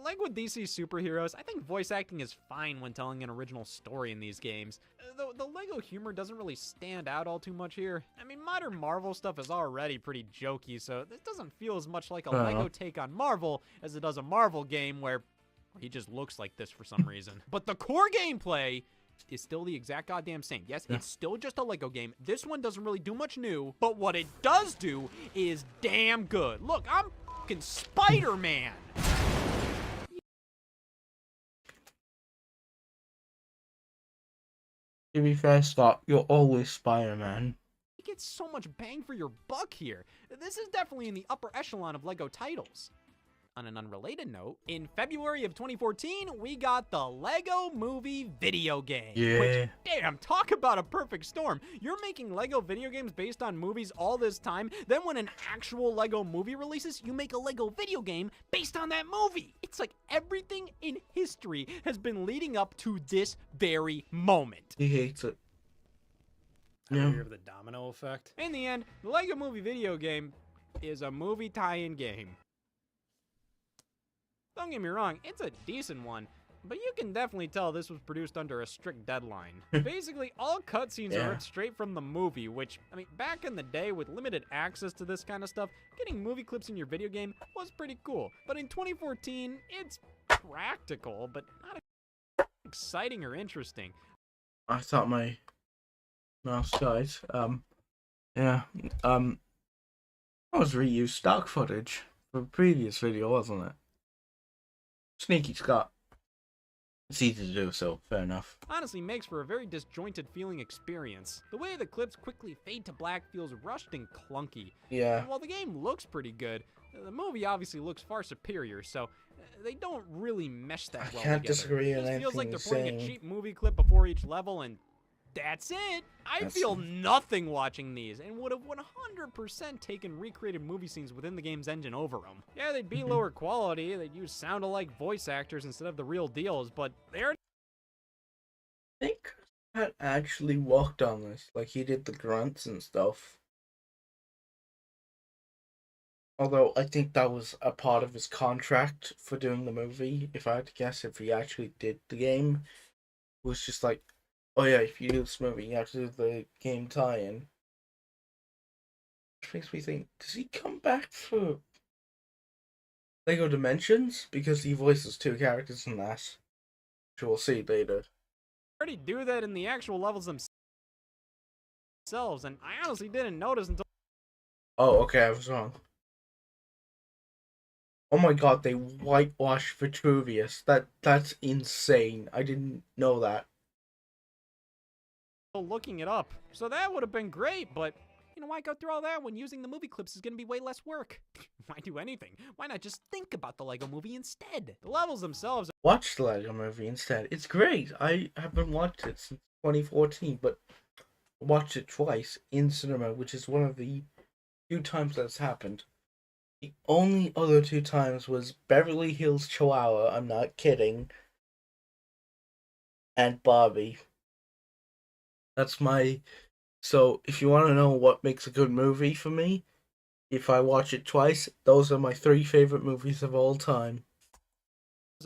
Like with DC superheroes, I think voice acting is fine when telling an original story in these games. Though the Lego humor doesn't really stand out all too much here. I mean, modern Marvel stuff is already pretty jokey, so this doesn't feel as much like a Lego take on Marvel as it does a Marvel game where he just looks like this for some reason. But the core gameplay is still the exact goddamn same. Yes, it's still just a Lego game. This one doesn't really do much new, but what it does do is damn good. Look, I'm fucking Spider-Man. To be fair, Scott, you're always Spider-Man. You get so much bang for your buck here. This is definitely in the upper echelon of Lego titles. On an unrelated note, in February of 2014, we got the Lego Movie video game. Yeah. Which, damn, talk about a perfect storm. You're making Lego video games based on movies all this time, then when an actual Lego movie releases, you make a Lego video game based on that movie. It's like everything in history has been leading up to this very moment. He hates it. Ever hear of the domino effect? In the end, the Lego Movie video game is a movie tie-in game. Don't get me wrong, it's a decent one, but you can definitely tell this was produced under a strict deadline. Basically, all cutscenes are ripped straight from the movie, which, I mean, back in the day with limited access to this kind of stuff, getting movie clips in your video game was pretty cool. But in 2014, it's practical, but not exciting or interesting. I thought my mouse died. That was reused stock footage from a previous video, wasn't it? Sneaky Scott. It's easy to do, so fair enough. Honestly makes for a very disjointed feeling experience. The way the clips quickly fade to black feels rushed and clunky. Yeah. And while the game looks pretty good, the movie obviously looks far superior, so they don't really mesh that well I can't together. disagree on It just feels like anything they're you're playing a saying. cheap movie clip before each level, and that's it. I That's feel it. nothing watching these, and would have 100% taken recreated movie scenes within the game's engine over them. Yeah, they'd be lower quality, they'd use sound-alike voice actors instead of the real deals, but they're... I think Pat actually worked on this. Like, he did the grunts and stuff. Although, I think that was a part of his contract for doing the movie. If I had to guess, if he actually did the game, it was just like, oh yeah, if you do this movie, you have to do the game tie-in. Which makes me think, does he come back for Lego Dimensions? Because he voices two characters in that. Which we'll see later. already do that in the actual levels themselves, and I honestly didn't notice until... Oh, okay, I was wrong. Oh my god, they whitewashed Vitruvius. That's insane. I didn't know that. looking it up. So that would have been great, but you know, why go through all that when using the movie clips is going to be way less work? Why do anything? Why not just think about the Lego movie instead? The levels themselves... Watch the Lego movie instead. It's great. I haven't watched it since 2014, but I watched it twice in cinema, which is one of the few times that's happened. The only other two times was Beverly Hills Chihuahua, I'm not kidding, and Barbie. That's my... So, if you want to know what makes a good movie for me, if I watch it twice, those are my 3 favorite movies of all time.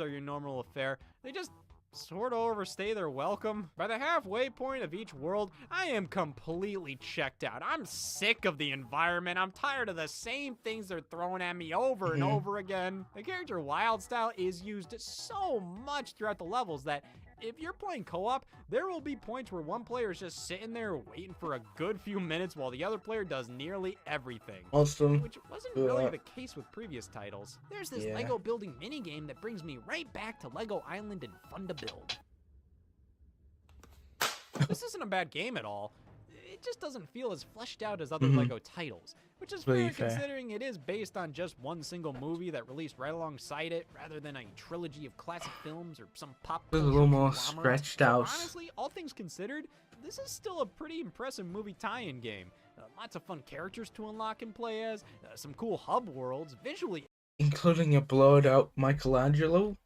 are your normal affair. They just sort of overstay their welcome. By the halfway point of each world, I am completely checked out. I'm sick of the environment. I'm tired of the same things they're throwing at me over and over again. The character wild style is used so much throughout the levels that if you're playing co-op, there will be points where one player is just sitting there waiting for a good few minutes while the other player does nearly everything. Awesome. Which wasn't really the case with previous titles. There's this Yeah. Lego building minigame that brings me right back to Lego Island and Fun to Build. This isn't a bad game at all. it just doesn't feel as fleshed out as other Mhm. LEGO titles, which is Pretty fair fair. considering it is based on just one single movie that released right alongside it, rather than a trilogy of classic films or some pop It's a culture little more conglomerate. stretched So out. honestly, all things considered, this is still a pretty impressive movie tie-in game. Lots of fun characters to unlock and play as, some cool hub worlds, visually Including a blowed out Michelangelo.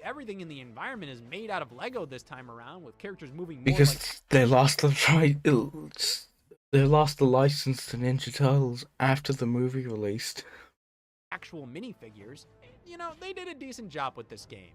everything in the environment is made out of Lego this time around, with characters moving more Because like they lost the they lost the license to Ninja Turtles after the movie released. actual minifigures. You know, they did a decent job with this game.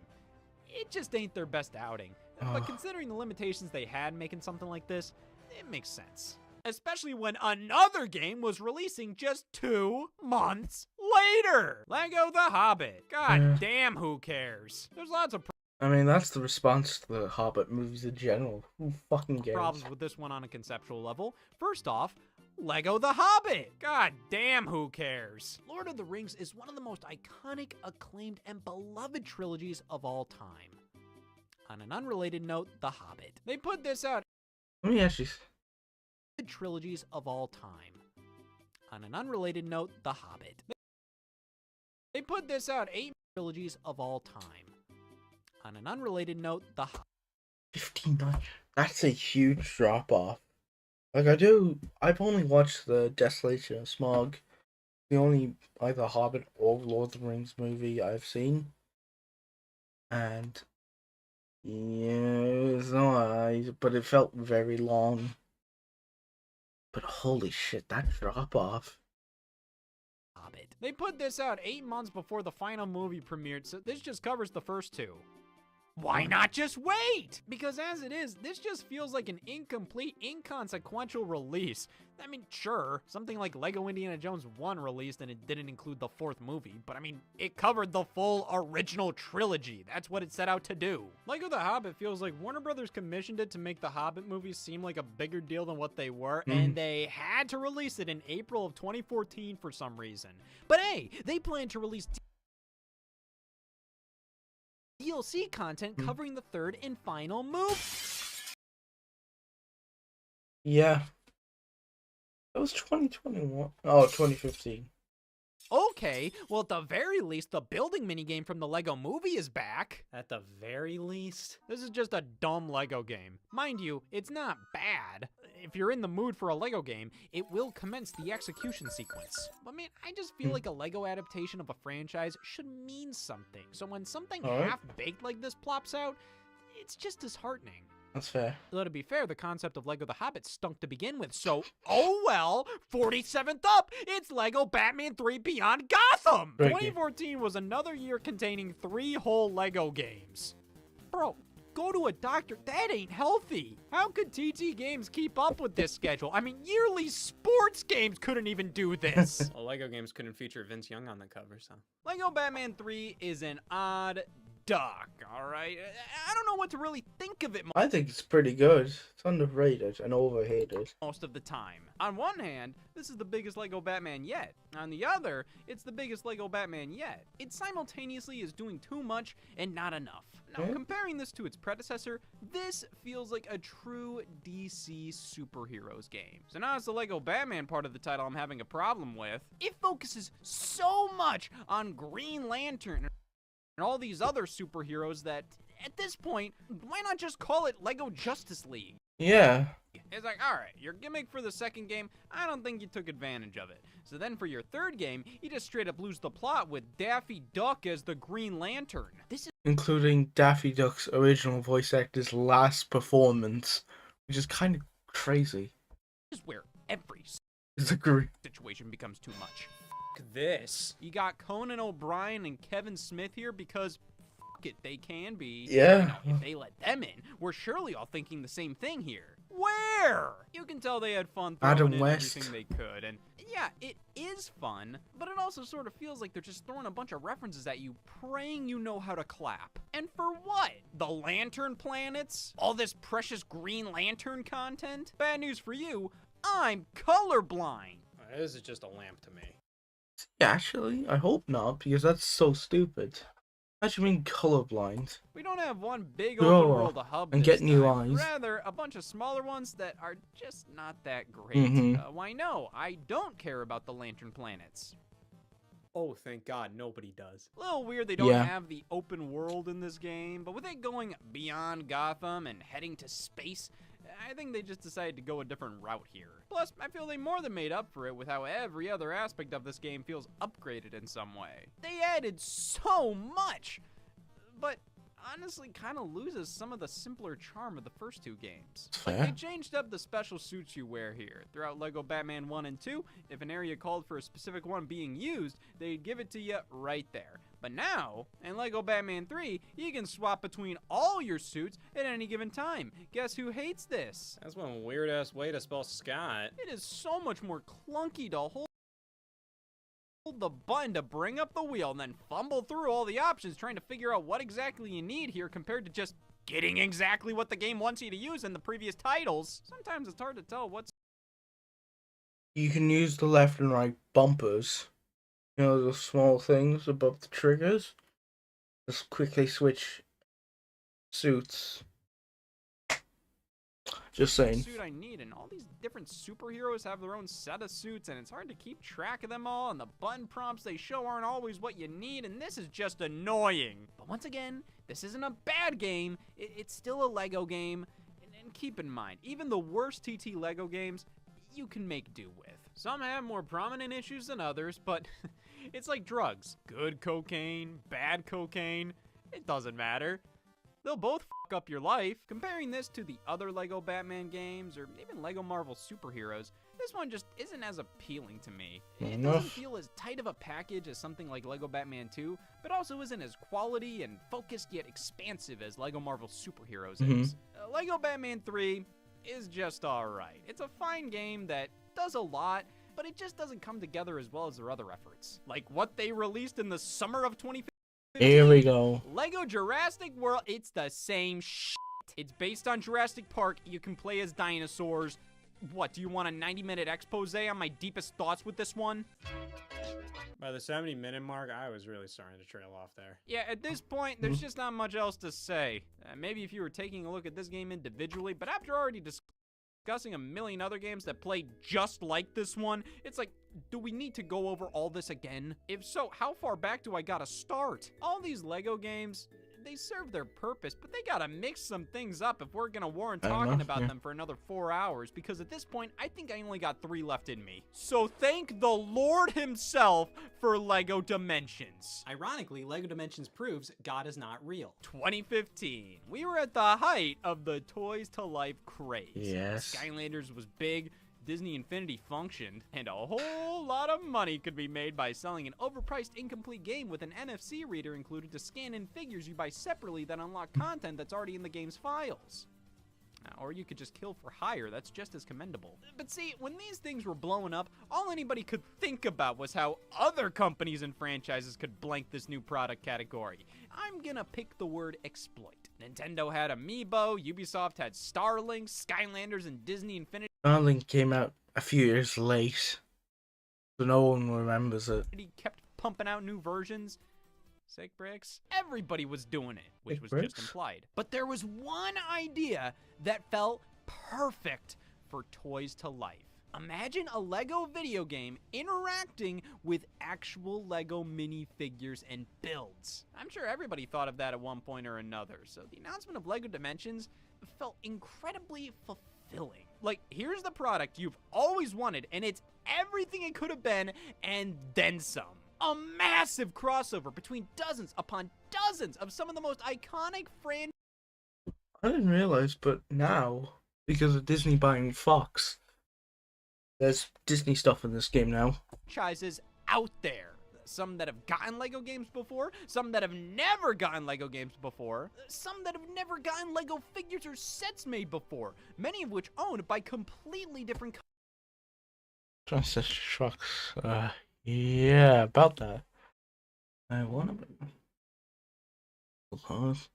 It just ain't their best outing. But considering the limitations they had making something like this, it makes sense. Especially when another game was releasing just 2 months later. Lego The Hobbit. God Yeah. damn, who cares? There's lots of I mean, that's the response to the Hobbit movies in general. Who fucking cares? problems with this one on a conceptual level. First off, Lego The Hobbit. God damn, who cares? Lord of the Rings is one of the most iconic, acclaimed, and beloved trilogies of all time. On an unrelated note, The Hobbit. They put this out Let me ask you. trilogies of all time. On an unrelated note, The Hobbit. They put this out 8 trilogies of all time. On an unrelated note, The Hobbit. 59. That's a huge drop off. Like, I've only watched the Desolation of Smog, the only either Hobbit or Lord of the Rings movie I've seen. And yeah, it was alright, but it felt very long. But holy shit, that drop off. Hobbit. They put this out 8 months before the final movie premiered, so this just covers the first 2. Why not just wait? Because as it is, this just feels like an incomplete, inconsequential release. I mean, sure, something like Lego Indiana Jones 1 released and it didn't include the 4th movie, but I mean, it covered the full original trilogy. That's what it set out to do. Lego The Hobbit feels like Warner Brothers commissioned it to make the Hobbit movies seem like a bigger deal than what they were, and they had to release it in April of 2014 for some reason. But hey, they plan to release DLC content covering the 3rd and final movie. Yeah. That was 2021. Oh, 2015. Okay, well at the very least, the building minigame from the Lego movie is back. At the very least? This is just a dumb Lego game. Mind you, it's not bad. If you're in the mood for a Lego game, it will commence the execution sequence. But man, I just feel like a Lego adaptation of a franchise should mean something. So when something Alright. half-baked like this plops out, it's just disheartening. That's fair. Though to be fair, the concept of Lego The Hobbit stunk to begin with, so, oh well, 47th up, it's Lego Batman 3 Beyond Gotham! Thank you. 2014 was another year containing 3 whole Lego games. Bro, go to a doctor, that ain't healthy. How could TT Games keep up with this schedule? I mean, yearly sports games couldn't even do this. Well, Lego games couldn't feature Vince Young on the cover, so. Lego Batman 3 is an odd duck, alright? I don't know what to really think of it I think it's pretty good. It's underrated and overhated. most of the time. On one hand, this is the biggest Lego Batman yet. On the other, it's the biggest Lego Batman yet. It simultaneously is doing too much and not enough. Now, comparing this to its predecessor, this feels like a true DC superheroes game. So now it's the Lego Batman part of the title I'm having a problem with. It focuses so much on Green Lantern and all these other superheroes that, at this point, why not just call it Lego Justice League? Yeah. It's like, alright, your gimmick for the second game, I don't think you took advantage of it. So then for your third game, you just straight up lose the plot with Daffy Duck as the Green Lantern. This Including Daffy Duck's original voice actor's last performance, which is kind of crazy. is where every It's a great. situation becomes too much. F this. You got Conan O'Brien and Kevin Smith here because fuck it, they can be. Yeah. If they let them in, we're surely all thinking the same thing here. Where? You can tell they had fun throwing Adam in West. everything they could, and yeah, it is fun, but it also sort of feels like they're just throwing a bunch of references at you, praying you know how to clap. And for what? The Lantern Planets? All this precious Green Lantern content? Bad news for you, I'm colorblind. This is just a lamp to me. Actually, I hope not, because that's so stupid. Imagine being colorblind. We don't have one big Grow open up world hub and this get new time. eyes. Rather, a bunch of smaller ones that are just not that great. Mhm. Why no, I don't care about the Lantern Planets. Oh, thank God, nobody does. A little weird they don't Yeah. have the open world in this game, but with it going beyond Gotham and heading to space, I think they just decided to go a different route here. Plus, I feel they more than made up for it with how every other aspect of this game feels upgraded in some way. They added so much, but honestly kind of loses some of the simpler charm of the first two games. Like, Fair. they changed up the special suits you wear here. Throughout LEGO Batman 1 and 2, if an area called for a specific one being used, they'd give it to you right there. But now, in LEGO Batman 3, you can swap between all your suits at any given time. Guess who hates this? That's one weird-ass way to spell Scott. It is so much more clunky to hold the button to bring up the wheel and then fumble through all the options trying to figure out what exactly you need here compared to just getting exactly what the game wants you to use in the previous titles. Sometimes it's hard to tell what's You can use the left and right bumpers. You know, the small things above the triggers. Just quickly switch suits. Just saying. suit I need, and all these different superheroes have their own set of suits, and it's hard to keep track of them all, and the button prompts they show aren't always what you need, and this is just annoying. But once again, this isn't a bad game, it's still a LEGO game, and keep in mind, even the worst TT LEGO games, you can make do with. Some have more prominent issues than others, but it's like drugs. Good cocaine, bad cocaine, it doesn't matter. They'll both fuck up your life. Comparing this to the other LEGO Batman games, or even LEGO Marvel superheroes, this one just isn't as appealing to me. It doesn't feel as tight of a package as something like LEGO Batman 2, but also isn't as quality and focused yet expansive as LEGO Marvel superheroes is. LEGO Batman 3 is just alright. It's a fine game that does a lot, but it just doesn't come together as well as their other efforts. Like what they released in the summer of 2015. Here we go. LEGO Jurassic World, it's the same shit. It's based on Jurassic Park. You can play as dinosaurs. What, do you want a 90-minute expose on my deepest thoughts with this one? By the 70-minute mark, I was really starting to trail off there. Yeah, at this point, there's just not much else to say. Maybe if you were taking a look at this game individually, but after already discussing a million other games that play just like this one, it's like, do we need to go over all this again? If so, how far back do I gotta start? All these LEGO games, they serve their purpose, but they gotta mix some things up if we're gonna warrant talking about them for another 4 hours, because at this point, I think I only got 3 left in me. So thank the Lord himself for LEGO Dimensions. Ironically, LEGO Dimensions proves God is not real. 2015. We were at the height of the Toys to Life craze. Yes. Skylanders was big, Disney Infinity functioned, and a whole lot of money could be made by selling an overpriced incomplete game with an NFC reader included to scan in figures you buy separately that unlock content that's already in the game's files. Or you could just kill for hire, that's just as commendable. But see, when these things were blowing up, all anybody could think about was how other companies and franchises could blank this new product category. I'm gonna pick the word exploit. Nintendo had Amiibo, Ubisoft had Starlink, Skylanders, and Disney Infinity Starlink came out a few years late, so no one remembers it. kept pumping out new versions. Sick bricks. Everybody was doing it, which Sick was bricks? just implied. But there was one idea that felt perfect for Toys to Life. Imagine a LEGO video game interacting with actual LEGO minifigures and builds. I'm sure everybody thought of that at one point or another, so the announcement of LEGO Dimensions felt incredibly fulfilling. Like, here's the product you've always wanted, and it's everything it could have been, and then some. A massive crossover between dozens upon dozens of some of the most iconic franchises. I didn't realize, but now, because of Disney buying Fox, there's Disney stuff in this game now. Out there. Some that have gotten LEGO games before, some that have never gotten LEGO games before, some that have never gotten LEGO figures or sets made before, many of which owned by completely different Transistor trucks. Yeah, about that. I want to. Because.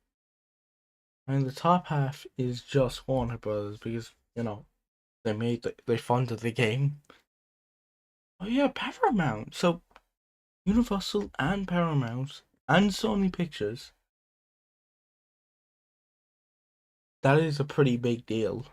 And the top half is just Warner Brothers because, you know, they funded the game. Oh yeah, Paramount. So Universal and Paramount and Sony Pictures. That is a pretty big deal.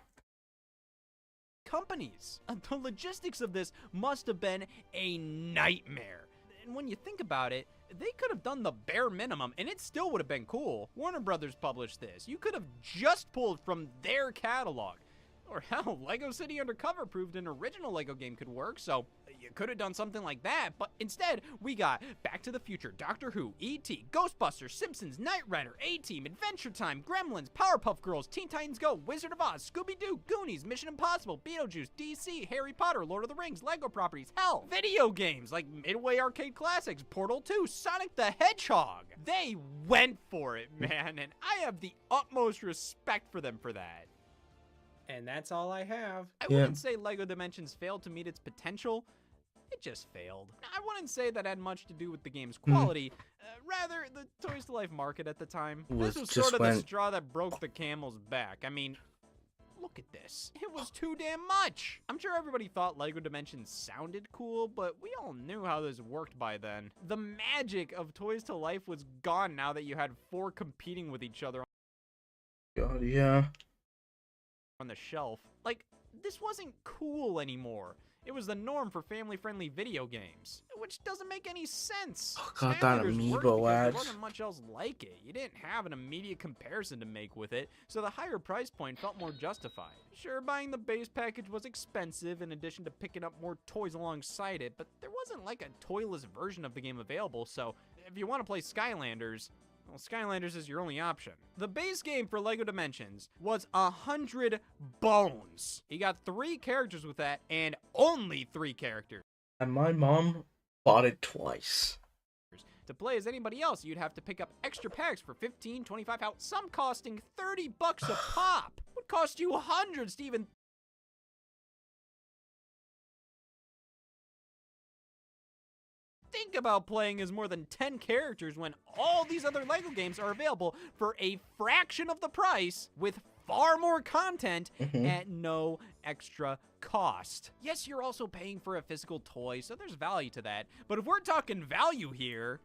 Companies. The logistics of this must have been a nightmare. And when you think about it, they could have done the bare minimum and it still would have been cool. Warner Brothers published this. You could have just pulled from their catalog. Or hell, Lego City Undercover proved an original Lego game could work, so you could have done something like that, but instead, we got Back to the Future, Doctor Who, E.T., Ghostbusters, Simpsons, Knight Rider, A-Team, Adventure Time, Gremlins, Powerpuff Girls, Teen Titans Go, Wizard of Oz, Scooby-Doo, Goonies, Mission Impossible, Beetlejuice, DC, Harry Potter, Lord of the Rings, Lego properties, hell, video games like Midway Arcade Classics, Portal 2, Sonic the Hedgehog. They went for it, man, and I have the utmost respect for them for that. And that's all I have. I wouldn't say LEGO Dimensions failed to meet its potential. It just failed. I wouldn't say that had much to do with the game's quality. Rather, the Toys to Life market at the time. This was sort of the straw that broke the camel's back. I mean, look at this. It was too damn much. I'm sure everybody thought LEGO Dimensions sounded cool, but we all knew how this worked by then. The magic of Toys to Life was gone now that you had 4 competing with each other. God, yeah. On the shelf. Like, this wasn't cool anymore. It was the norm for family-friendly video games, which doesn't make any sense. Oh god, that amiibo ad. ad. There wasn't much else like it. You didn't have an immediate comparison to make with it, so the higher price point felt more justified. Sure, buying the base package was expensive in addition to picking up more toys alongside it, but there wasn't like a toyless version of the game available, so if you want to play Skylanders, well, Skylanders is your only option. The base game for LEGO Dimensions was 100 bones. You got 3 characters with that, and only 3 characters. And my mom bought it twice. To play as anybody else, you'd have to pick up extra packs for 15, 25, some costing 30 bucks a pop. Would cost you hundreds to even think about playing as more than 10 characters when all these other LEGO games are available for a fraction of the price with far more content at no extra cost. Yes, you're also paying for a physical toy, so there's value to that. But if we're talking value here,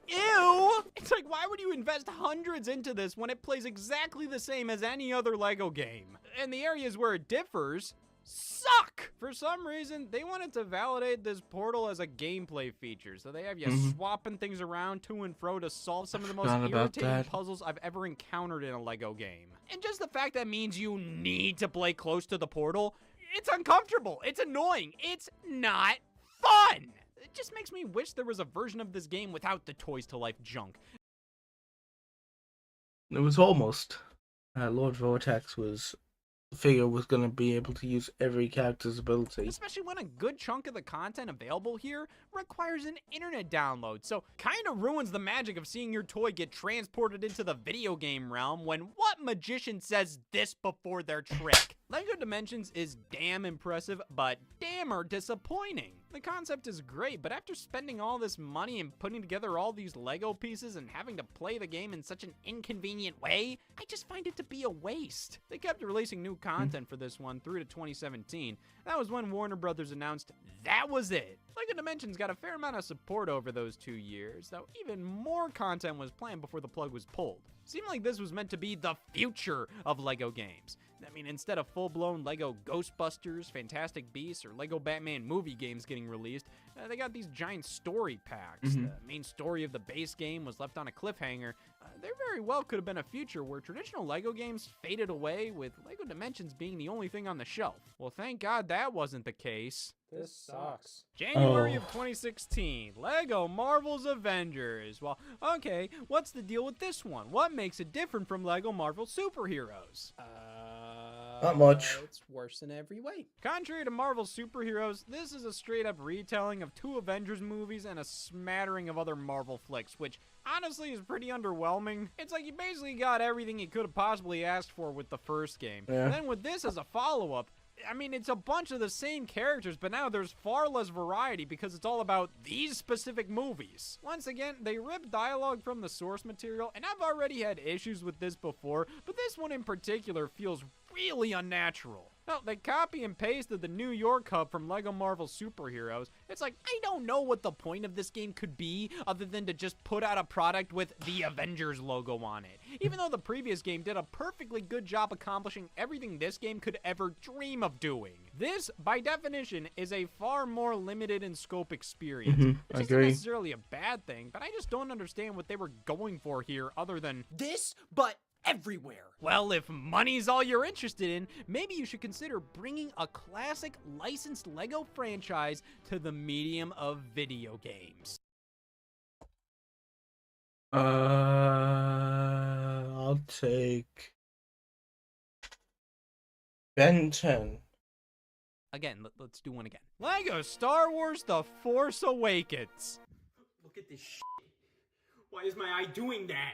ew! It's like, why would you invest hundreds into this when it plays exactly the same as any other LEGO game? And the areas where it differs suck! For some reason, they wanted to validate this portal as a gameplay feature, so they have you swapping things around to and fro to solve some of the most irritating puzzles I've ever encountered in a LEGO game. And just the fact that means you need to play close to the portal, it's uncomfortable, it's annoying, it's not fun! It just makes me wish there was a version of this game without the Toys to Life junk. It was almost. Lord Vortex was... figure was going to be able to use every character's ability. Especially when a good chunk of the content available here requires an internet download, so kind of ruins the magic of seeing your toy get transported into the video game realm when what magician says this before their trick? LEGO Dimensions is damn impressive, but dammer disappointing. The concept is great, but after spending all this money and putting together all these LEGO pieces and having to play the game in such an inconvenient way, I just find it to be a waste. They kept releasing new content for this one through to 2017. That was when Warner Brothers announced that was it. LEGO Dimensions got a fair amount of support over those 2 years, though even more content was planned before the plug was pulled. Seemed like this was meant to be the future of LEGO games. I mean, instead of full-blown LEGO Ghostbusters, Fantastic Beasts, or LEGO Batman movie games getting released, they got these giant story packs. The main story of the base game was left on a cliffhanger. There very well could have been a future where traditional LEGO games faded away, with LEGO Dimensions being the only thing on the shelf. Well, thank God that wasn't the case. This sucks. January of 2016, LEGO Marvel's Avengers. Well, okay, what's the deal with this one? What makes it different from LEGO Marvel Superheroes? Not much. It's worse in every way. Contrary to Marvel Superheroes, this is a straight-up retelling of 2 Avengers movies and a smattering of other Marvel flicks, which honestly is pretty underwhelming. It's like you basically got everything you could have possibly asked for with the first game. Yeah. And then with this as a follow-up, I mean, it's a bunch of the same characters, but now there's far less variety because it's all about these specific movies. Once again, they rip dialogue from the source material, and I've already had issues with this before, but this one in particular feels really unnatural. No, they copy and pasted the New York hub from LEGO Marvel Superheroes. It's like, I don't know what the point of this game could be other than to just put out a product with the Avengers logo on it. Even though the previous game did a perfectly good job accomplishing everything this game could ever dream of doing. This, by definition, is a far more limited in scope experience. I It's not agree. necessarily a bad thing, but I just don't understand what they were going for here other than This, but everywhere. well, if money's all you're interested in, maybe you should consider bringing a classic licensed LEGO franchise to the medium of video games. I'll take Ben 10. Again, let's do one again. LEGO Star Wars The Force Awakens. Look at this shit. Why is my eye doing that?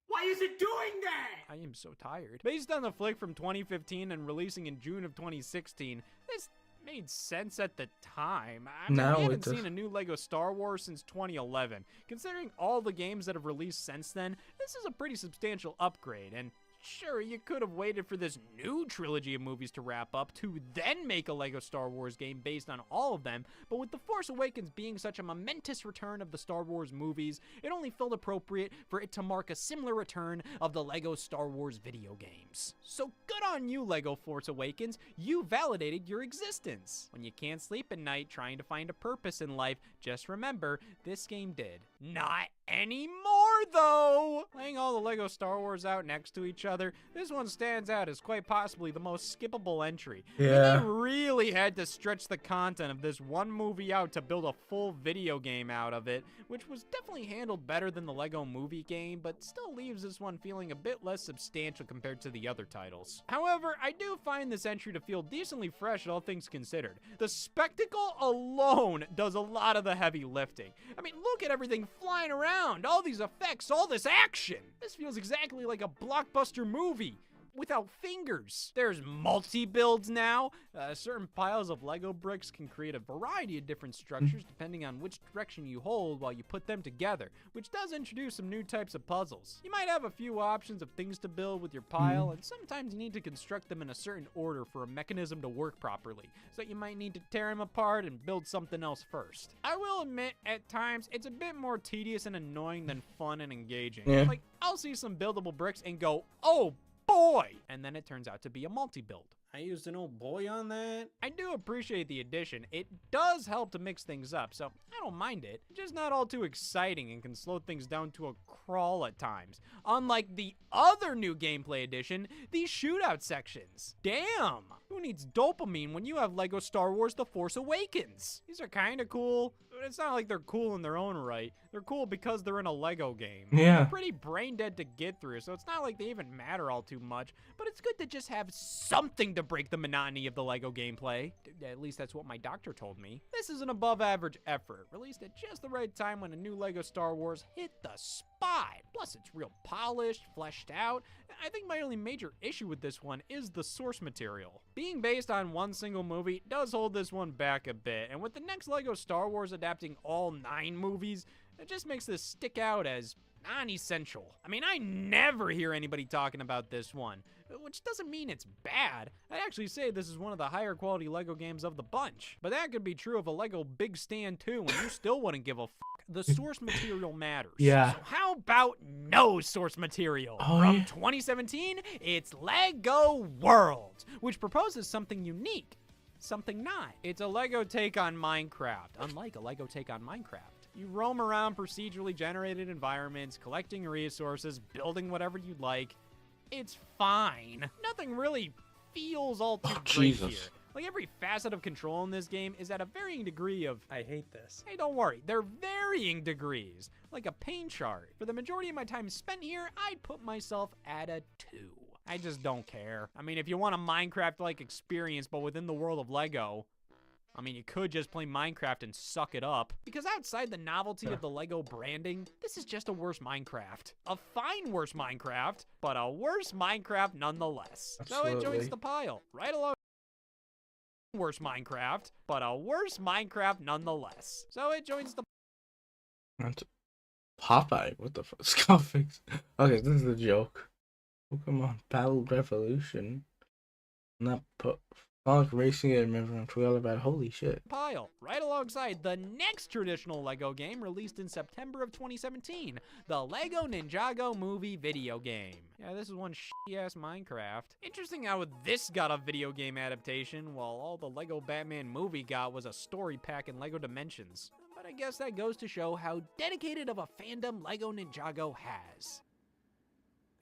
Why is it doing that? I am so tired. Based on the flick from 2015 and releasing in June of 2016, this made sense at the time. I mean, Now we it haven't does. seen a new LEGO Star Wars since 2011. Considering all the games that have released since then, this is a pretty substantial upgrade, and sure, you could have waited for this new trilogy of movies to wrap up to then make a LEGO Star Wars game based on all of them, but with The Force Awakens being such a momentous return of the Star Wars movies, it only felt appropriate for it to mark a similar return of the LEGO Star Wars video games. So good on you, LEGO Force Awakens. You validated your existence. When you can't sleep at night trying to find a purpose in life, just remember, this game did. Not anymore, though! Laying all the LEGO Star Wars out next to each other, this one stands out as quite possibly the most skippable entry. I mean, Yeah. they really had to stretch the content of this one movie out to build a full video game out of it, which was definitely handled better than the LEGO movie game, but still leaves this one feeling a bit less substantial compared to the other titles. However, I do find this entry to feel decently fresh, all things considered. The spectacle alone does a lot of the heavy lifting. I mean, look at everything flying around, all these effects, all this action. This feels exactly like a blockbuster movie without fingers. There's multi-builds now. Certain piles of Lego bricks can create a variety of different structures depending on which direction you hold while you put them together, which does introduce some new types of puzzles. You might have a few options of things to build with your pile, and sometimes you need to construct them in a certain order for a mechanism to work properly, so you might need to tear them apart and build something else first. I will admit, at times, it's a bit more tedious and annoying than fun and engaging. Yeah. Like, I'll see some buildable bricks and go, oh boy! And then it turns out to be a multi-build. I used an old boy on that. I do appreciate the addition. It does help to mix things up, so I don't mind it. It's just not all too exciting and can slow things down to a crawl at times. Unlike the other new gameplay addition, the shootout sections. Damn! Who needs dopamine when you have LEGO Star Wars The Force Awakens? These are kinda cool, but it's not like they're cool in their own right. They're cool because they're in a LEGO game. Yeah. They're pretty brain dead to get through, so it's not like they even matter all too much, but it's good to just have something to break the monotony of the LEGO gameplay. At least that's what my doctor told me. This is an above average effort, released at just the right time when a new LEGO Star Wars hit the spot. Plus, it's real polished, fleshed out. I think my only major issue with this one is the source material. Being based on one single movie does hold this one back a bit, and with the next LEGO Star Wars adapting all 9 movies, it just makes this stick out as non-essential. I mean, I never hear anybody talking about this one, which doesn't mean it's bad. I'd actually say this is one of the higher quality LEGO games of the bunch. But that could be true of a LEGO Big Stand 2, and you still wouldn't give a f***. The source material matters. Yeah. So how about no source material? Oh, From yeah. 2017, it's LEGO Worlds, which proposes something unique. Something not. It's a LEGO take on Minecraft, unlike a LEGO take on Minecraft. You roam around procedurally generated environments, collecting resources, building whatever you'd like. It's fine. Nothing really feels all too great Jesus. here. Like, every facet of control in this game is at a varying degree of, I hate this. hey, don't worry, they're varying degrees, like a pain chart. For the majority of my time spent here, I'd put myself at a 2. I just don't care. I mean, if you want a Minecraft-like experience, but within the world of LEGO, I mean, you could just play Minecraft and suck it up. Because outside the novelty of the LEGO branding, this is just a worse Minecraft. A fine worse Minecraft, but a worse Minecraft nonetheless. So it joins Absolutely. the pile, right along. Worse Minecraft, but a worse Minecraft nonetheless. So it joins the That's Popeye. What the fuck? Scarface. Okay, this is a joke. Oh, come on. Battle Revolution. And that put Sonic Racing and everyone forgot about. Holy shit. Pile, right alongside the next traditional LEGO game released in September of 2017, the LEGO Ninjago movie video game. Yeah, this is one shitty-ass Minecraft. Interesting how this got a video game adaptation, while all the LEGO Batman movie got was a story pack in LEGO Dimensions. But I guess that goes to show how dedicated of a fandom LEGO Ninjago has.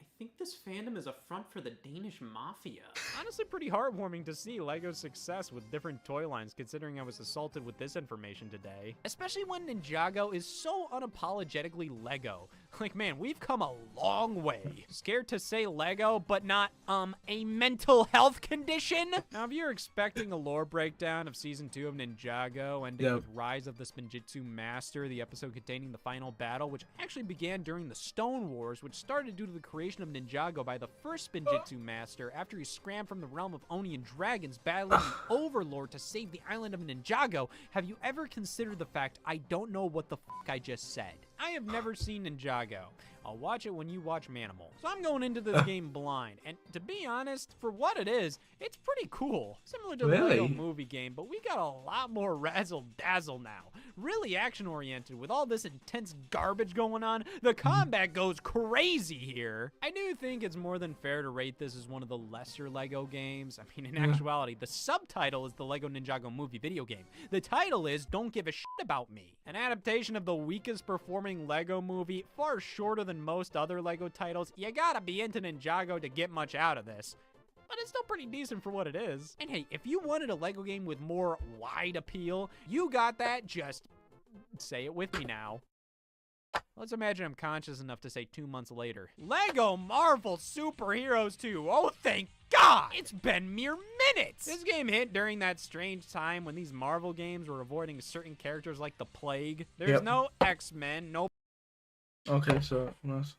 I think this fandom is a front for the Danish mafia. Honestly, pretty heartwarming to see LEGO's success with different toy lines, considering I was assaulted with this information today. Especially when Ninjago is so unapologetically LEGO. Like, man, we've come a long way. Scared to say LEGO, but not, a mental health condition? Now, if you're expecting a lore breakdown of Season 2 of Ninjago, ending with Rise of the Spinjitzu Master, the episode containing the final battle, which actually began during the Stone Wars, which started due to the creation of Ninjago by the first Spinjitzu Master after he scrammed from the realm of Oni and dragons, battling the Overlord to save the island of Ninjago, have you ever considered the fact I don't know what the fuck I just said? I have never seen Ninjago. I'll watch it when you watch Manimal. So I'm going into this game blind, and to be honest, for what it is, it's pretty cool. Similar to the LEGO movie game, but we got a lot more razzle-dazzle now. Really action-oriented with all this intense garbage going on. The combat goes crazy here. I do think it's more than fair to rate this as one of the lesser LEGO games. I mean, in actuality, the subtitle is the LEGO Ninjago movie video game. The title is Don't Give a Shit About Me. An adaptation of the weakest performing LEGO movie, far shorter than most other LEGO titles. You gotta be into Ninjago to get much out of this. But it's still pretty decent for what it is. And hey, if you wanted a LEGO game with more wide appeal, you got that. Just say it with me now. Let's imagine I'm conscious enough to say 2 months later. LEGO Marvel Superheroes 2. Oh, thank God! It's been mere minutes! This game hit during that strange time when these Marvel games were avoiding certain characters like the Plague. There's no X-Men, no Okay, so nice.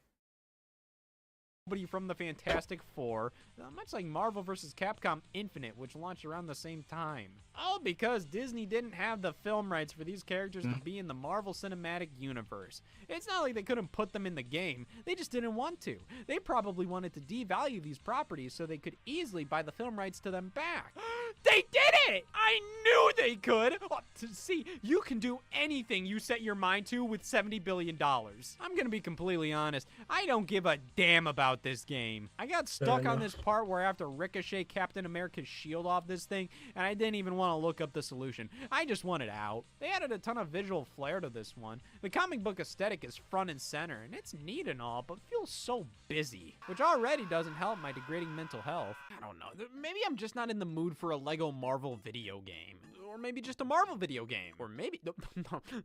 Nobody from the Fantastic Four, much like Marvel vs. Capcom Infinite, which launched around the same time. All because Disney didn't have the film rights for these characters to be in the Marvel Cinematic Universe. It's not like they couldn't put them in the game, they just didn't want to. They probably wanted to devalue these properties so they could easily buy the film rights to them back. They did it! I knew they could! Oh, see, you can do anything you set your mind to with $70 billion. I'm gonna be completely honest, I don't give a damn about this game. I got stuck on this part where I have to ricochet Captain America's shield off this thing, and I didn't even want to look up the solution. I just wanted out. They added a ton of visual flair to this one. The comic book aesthetic is front and center, and it's neat and all, but feels so busy, which already doesn't help my degrading mental health. I don't know. Maybe I'm just not in the mood for a LEGO Marvel video game. Or maybe just a Marvel video game. Or maybe,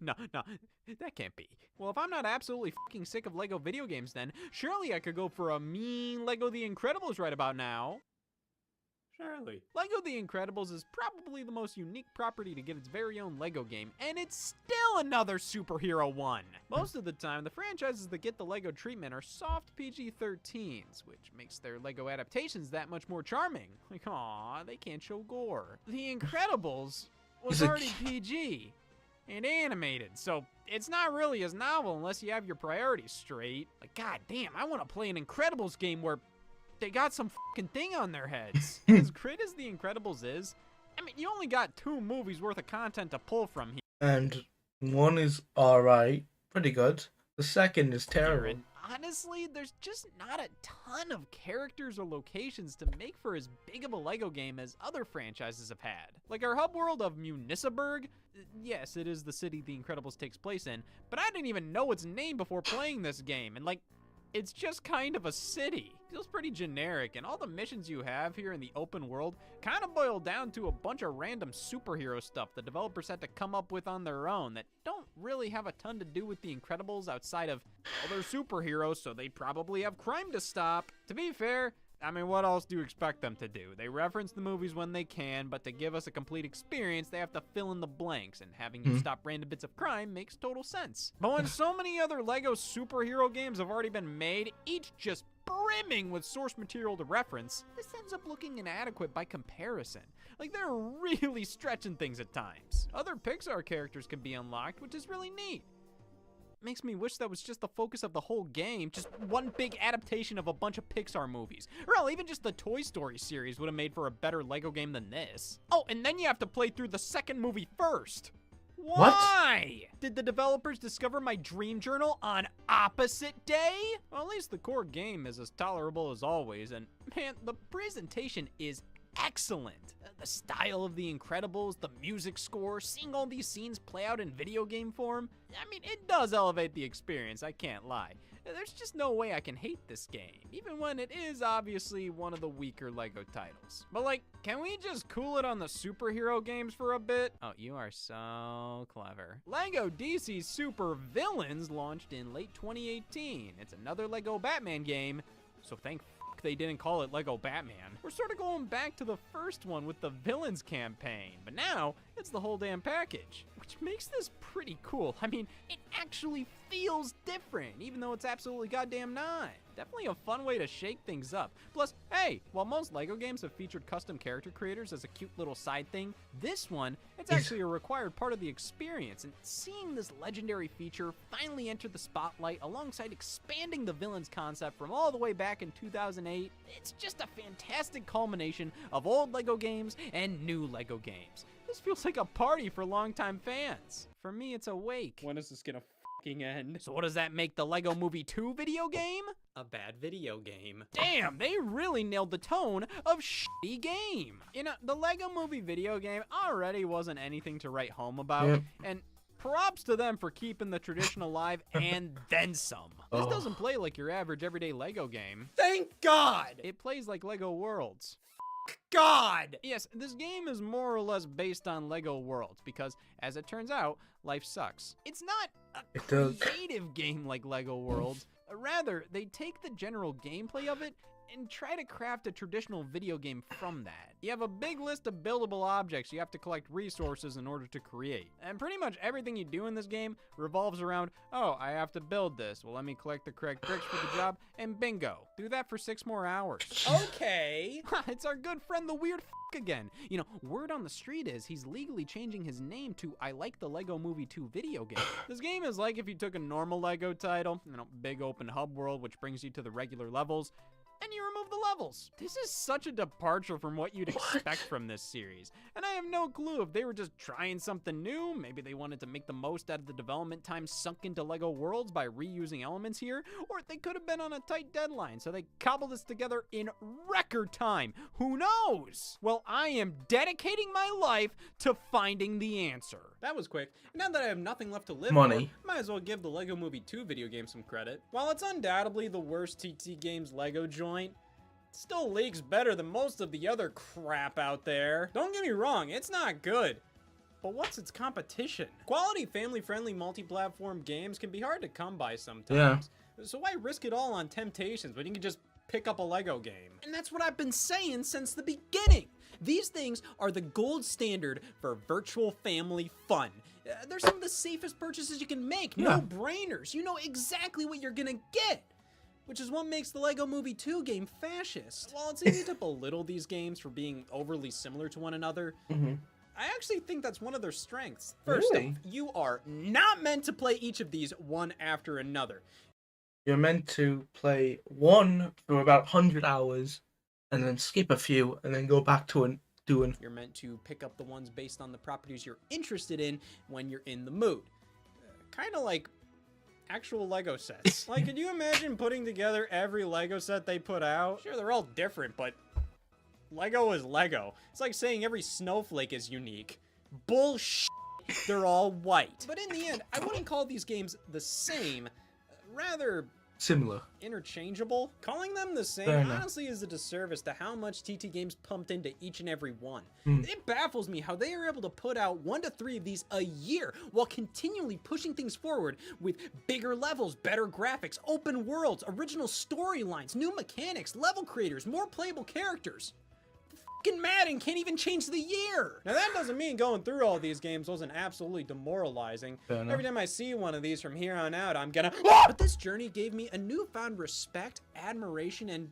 no, that can't be. Well, if I'm not absolutely fucking sick of LEGO video games then, surely I could go for a mean LEGO The Incredibles right about now. Surely. LEGO The Incredibles is probably the most unique property to get its very own LEGO game, and it's still another superhero one. Most of the time, the franchises that get the LEGO treatment are soft PG-13s, which makes their LEGO adaptations that much more charming. Like, aw, they can't show gore. The Incredibles was already PG and animated, so it's not really as novel unless you have your priorities straight. Like, god damn, I want to play an Incredibles game where they got some fucking thing on their heads. As great as The Incredibles is, I mean, you only got 2 movies worth of content to pull from here. And one is alright, pretty good. The second is terrible. And honestly, there's just not a ton of characters or locations to make for as big of a LEGO game as other franchises have had. Like our hub world of Municiberg, yes, it is the city The Incredibles takes place in, but I didn't even know its name before playing this game, and like, it's just kind of a city. Feels pretty generic, and all the missions you have here in the open world kind of boil down to a bunch of random superhero stuff the developers had to come up with on their own that don't really have a ton to do with the Incredibles outside of, well, they're superheroes, so they probably have crime to stop. To be fair, I mean, what else do you expect them to do? They reference the movies when they can, but to give us a complete experience, they have to fill in the blanks, and having you stop random bits of crime makes total sense. But when so many other LEGO superhero games have already been made, each just brimming with source material to reference, this ends up looking inadequate by comparison. Like, they're really stretching things at times. Other Pixar characters can be unlocked, which is really neat. makes me wish that was just the focus of the whole game, just one big adaptation of a bunch of Pixar movies. Or hell, even just the Toy Story series would have made for a better Lego game than this. Oh, and then you have to play through the second movie first. Why? Did the developers discover my dream journal on opposite day? Well, at least the core game is as tolerable as always, and man, the presentation is excellent. The style of The Incredibles, the music score, seeing all these scenes play out in video game form, I mean, it does elevate the experience, I can't lie. There's just no way I can hate this game, even when it is obviously one of the weaker Lego titles. But like, can we just cool it on the superhero games for a bit? Oh, you are so clever. Lego DC Super Villains launched in late 2018. It's another Lego Batman game, so thank they didn't call it Lego Batman. We're sort of going back to the first one with the Villains campaign, but now it's the whole damn package, which makes this pretty cool. I mean, it actually feels different, even though it's absolutely goddamn not. Definitely a fun way to shake things up. Plus, hey, while most Lego games have featured custom character creators as a cute little side thing, this one, it's actually a required part of the experience, and seeing this legendary feature finally enter the spotlight alongside expanding the Villains concept from all the way back in 2008, it's just a fantastic culmination of old Lego games and new Lego games. This feels like a party for longtime fans. For me, it's a wake. When is this gonna fucking end? So what does that make the Lego Movie 2 video game? A bad video game. Damn, they really nailed the tone of shitty game. You know, the Lego Movie video game already wasn't anything to write home about, and props to them for keeping the tradition alive and then some. This doesn't play like your average everyday Lego game. Thank God! It plays like Lego Worlds. God! Yes, this game is more or less based on Lego Worlds because, as it turns out, life sucks. It's not a creative game like Lego Worlds. Rather, they take the general gameplay of it and try to craft a traditional video game from that. You have a big list of buildable objects you have to collect resources in order to create. And pretty much everything you do in this game revolves around, oh, I have to build this. Well, let me collect the correct bricks for the job, and bingo. Do that for 6 more hours. Okay. It's our good friend the weird again. You know, word on the street is he's legally changing his name to I Like the Lego Movie 2 video game. This game is like if you took a normal Lego title, you know, big open hub world which brings you to the regular levels, and you remove the levels. This is such a departure from what you'd expect from this series. And I have no clue if they were just trying something new, maybe they wanted to make the most out of the development time sunk into Lego Worlds by reusing elements here, or they could have been on a tight deadline, so they cobbled this together in record time. Who knows? Well, I am dedicating my life to finding the answer. That was quick. Now that I have nothing left to live Money. for, might as well give the Lego Movie 2 video game some credit. While it's undoubtedly the worst TT Games Lego joint, it still leaks better than most of the other crap out there. Don't get me wrong, it's not good. But what's its competition? Quality family-friendly multi-platform games can be hard to come by sometimes. So why risk it all on Temptations when you can just pick up a Lego game? And that's what I've been saying since the beginning. These things are the gold standard for virtual family fun. They're some of the safest purchases you can make. No brainers. You know exactly what you're gonna get. Which is what makes the Lego Movie 2 game fascist. While it's easy to belittle these games for being overly similar to one another, I actually think that's one of their strengths. First off, you are not meant to play each of these one after another. You're meant to play one for about 100 hours, and then skip a few, and then go back to doing. You're meant to pick up the ones based on the properties you're interested in when you're in the mood. Kind of like actual Lego sets. Like, could you imagine putting together every Lego set they put out? Sure, they're all different, but Lego is Lego. It's like saying every snowflake is unique. Bullshit. They're all white. But in the end, I wouldn't call these games the same. Rather Similar. interchangeable. Calling them the same Fair enough. honestly is a disservice to how much TT Games pumped into each and every one. It baffles me how they are able to put out 1 to 3 of these a year while continually pushing things forward with bigger levels, better graphics, open worlds, original storylines, new mechanics, level creators, more playable characters. Fucking Madden can't even change the year. Now that doesn't mean going through all these games wasn't absolutely demoralizing. Every time I see one of these from here on out, I'm gonna But this journey gave me a newfound respect, admiration, and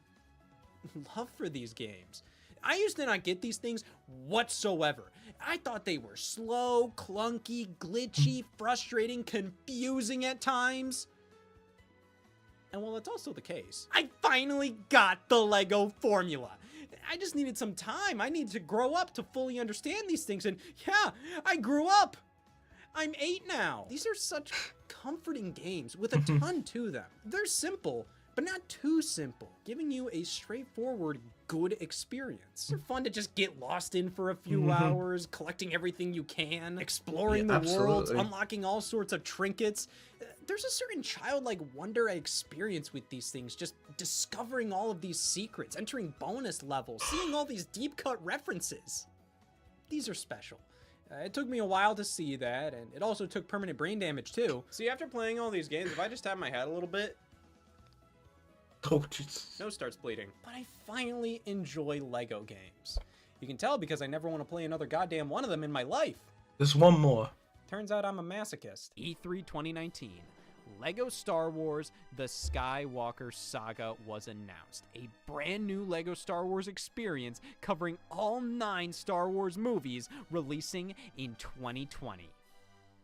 love for these games. I used to not get these things whatsoever. I thought they were slow, clunky, glitchy, frustrating, confusing at times. And while that's also the case, I finally got the Lego formula. I just needed some time. I needed to grow up to fully understand these things. And yeah, I grew up. I'm 8 now. These are such comforting games with a ton to them. They're simple, but not too simple, giving you a straightforward, good experience. They're fun to just get lost in for a few hours, collecting everything you can, exploring the world, unlocking all sorts of trinkets. There's a certain childlike wonder I experience with these things, just discovering all of these secrets, entering bonus levels, seeing all these deep-cut references. These are special. It took me a while to see that, and it also took permanent brain damage too. See, after playing all these games, if I just tap my head a little bit, oh, Jesus. nose starts bleeding. But I finally enjoy Lego games. You can tell because I never want to play another goddamn one of them in my life. There's one more. Turns out I'm a masochist. E3 2019. Lego Star Wars The Skywalker Saga was announced. A brand new Lego Star Wars experience covering all 9 Star Wars movies releasing in 2020.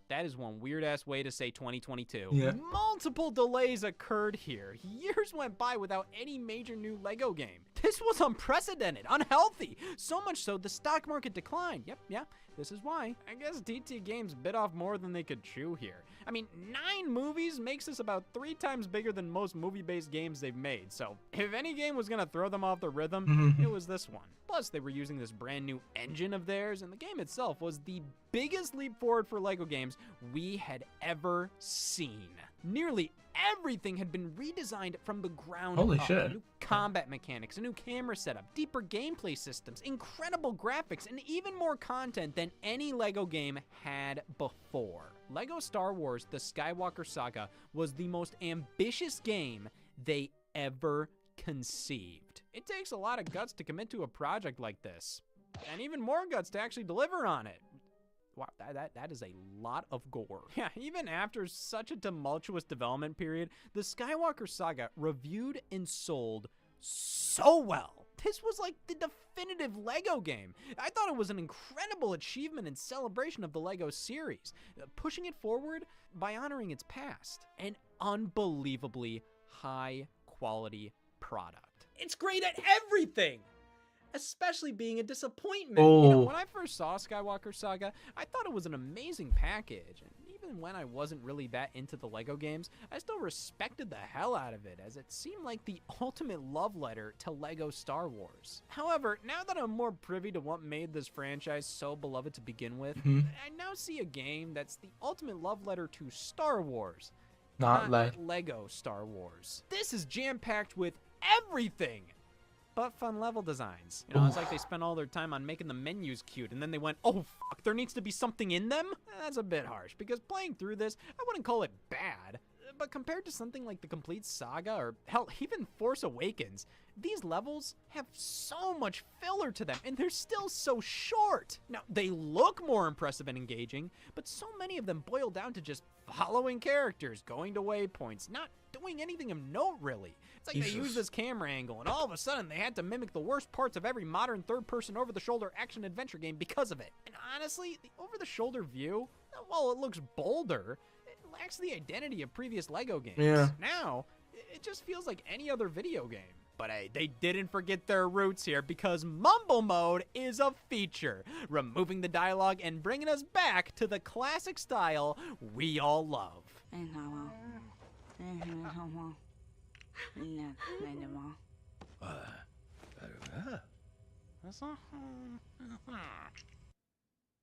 That is one weird-ass way to say 2022. Yeah. Multiple delays occurred here. Years went by without any major new Lego game. This was unprecedented, unhealthy. So much so, the stock market declined. Yep, yeah, this is why. I guess DT Games bit off more than they could chew here. I mean, 9 movies makes this about 3 times bigger than most movie-based games they've made. So if any game was gonna throw them off the rhythm, it was this one. Plus, they were using this brand new engine of theirs, and the game itself was the biggest leap forward for Lego games we had ever seen. Nearly everything had been redesigned from the ground Holy up. shit. New combat mechanics, a new camera setup, deeper gameplay systems, incredible graphics, and even more content than any Lego game had before. Lego Star Wars The Skywalker Saga was the most ambitious game they ever conceived. It takes a lot of guts to commit to a project like this, and even more guts to actually deliver on it. Wow, that is a lot of gore. Yeah, even after such a tumultuous development period, the Skywalker Saga reviewed and sold so well. This was like the definitive Lego game. I thought it was an incredible achievement and celebration of the Lego series, pushing it forward by honoring its past. An unbelievably high quality product. It's great at everything! Especially being a disappointment. Oh. You know, when I first saw Skywalker Saga, I thought it was an amazing package. And even when I wasn't really that into the Lego games, I still respected the hell out of it, as it seemed like the ultimate love letter to Lego Star Wars. However, now that I'm more privy to what made this franchise so beloved to begin with, I now see a game that's the ultimate love letter to Star Wars. Not like Lego Star Wars. This is jam-packed with everything but fun level designs. You know, it's like they spent all their time on making the menus cute, and then they went, oh fuck, there needs to be something in them? That's a bit harsh, because playing through this, I wouldn't call it bad, but compared to something like the complete saga, or hell, even Force Awakens, these levels have so much filler to them, and they're still so short. Now, they look more impressive and engaging, but so many of them boil down to just following characters, going to waypoints, not doing anything of note, really. It's like they used this camera angle, and all of a sudden they had to mimic the worst parts of every modern third-person over-the-shoulder action-adventure game because of it. And honestly, the over-the-shoulder view, while it looks bolder, it lacks the identity of previous Lego games. Yeah. Now, it just feels like any other video game. But hey, they didn't forget their roots here, because Mumble Mode is a feature, removing the dialogue and bringing us back to the classic style we all love.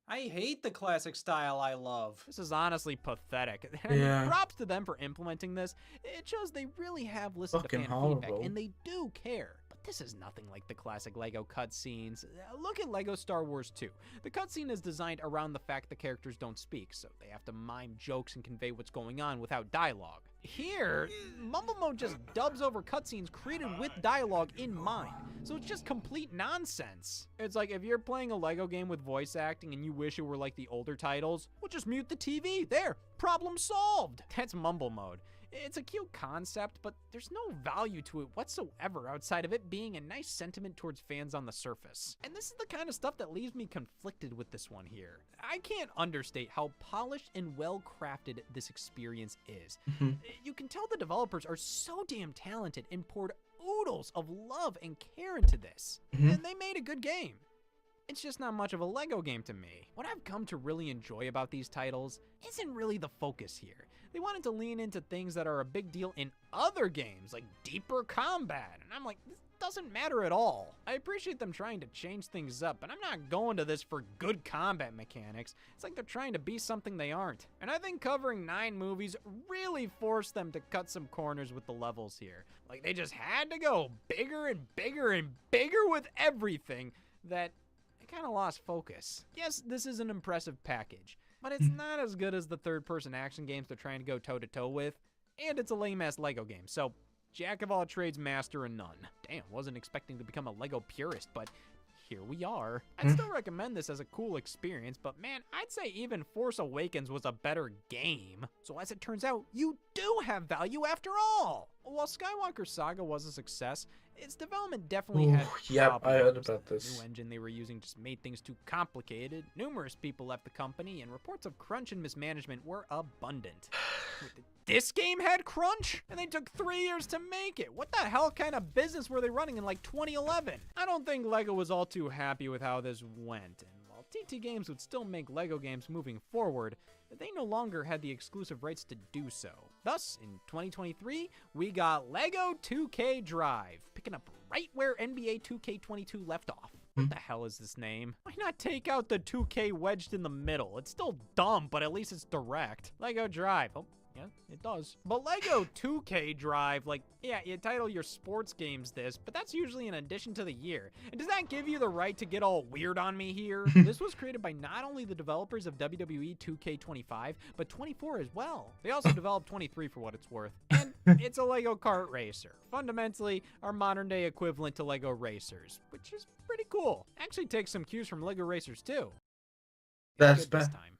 I hate the classic style I love. This is honestly pathetic. Yeah. Props to them for implementing this. It shows they really have listened Fucking to fan feedback, horrible. and they do care. But this is nothing like the classic Lego cutscenes. Look at Lego Star Wars 2. The cutscene is designed around the fact the characters don't speak, so they have to mime jokes and convey what's going on without dialogue. Here, Mumble Mode just dubs over cutscenes created with dialogue in mind. So it's just complete nonsense. It's like if you're playing a Lego game with voice acting and you wish it were like the older titles, well, just mute the TV. There, problem solved. That's Mumble Mode. It's a cute concept, but there's no value to it whatsoever outside of it being a nice sentiment towards fans on the surface. And this is the kind of stuff that leaves me conflicted with this one here. I can't understate how polished and well-crafted this experience is. You can tell the developers are so damn talented and poured oodles of love and care into this. And they made a good game. It's just not much of a Lego game to me. What I've come to really enjoy about these titles isn't really the focus here. They wanted to lean into things that are a big deal in other games, like deeper combat, and I'm like, this doesn't matter at all. I appreciate them trying to change things up, but I'm not going to this for good combat mechanics. It's like they're trying to be something they aren't. And I think covering 9 movies really forced them to cut some corners with the levels here. Like they just had to go bigger and bigger and bigger with everything that I kind of lost focus. Yes, this is an impressive package, but it's not as good as the third-person action games they're trying to go toe-to-toe with, and it's a lame-ass Lego game, so jack of all trades, master of none. Damn, wasn't expecting to become a Lego purist, but here we are. I'd still recommend this as a cool experience, but man, I'd say even Force Awakens was a better game. So as it turns out, you do have value after all. While Skywalker Saga was a success, its development definitely had problems. Yep, I heard about The this. new engine they were using just made things too complicated. Numerous people left the company, and reports of crunch and mismanagement were abundant. This game had crunch? And they took 3 years to make it. What the hell kind of business were they running in like 2011? I don't think LEGO was all too happy with how this went. And while TT Games would still make LEGO games moving forward, they no longer had the exclusive rights to do so. Thus, in 2023, we got LEGO 2K Drive, picking up right where NBA 2K22 left off. What the hell is this name? Why not take out the 2K wedged in the middle? It's still dumb, but at least it's direct. LEGO Drive. Oh, yeah, it does. But LEGO 2K Drive, like, yeah, you title your sports games this, but that's usually an addition to the year. And does that give you the right to get all weird on me here? This was created by not only the developers of WWE 2K25, but 24 as well. They also developed 23 for what it's worth. And it's a LEGO kart racer. Fundamentally, our modern day equivalent to LEGO Racers, which is pretty cool. Actually takes some cues from LEGO Racers too. That's Good this bad. time.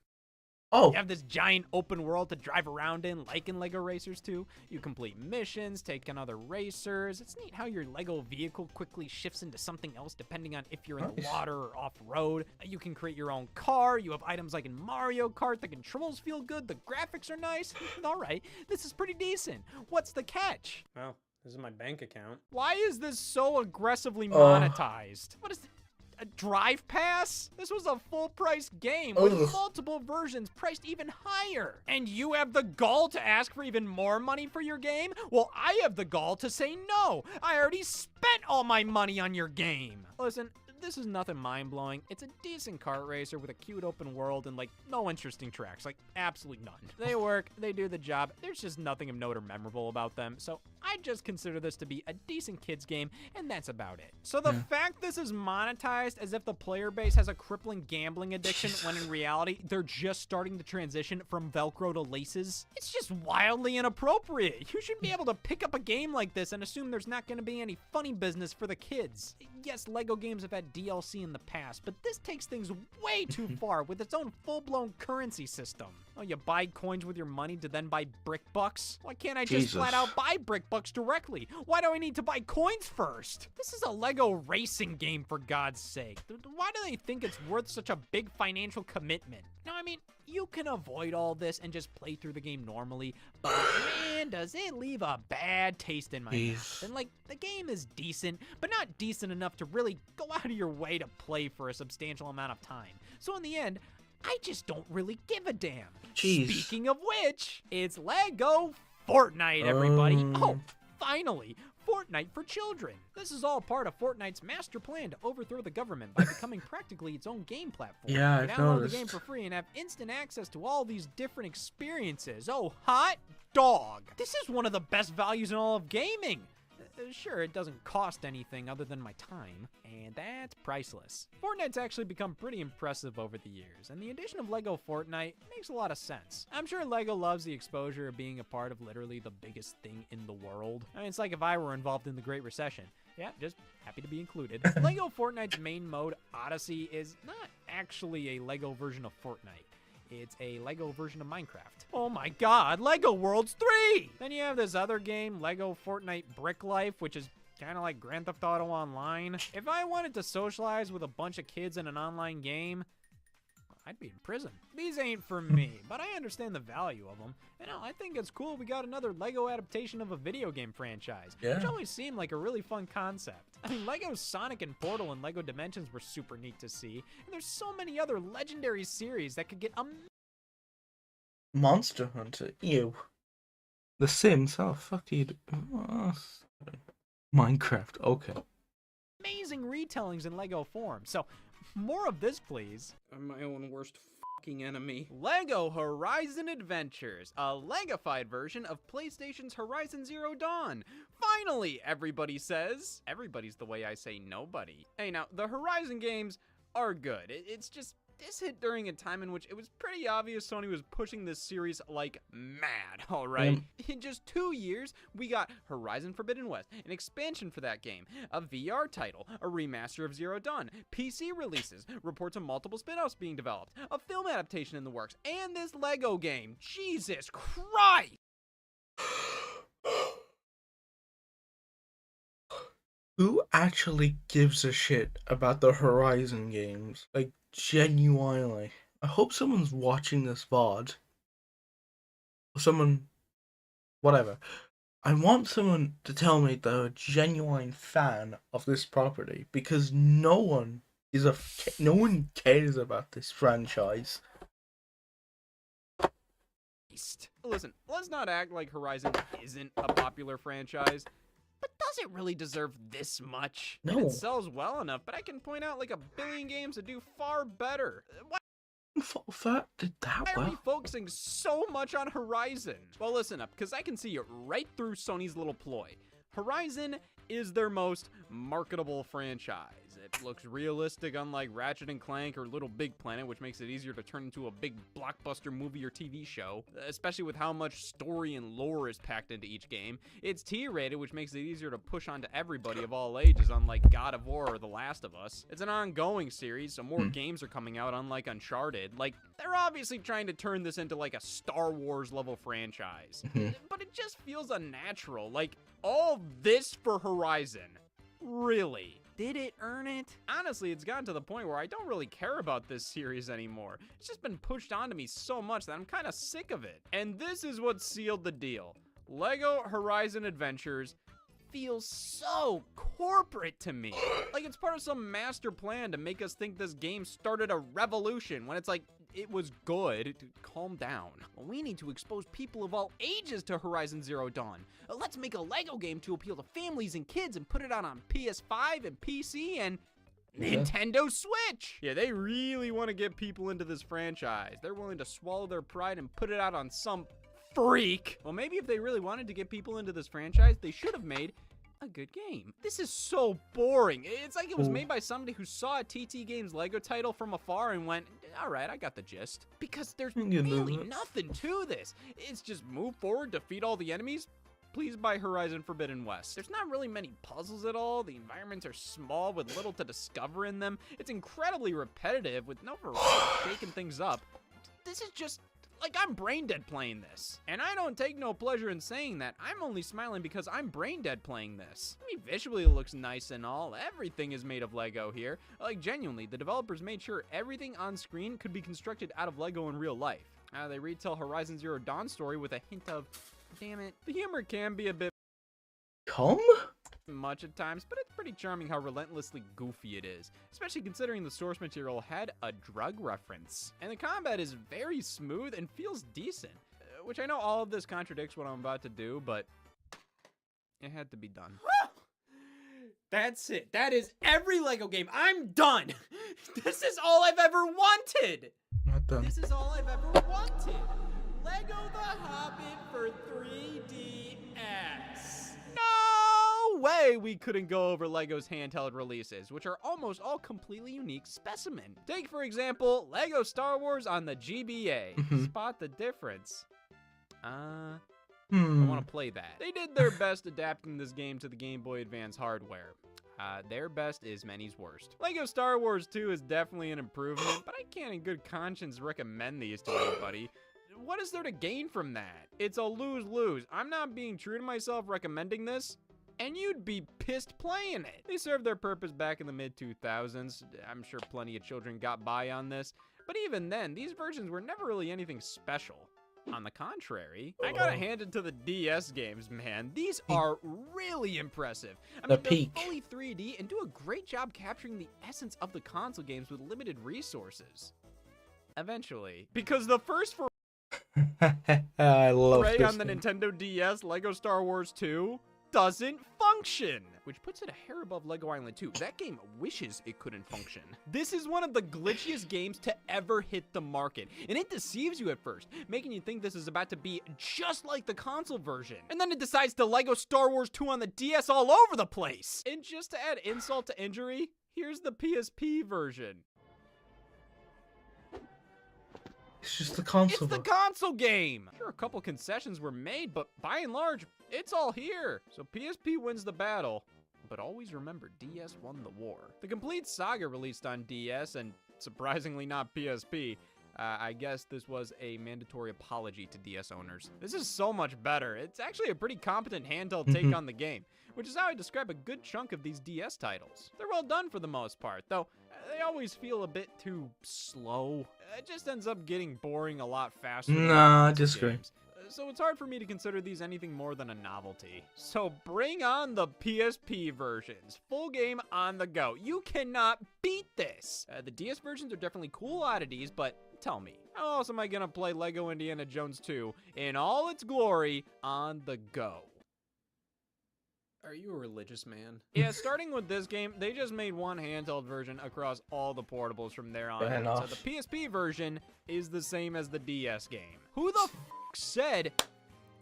Oh, You have this giant open world to drive around in, like in LEGO Racers 2. You complete missions, take on other racers. It's neat how your LEGO vehicle quickly shifts into something else depending on if you're in the water or off-road. You can create your own car. You have items like in Mario Kart. The controls feel good. The graphics are nice. All right, this is pretty decent. What's the catch? Well, this is my bank account. Why is this so aggressively monetized? What is a drive pass? This was a full price game with multiple versions priced even higher. And you have the gall to ask for even more money for your game? Well, I have the gall to say no. I already spent all my money on your game. Listen, this is nothing mind-blowing. It's a decent kart racer with a cute open world and, like, no interesting tracks. Like, absolutely none. They work, they do the job. There's just nothing of note or memorable about them. So I just consider this to be a decent kids game, and that's about it. So the fact this is monetized as if the player base has a crippling gambling addiction when in reality, they're just starting to transition from Velcro to laces, it's just wildly inappropriate. You shouldn't be able to pick up a game like this and assume there's not going to be any funny business for the kids. Yes, LEGO games have had DLC in the past, but this takes things way too far with its own full-blown currency system. Oh, you buy coins with your money to then buy brick bucks? Why can't I just flat out buy brick bucks directly? Why do I need to buy coins first? This is a LEGO racing game, for God's sake. Why do they think it's worth such a big financial commitment? No, I mean, you can avoid all this and just play through the game normally, but man, does it leave a bad taste in my mouth. And like, the game is decent, but not decent enough to really go out of your way to play for a substantial amount of time. So in the end, I just don't really give a damn. Speaking of which, it's LEGO Fortnite, everybody. Oh, finally, Fortnite for children. This is all part of Fortnite's master plan to overthrow the government by becoming practically its own game platform. Yeah, I've noticed. Download the game for free and have instant access to all these different experiences. Oh, hot dog. This is one of the best values in all of gaming. Sure, it doesn't cost anything other than my time, and that's priceless. Fortnite's actually become pretty impressive over the years, and the addition of LEGO Fortnite makes a lot of sense. I'm sure LEGO loves the exposure of being a part of literally the biggest thing in the world. I mean, it's like if I were involved in the Great Recession. Yeah, just happy to be included. LEGO Fortnite's main mode, Odyssey, is not actually a LEGO version of Fortnite. It's a LEGO version of Minecraft. Oh my god, LEGO Worlds 3! Then you have this other game, LEGO Fortnite Brick Life, which is kind of like Grand Theft Auto Online. If I wanted to socialize with a bunch of kids in an online game, I'd be in prison. These ain't for me, but I understand the value of them. You know, I think it's cool we got another LEGO adaptation of a video game franchise, which always seemed like a really fun concept. I mean, LEGO Sonic and Portal and LEGO Dimensions were super neat to see, and there's so many other legendary series that could get Monster Hunter, ew. The Sims, oh fuck you. Minecraft, okay. amazing retellings in LEGO form. So, more of this, please. I'm my own worst fucking enemy. LEGO Horizon Adventures, a Legified version of PlayStation's Horizon Zero Dawn. Finally, everybody says. Everybody's the way I say nobody. Hey, now, the Horizon games are good. It's just, this hit during a time in which it was pretty obvious Sony was pushing this series like mad, alright? In just 2 years, we got Horizon Forbidden West, an expansion for that game, a VR title, a remaster of Zero Dawn, PC releases, reports of multiple spin-offs being developed, a film adaptation in the works, and this LEGO game. Jesus Christ! Who actually gives a shit about the Horizon games? Like, genuinely. I hope someone's watching this VOD. Or someone... whatever. I want someone to tell me they're a genuine fan of this property, because no one cares about this franchise. Listen, let's not act like Horizon isn't a popular franchise. But does it really deserve this much? No. And it sells well enough, but I can point out like 1 billion games that do far better. Why That did that are we well. focusing so much on Horizon? Well, listen up, because I can see right through Sony's little ploy. Horizon is their most marketable franchise. It looks realistic, unlike Ratchet and Clank or Little Big Planet, which makes it easier to turn into a big blockbuster movie or TV show, especially with how much story and lore is packed into each game. It's T-rated, which makes it easier to push onto everybody of all ages, unlike God of War or The Last of Us. It's an ongoing series, so more games are coming out, unlike Uncharted. Like, they're obviously trying to turn this into like a Star Wars level franchise. But it just feels unnatural. Like, all this for Horizon. Really? Did it earn it? Honestly, it's gotten to the point where I don't really care about this series anymore. It's just been pushed onto me so much that I'm kind of sick of it. And this is what sealed the deal. LEGO Horizon Adventures feels so corporate to me. Like it's part of some master plan to make us think this game started a revolution when it's like, it was good. Calm down. We need to expose people of all ages to Horizon Zero Dawn. Let's make a LEGO game to appeal to families and kids and put it out on PS5 and PC and Nintendo Switch. Yeah, they really want to get people into this franchise. They're willing to swallow their pride and put it out on some freak. Well, maybe if they really wanted to get people into this franchise, they should have made a good game. This is so boring. It's like it was made by somebody who saw a TT Games LEGO title from afar and went, all right, I got the gist. Because there's really nothing to this. It's just move forward, defeat all the enemies. Please buy Horizon Forbidden West. There's not really many puzzles at all. The environments are small with little to discover in them. It's incredibly repetitive with no variety of shaking things up. This is just... like, I'm brain dead playing this. And I don't take no pleasure in saying that. I'm only smiling because I'm brain dead playing this. I mean, visually it looks nice and all. Everything is made of Lego here. Like, genuinely, the developers made sure everything on screen could be constructed out of Lego in real life. They retell Horizon Zero Dawn story with a hint of, damn it, the humor can be a bit much at times, but it's pretty charming how relentlessly goofy it is, especially considering the source material had a drug reference. And the combat is very smooth and feels decent, which I know all of this contradicts what I'm about to do, but it had to be done. That's it. That is every LEGO game. I'm done. This is all I've ever wanted. Not done. This is all I've ever wanted. LEGO The Hobbit for 3DS. No way! way we couldn't go over LEGO's handheld releases, which are almost all completely unique specimen. Take, for example, LEGO Star Wars on the GBA. Spot the difference. I want to play that. They did their best adapting this game to the Game Boy Advance hardware. Their best is many's worst. LEGO Star Wars 2 is definitely an improvement, but I can't in good conscience recommend these to anybody. What is there to gain from that? It's a lose-lose. I'm not being true to myself recommending this, and you'd be pissed playing it. They served their purpose back in the mid-2000s. I'm sure plenty of children got by on this, but even then, these versions were never really anything special. On the contrary, I gotta hand it to the DS games, man. These are really impressive. I mean, they're fully 3D and do a great job capturing the essence of the console games with limited resources. Eventually. Because the first for I love Ray this on the thing. Nintendo DS, LEGO Star Wars 2, doesn't function. Which puts it a hair above LEGO Island 2. That game wishes it couldn't function. This is one of the glitchiest games to ever hit the market. And it deceives you at first, making you think this is about to be just like the console version. And then it decides to LEGO Star Wars 2 on the DS all over the place. And just to add insult to injury, here's the PSP version. It's just the console. It's the console game! Sure, a couple concessions were made, but by and large, it's all here. So PSP wins the battle, but always remember, DS won the war. The complete saga released on DS, and surprisingly not PSP. I guess this was a mandatory apology to DS owners. This is so much better. It's actually a pretty competent handheld take on the game, which is how I describe a good chunk of these DS titles. They're well done for the most part, though they always feel a bit too slow. It just ends up getting boring a lot faster. Nah, I disagree. So it's hard for me to consider these anything more than a novelty. So bring on the PSP versions. Full game on the go. You cannot beat this. The DS versions are definitely cool oddities, but tell me, how else am I gonna play LEGO Indiana Jones 2 in all its glory on the go? Are you a religious man? Yeah, starting with this game, they just made one handheld version across all the portables from there on. Fair enough. So the PSP version is the same as the DS game. Who the said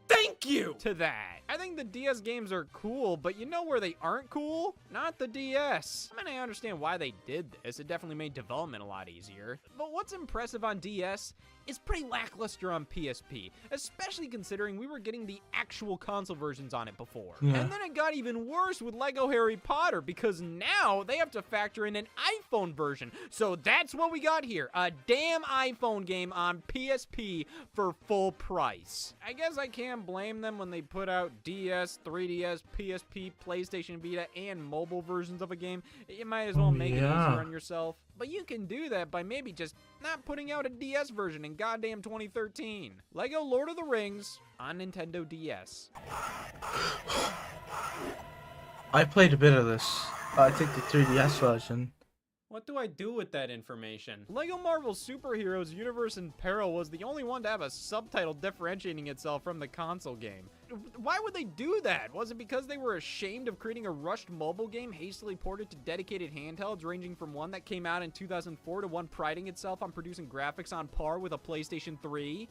thank you to that? I think the DS games are cool, but you know where they aren't cool? Not the DS. I mean, I understand why they did this. It definitely made development a lot easier. But what's impressive on DS is pretty lackluster on PSP, especially considering we were getting the actual console versions on it before. Yeah. And then it got even worse with LEGO Harry Potter, because now they have to factor in an iPhone version. So that's what we got here, a damn iPhone game on PSP for full price. I guess I can't blame them when they put out DS, 3DS, PSP, PlayStation Vita, and mobile versions of a game. You might as well make it easier on yourself. But you can do that by maybe just not putting out a DS version in goddamn 2013. LEGO Lord of the Rings on Nintendo DS. I played a bit of this. I think the 3DS version. What do I do with that information? LEGO Marvel Superheroes Universe in Peril was the only one to have a subtitle differentiating itself from the console game. Why would they do that? Was it because they were ashamed of creating a rushed mobile game hastily ported to dedicated handhelds, ranging from one that came out in 2004 to one priding itself on producing graphics on par with a PlayStation 3?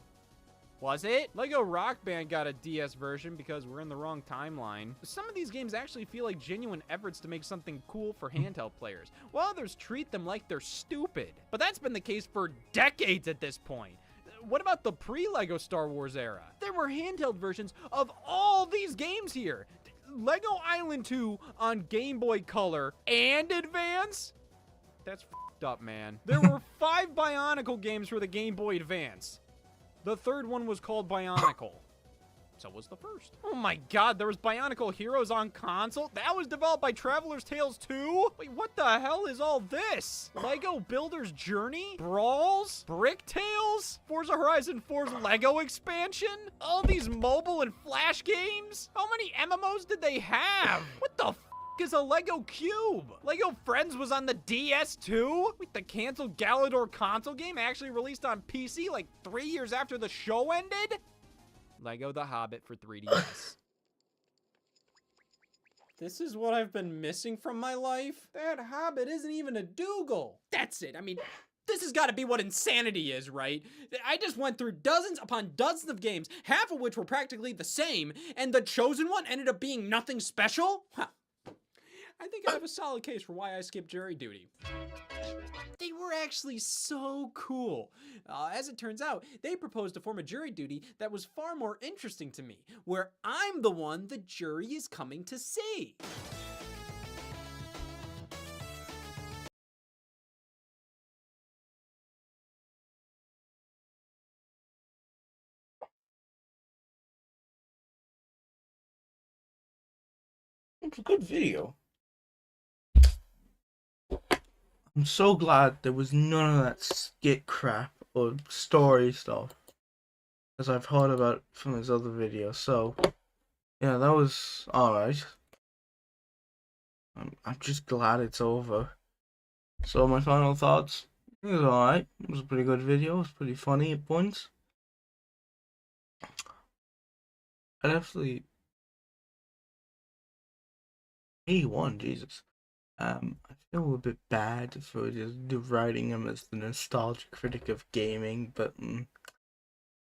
Was it? LEGO Rock Band got a DS version because we're in the wrong timeline. Some of these games actually feel like genuine efforts to make something cool for handheld players, while others treat them like they're stupid. But that's been the case for decades at this point. What about the pre-LEGO Star Wars era? There were handheld versions of all these games here. LEGO Island 2 on Game Boy Color and Advance? That's f***ed up, man. There were 5 Bionicle games for the Game Boy Advance. The third one was called Bionicle. So was the first. Oh my god, there was Bionicle Heroes on console? That was developed by Traveler's Tales 2? Wait, what the hell is all this? LEGO Builder's Journey? Brawls? Brick Tales? Forza Horizon 4's LEGO expansion? All these mobile and flash games? How many MMOs did they have? What the f is a LEGO Cube? LEGO Friends was on the DS too? Wait, the canceled Galador console game actually released on PC like 3 years after the show ended? LEGO The Hobbit for 3DS. This is what I've been missing from my life? That Hobbit isn't even a Dougal. That's it. I mean, this has got to be what insanity is, right? I just went through dozens upon dozens of games, half of which were practically the same, and the chosen one ended up being nothing special? Huh. I think I have a solid case for why I skipped jury duty. They were actually so cool. As it turns out, they proposed to form a jury duty that was far more interesting to me, where I'm the one the jury is coming to see. It's a good video. I'm so glad there was none of that skit crap or story stuff, as I've heard about from his other videos. So, yeah, that was alright. I'm just glad it's over. So my final thoughts, it was alright. It was a pretty good video. It was pretty funny at points. I definitely... He won, Jesus. I feel a bit bad for just writing him as the nostalgia critic of gaming, but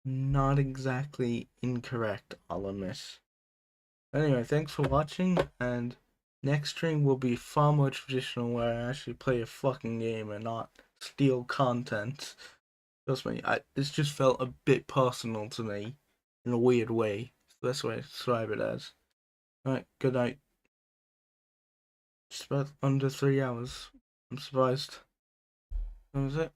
not exactly incorrect, I'll admit. Anyway, thanks for watching, and next stream will be far more traditional, where I actually play a fucking game and not steal content. Trust me, this just felt a bit personal to me, in a weird way. It's the best way to describe it as. Alright, good night. Just about under 3 hours. I'm surprised. That was it.